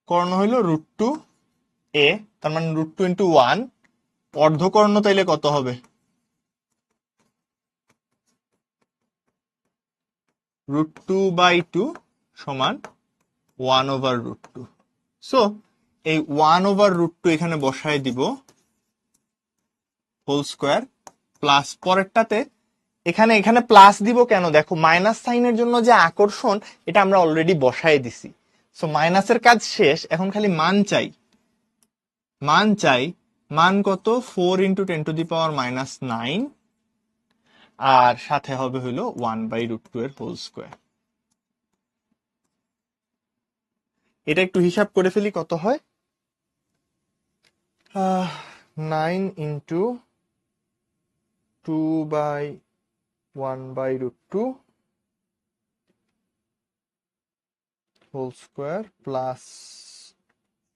কর্ণ হইল √2a, তার মানে √2 × 1। অর্ধকর্ণ তাইলে কত হবে? √2/2 সমান 1/√2। সো এই 1/√2 এখানে বসায় দিব, হোল স্কোয়ার, প্লাস পরেরটাতে এখানে এখানে প্লাস দিব কেন? দেখো মাইনাস সাইনের জন্য যে আকর্ষণ, এটা আমরা অলরেডি বসায় দিছি। সো মাইনাসের কাজ শেষ, এখন খালি মান চাই। মান কত? 4 × 10⁻⁹, আর সাথে হবে হইলো 1/√2 এর হোল স্কোয়ার। এটা একটু হিসাব করে ফেলি কত হয়। 9 × 2/1/√2 হোল স্কোয়ার প্লাস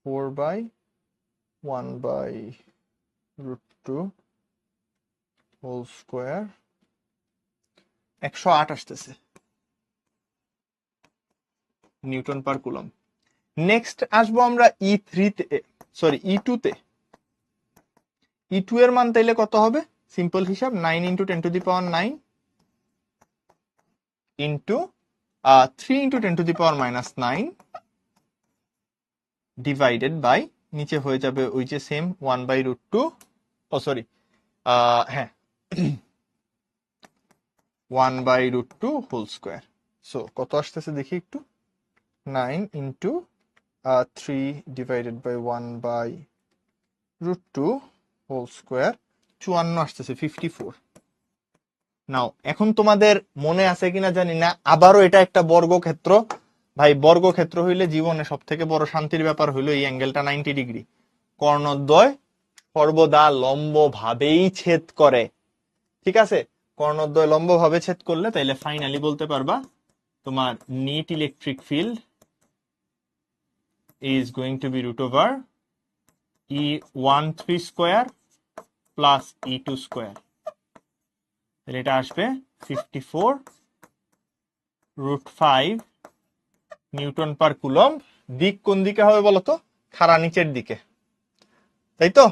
4/1/√2 হোল স্কোয়ার, 108 আসতেছে নিউটন পার কুলম। নেক্সট আসবো আমরা E2 তে। E2 এর মান তাইলে কত হবে? সিম্পল হিসাব, 9 × 10⁹ ইন্টু 3 × 10⁻⁹ ডিভাইডেড বাই, নিচে হয়ে যাবে ওই যে সেম 1/√2, হ্যাঁ 1/√2 হোল স্কোয়ার। সো কত আসতেছে দেখি একটু, 9 × 3 ডিভাইডেড বাই 1/√2 হোল স্কোয়ার, 54 আসতেছে, 54। নাও এখন তোমাদের মনে আছে কিনা জানি না, আবারও এটা একটা বর্গক্ষেত্র। ভাই বর্গক্ষেত্র হইলে জীবনে সব থেকে বড় শান্তির ব্যাপার হইলো এই অ্যাঙ্গেলটা 90 ডিগ্রি। কর্ণদ্বয় সর্বদা লম্ব ভাবেই ছেদ করে, ঠিক আছে? কর্ণদ্বয় লম্ব ভাবে ছেদ করলে তাইলে ফাইনালি বলতে পারবা তোমার net electric field is going to be √E13 square plus E2 square. এটা আসবে 54√5 নিউটন পার কুলম। দিক কোন দিকে হবে বলতো? খাড়া নিচের দিকে, তাই তো?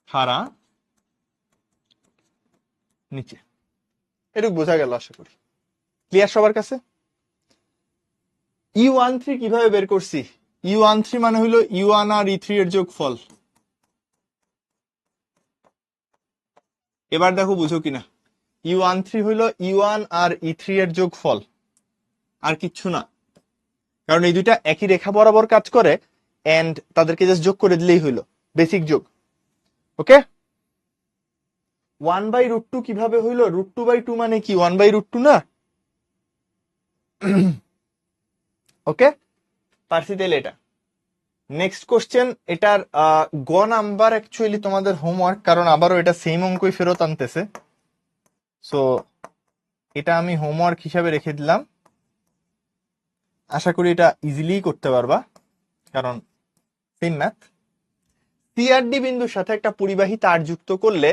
খাড়া নিচে, এটুকু বোঝা গেল আশা করি। ক্লিয়ার সবার কাছে? E13 কিভাবে বের করছি? E13 মানে হইলো E1 আর E3 এর যোগফল। এবার দেখো বুঝো কিনা। E13 হইলো E1 আর E3 এর যোগফল, আর কিচ্ছু না। কারণ এই দুইটা একই রেখা বরাবর কাজ করে, এন্ড তাদেরকে জাস্ট যোগ করে দিলেই হইলো, বেসিক যোগ। ওকে, 1/√2 কিভাবে হইলো? √2/2 মানে কি 1/√2 না? ওকে, পারছি তাইলে এটা। নেক্সট কোশ্চেন, এটার গ নাম্বার অ্যাকচুয়ালি তোমাদের হোমওয়ার্ক, কারণ আবারও এটা সেম অঙ্কই ফেরত আনতেছে। সো এটা আমি হোমওয়ার্ক হিসাবে রেখে দিলাম, আশা করি এটা ইজিলি করতে পারবা, কারণ সেম ম্যাথ। সিআরডি বিন্দুর সাথে একটা পরিবাহী তার যুক্ত করলে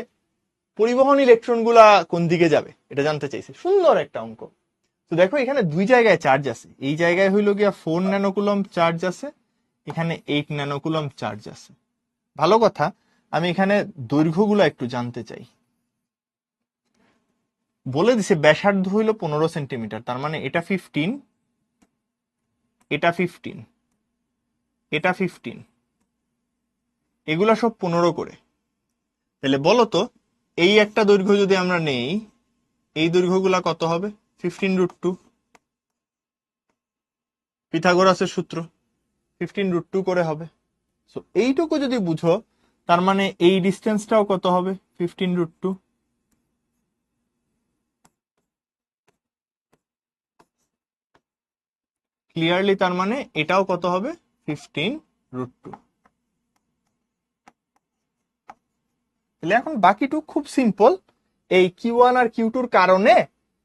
পরিবহন ইলেকট্রন গুলা কোন দিকে যাবে এটা জানতে চাইছে। সুন্দর একটা অঙ্ক। তো দেখো এখানে দুই জায়গায় চার্জ আছে, এই জায়গায় হইলো গিয়া 4 ন্যানোকুলম চার্জ আছে, এখানে 8 ন্যানোকুলম চার্জ আছে। ভালো কথা, আমি এখানে দৈর্ঘ্যগুলো একটু জানতে চাই। বলে দিছে ব্যাসার্ধ হইলো 15 সেন্টিমিটার, তার মানে এটা 15, এটা 15, এটা 15, এগুলা সব 15 করে। তাহলে বলো তো এই একটা দৈর্ঘ্য যদি আমরা নেই, এই দৈর্ঘ্যগুলা কত হবে? 15√2, পিথাগোরাসের সূত্র, 15√2 করে হবে। সো এইটুকু যদি বুঝো, তার মানে এই ডিস্টেন্সটাও কত হবে? 15√2। ক্লিয়ারলি তার মানে এটাও কত হবে? 15√2। তাহলে এখন বাকিটুক খুব সিম্পল, এই Q1 আর Q2 কারণে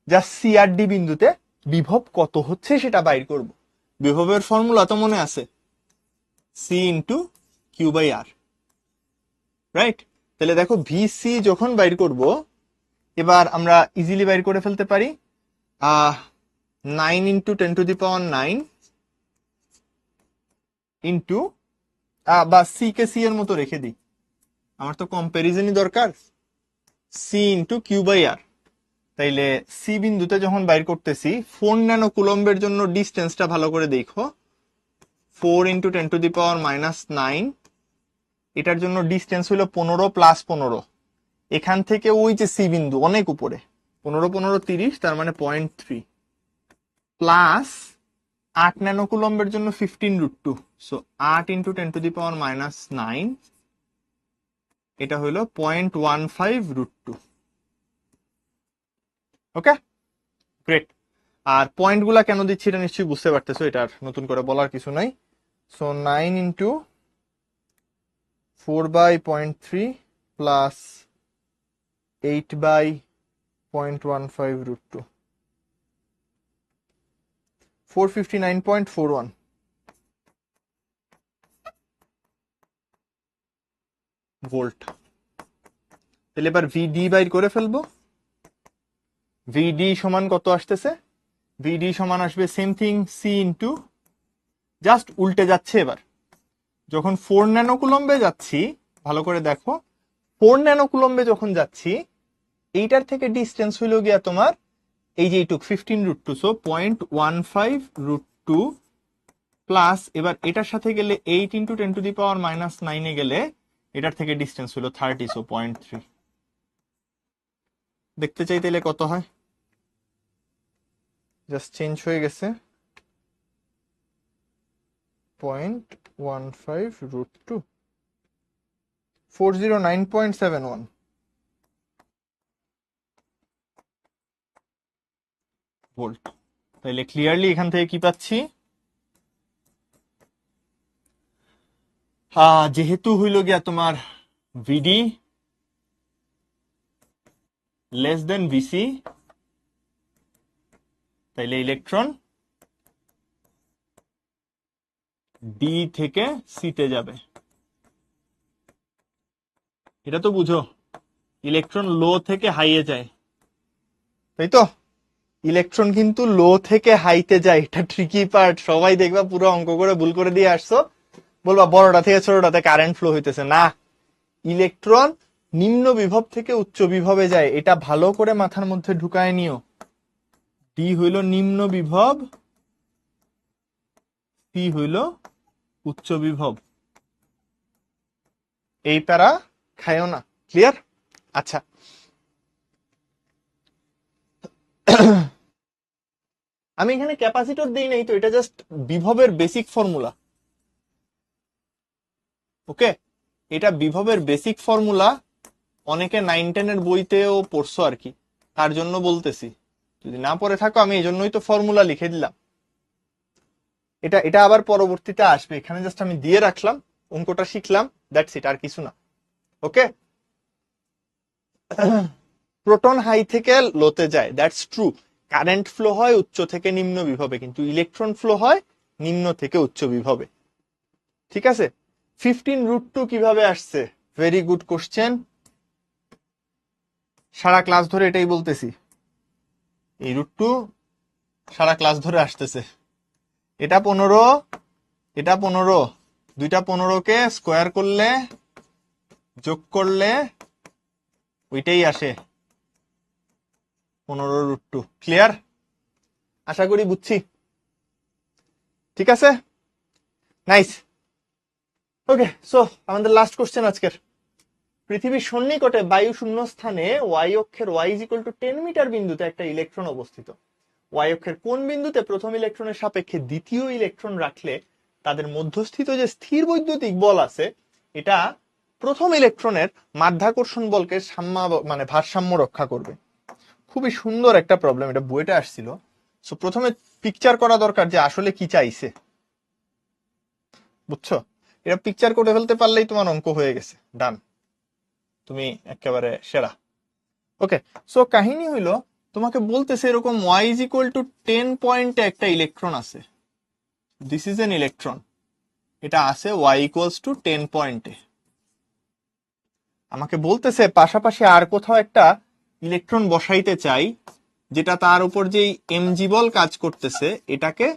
যা সিআরডি বিন্দুতে বিভব কত হচ্ছে সেটা বাইর করব। বিভবের ফর্মুলা তো মনে আছে, C × Q/R, রাইট? তাহলে দেখো ভিসি যখন বাইর করব, এবার আমরা ইজিলি বাইর করে ফেলতে পারি 9 × 10⁹ ইন্টু, বা সি কে সি এর মতো রেখে দিই, আমার তো কম্পারিজনই দরকার, C × Q/R। তাইলে সি বিন্দুতে যখন বাইর করতেছি 4 ন্যানো কুলম্বের জন্য ডিস্টেন্সটা ভালো করে দেখো, 4 × 10⁻⁹, এটার জন্য ডিস্টেন্স হলো 15 + 15। এখান থেকে ওই যে সি বিন্দু অনেক উপরে, 15 15 30, তার মানে 0.3 প্লাস 8 ন্যানোকুলম্বের জন্য 15√2, সো 8 ইন্টু 10⁻⁻9, এটা হলো 0.15√2। ওকে, গ্রেট। আর পয়েন্ট গুলা কেন দিচ্ছি এটা নিশ্চয়ই বুঝতে পারতেছো, এটা আর নতুন করে বলার কিছু নাই। So 9 into 4/0.3 plus 8/0.15√2, 459.41 volt. তাহলে এবার ভিডি বাইর করে ফেলবো। ভিডি সমান কত আসতেছে? ভিডি সমান আসবে same thing, C into, just উল্টে যাচ্ছে এবার। যখন 4 ন্যানোকুলম্বে যাচ্ছি, ভালো করে দেখো, 4 ন্যানোকুলম্বে যখন যাচ্ছি, এইটার থেকে ডিস্টেন্স হইল গিয়া তোমার এই যে এইটুক 15√2, সো 0.15√2 প্লাস, এবার এটার সাথে গেলে 8 ইন্টু 10⁻⁻9 গেলে এটার থেকে ডিস্টেন্স হলো 30, সো 0.3। দেখতে চাই তাইলে কত হয়, জাস্ট চেঞ্জ হয়ে গেছে, 0.15√2, 409.71 ভোল্ট। তাইলে ক্লিয়ারলি এখান থেকে কি পাচ্ছি, যেহেতু হইল গিয়া তোমার ভিডি লেস দেন ভিসি, তাইলে ইলেকট্রন ডি থেকে সিতে যাবে। এটা তো বুঝো, ইলেকট্রন লো থেকে হাইয়ে যায়, তাই তো? ইলেকট্রন কিন্তু লো থেকে হাইতে যায়, এটা ট্রিকি পার্ট। সবাই দেখবা পুরো অঙ্ক করে ভুল করে দিয়ে আসছো, বলবা বড়টা থেকে ছোটটাতে কারেন্ট ফ্লো হইতেছে না। ইলেকট্রন নিম্ন বিভব থেকে উচ্চ বিভবে যায়, এটা ভালো করে মাথার মধ্যে ঢুকায় নিও। ডি হইল নিম্ন বিভব, সি হইল উচ্চ বিভব। এই প্যারা খায়ও না, ক্লিয়ার? আচ্ছা, আমি এখানে ক্যাপাসিটর দেই নাই তো, এটা জাস্ট বিভবের বেসিক ফর্মুলা। ওকে, এটা বিভবের বেসিক ফর্মুলা, অনেকে 9-10 এর বইতেও পড়ছো আর কি, তার জন্য বলতেছি। যদি না পড়ে থাকো, আমি এই জন্যই তো ফর্মুলা লিখে দিলাম। এটা এটা আবার পরবর্তীতে আসবে, এখানে জাস্ট আমি দিয়ে রাখলাম, অঙ্কটা শিখলাম, দ্যাটস ইট, আর কিছু না। ওকে, প্রোটন হাই থেকে লোতে যায়, দ্যাটস ট্রু। কারেন্ট ফ্লো হয় উচ্চ থেকে নিম্ন বিভবে, কিন্তু ইলেকট্রন ফ্লো হয় নিম্ন থেকে উচ্চ বিভবে। ঠিক আছে, 15√2 কিভাবে আসছে? Very good question. সারা ক্লাস ধরে এটাই বলতেছি, এই √2 সারা ক্লাস ধরে আসতেছে। এটা 15, এটা 15, দুইটা 15কে স্কোয়ার করলে, যোগ করলে ওইটাই আসে 15√2। ক্লিয়ার? আশা করি বুঝছি। ঠিক আছে, নাইস। ওকে, সো আমাদের লাস্ট কোশ্চেন আজকের। পৃথিবীর সন্নিকটে বায়ু শূন্য স্থানে ওয়াই অক্ষের y = 10 মিটার বিন্দুতে একটা ইলেকট্রন অবস্থিত। ওয়াই অক্ষের কোন বিন্দুতে প্রথম ইলেকট্রনের সাপেক্ষে দ্বিতীয় ইলেকট্রন রাখলে তাদের মধ্যস্থিত যে স্থির বৈদ্যুতিক বল আছে, এটা প্রথম ইলেকট্রনের মাধ্যাকর্ষণ বলকে মানে ভারসাম্য রক্ষা করবে। খুবই সুন্দর একটা প্রবলেম, এটা বইটা আসছিল। সো প্রথমে পিকচার করা দরকার যে আসলে কি চাইছে, বুঝছো? এটা পিকচার করে ফেলতে পারলেই তোমার অঙ্ক হয়ে গেছে, ডান, তুমি একেবারে সেরা। ওকে, সো কাহিনী হইলো, তোমাকে বলতেছে এরকম y = 10 পয়েন্টে একটা ইলেকট্রন আছে, দিস ইজ এন ইলেকট্রন, এটা আছে y = 10 পয়েন্টে। আমাকে বলতেছে পাশাপাশি আর কোথাও একটা ইলেকট্রন বসাইতে চাই, যেটা তার উপর যেই এমজি বল কাজ করতেছে এটাকে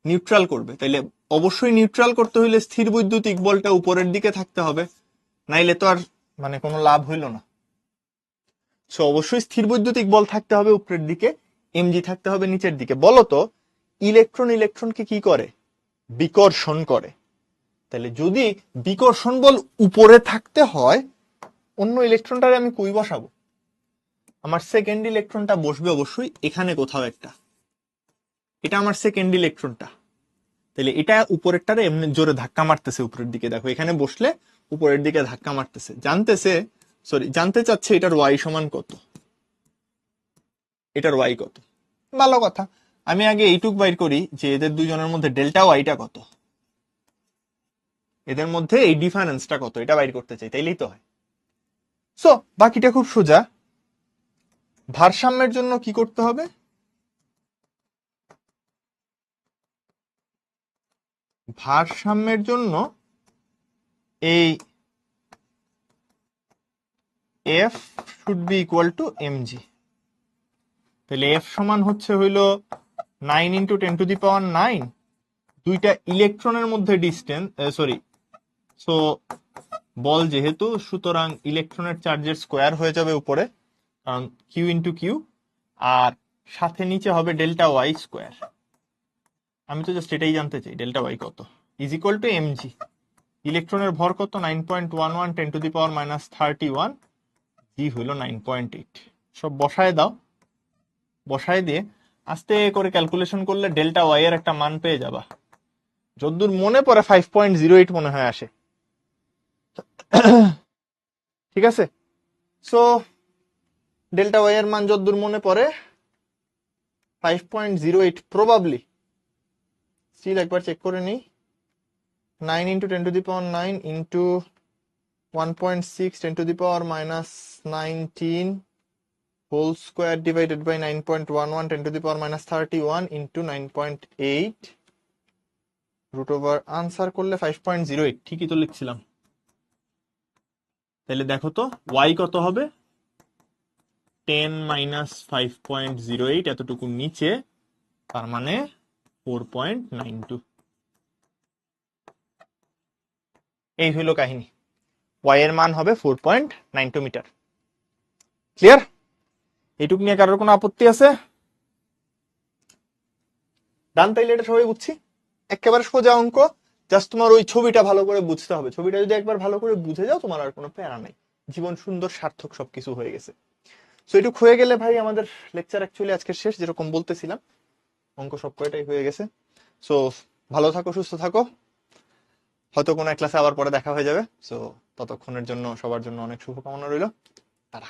নিউট্রাল করবে। তাইলে অবশ্যই নিউট্রাল করতে হইলে স্থির বৈদ্যুতিক বলটা উপরের দিকে থাকতে হবে, নাইলে তো আর মানে কোনো লাভ হইল না। সো অবশ্যই স্থির বৈদ্যুতিক বল থাকতে হবে উপরের দিকে, এমজি থাকতে হবে নিচের দিকে। বলতো ইলেকট্রন ইলেকট্রনকে কি করে? বিকর্ষণ করে। তাহলে যদি বিকর্ষণ বল উপরে থাকতে হয়, অন্য ইলেকট্রনটারে আমি কই বসাবো? আমার সেকেন্ড ইলেকট্রনটা বসবে অবশ্যই এখানে কোথাও একটা। এটা আমার সেকেন্ড ইলেকট্রনটা, তাহলে এটা উপরেরটারে এমনি জোরে ধাক্কা মারতেছে উপরের দিকে, দেখো এখানে বসলে উপরের দিকে ধাক্কা মারতেছে, জানতে চাচ্ছে এটার ওয়াই সমান কত, এটার ওয়াই কত। ভালো কথা, আমি আগে এইটুক বাইর করি যে এদের দুজনের মধ্যে ডেল্টা ওয়াইটা কত, এদের মধ্যে এই ডিফারেন্সটা কত, এটা বাইর করতে চাই, তাইলেই তো হয়। সো বাকিটা খুব সোজা। ভারসাম্যের জন্য কি করতে হবে, ভারসাম্যের জন্য এই F should be equal to mg। তাহলে এফ সমান হচ্ছে হইল 9 × 10⁻⁹। দুইটা ইলেকট্রনের মধ্যে ডিস্টেন্স, সো বল যেহেতু, সুতরাং ইলেকট্রনের চার্জের স্কোয়ার হয়ে যাবে উপরে, কারণ কিউ ইন্টু কিউ, আর সাথে নিচে হবে ডেল্টা ওয়াই স্কোয়ার। আমি তো জাস্ট এটাই জানতে চাই ডেল্টা ওয়াই কত, ইজ ইকুয়াল টু mg। ইলেকট্রনের ভর কত, 9.11 10⁻31, জি হইল 9.8। সব বসায় দাও, বসায় দিয়ে আস্তে করে ক্যালকুলেশন করলে ডেল্টা ওয়াই এর একটা মান পেয়ে যাবা। যদ্দূর মনে পড়ে 5.08 মনে হয় আসে। ঠিক আছে, সো ডেল্টা ওয়াই এর মান যদ্দূর মনে পড়ে 5.08 প্রবাবলি। স্টিল একবার চেক করে নিই, 9 × 10⁹ into 1.6 10⁻⁻19 whole square divided by 9.11 10⁻⁻31 into 9.8 root over, answer করলে 5.08। ঠিকই তো লিখছিলাম। তাহলে দেখো তো ওয়াই কত হবে, 10 - 5.08, এতটুকু নিচে, তার মানে 4.92। এই হইল কাহিনী, ওয়াই এর মান হবে 4.92 মিটার। ক্লিয়ার? এইটুক নিয়ে কারোর কোনো আপত্তি আছে? ডান, তাইলে এটা সবাই বুঝছি, একেবারে সোজা অঙ্ক। জাস্ট তোমার ওই ছবিটা ভালো করে বুঝতে হবে, ছবিটা যদি একবার ভালো করে বুঝে যাও তোমার আর কোনো প্যারা নাই, জীবন সুন্দর সার্থক সবকিছু হয়ে গেছে। সো এটুক হয়ে গেলে ভাই আমাদের লেকচার অ্যাকচুয়ালি আজকে শেষ, যেরকম বলতেছিলাম অঙ্ক সব কয়টাই হয়ে গেছে। সো ভালো থাকো, সুস্থ থাকো, হয়তো কোনো এক ক্লাসে আবার পরে দেখা হয়ে যাবে। সো ততক্ষণের জন্য সবার জন্য অনেক শুভকামনা রইল। তারা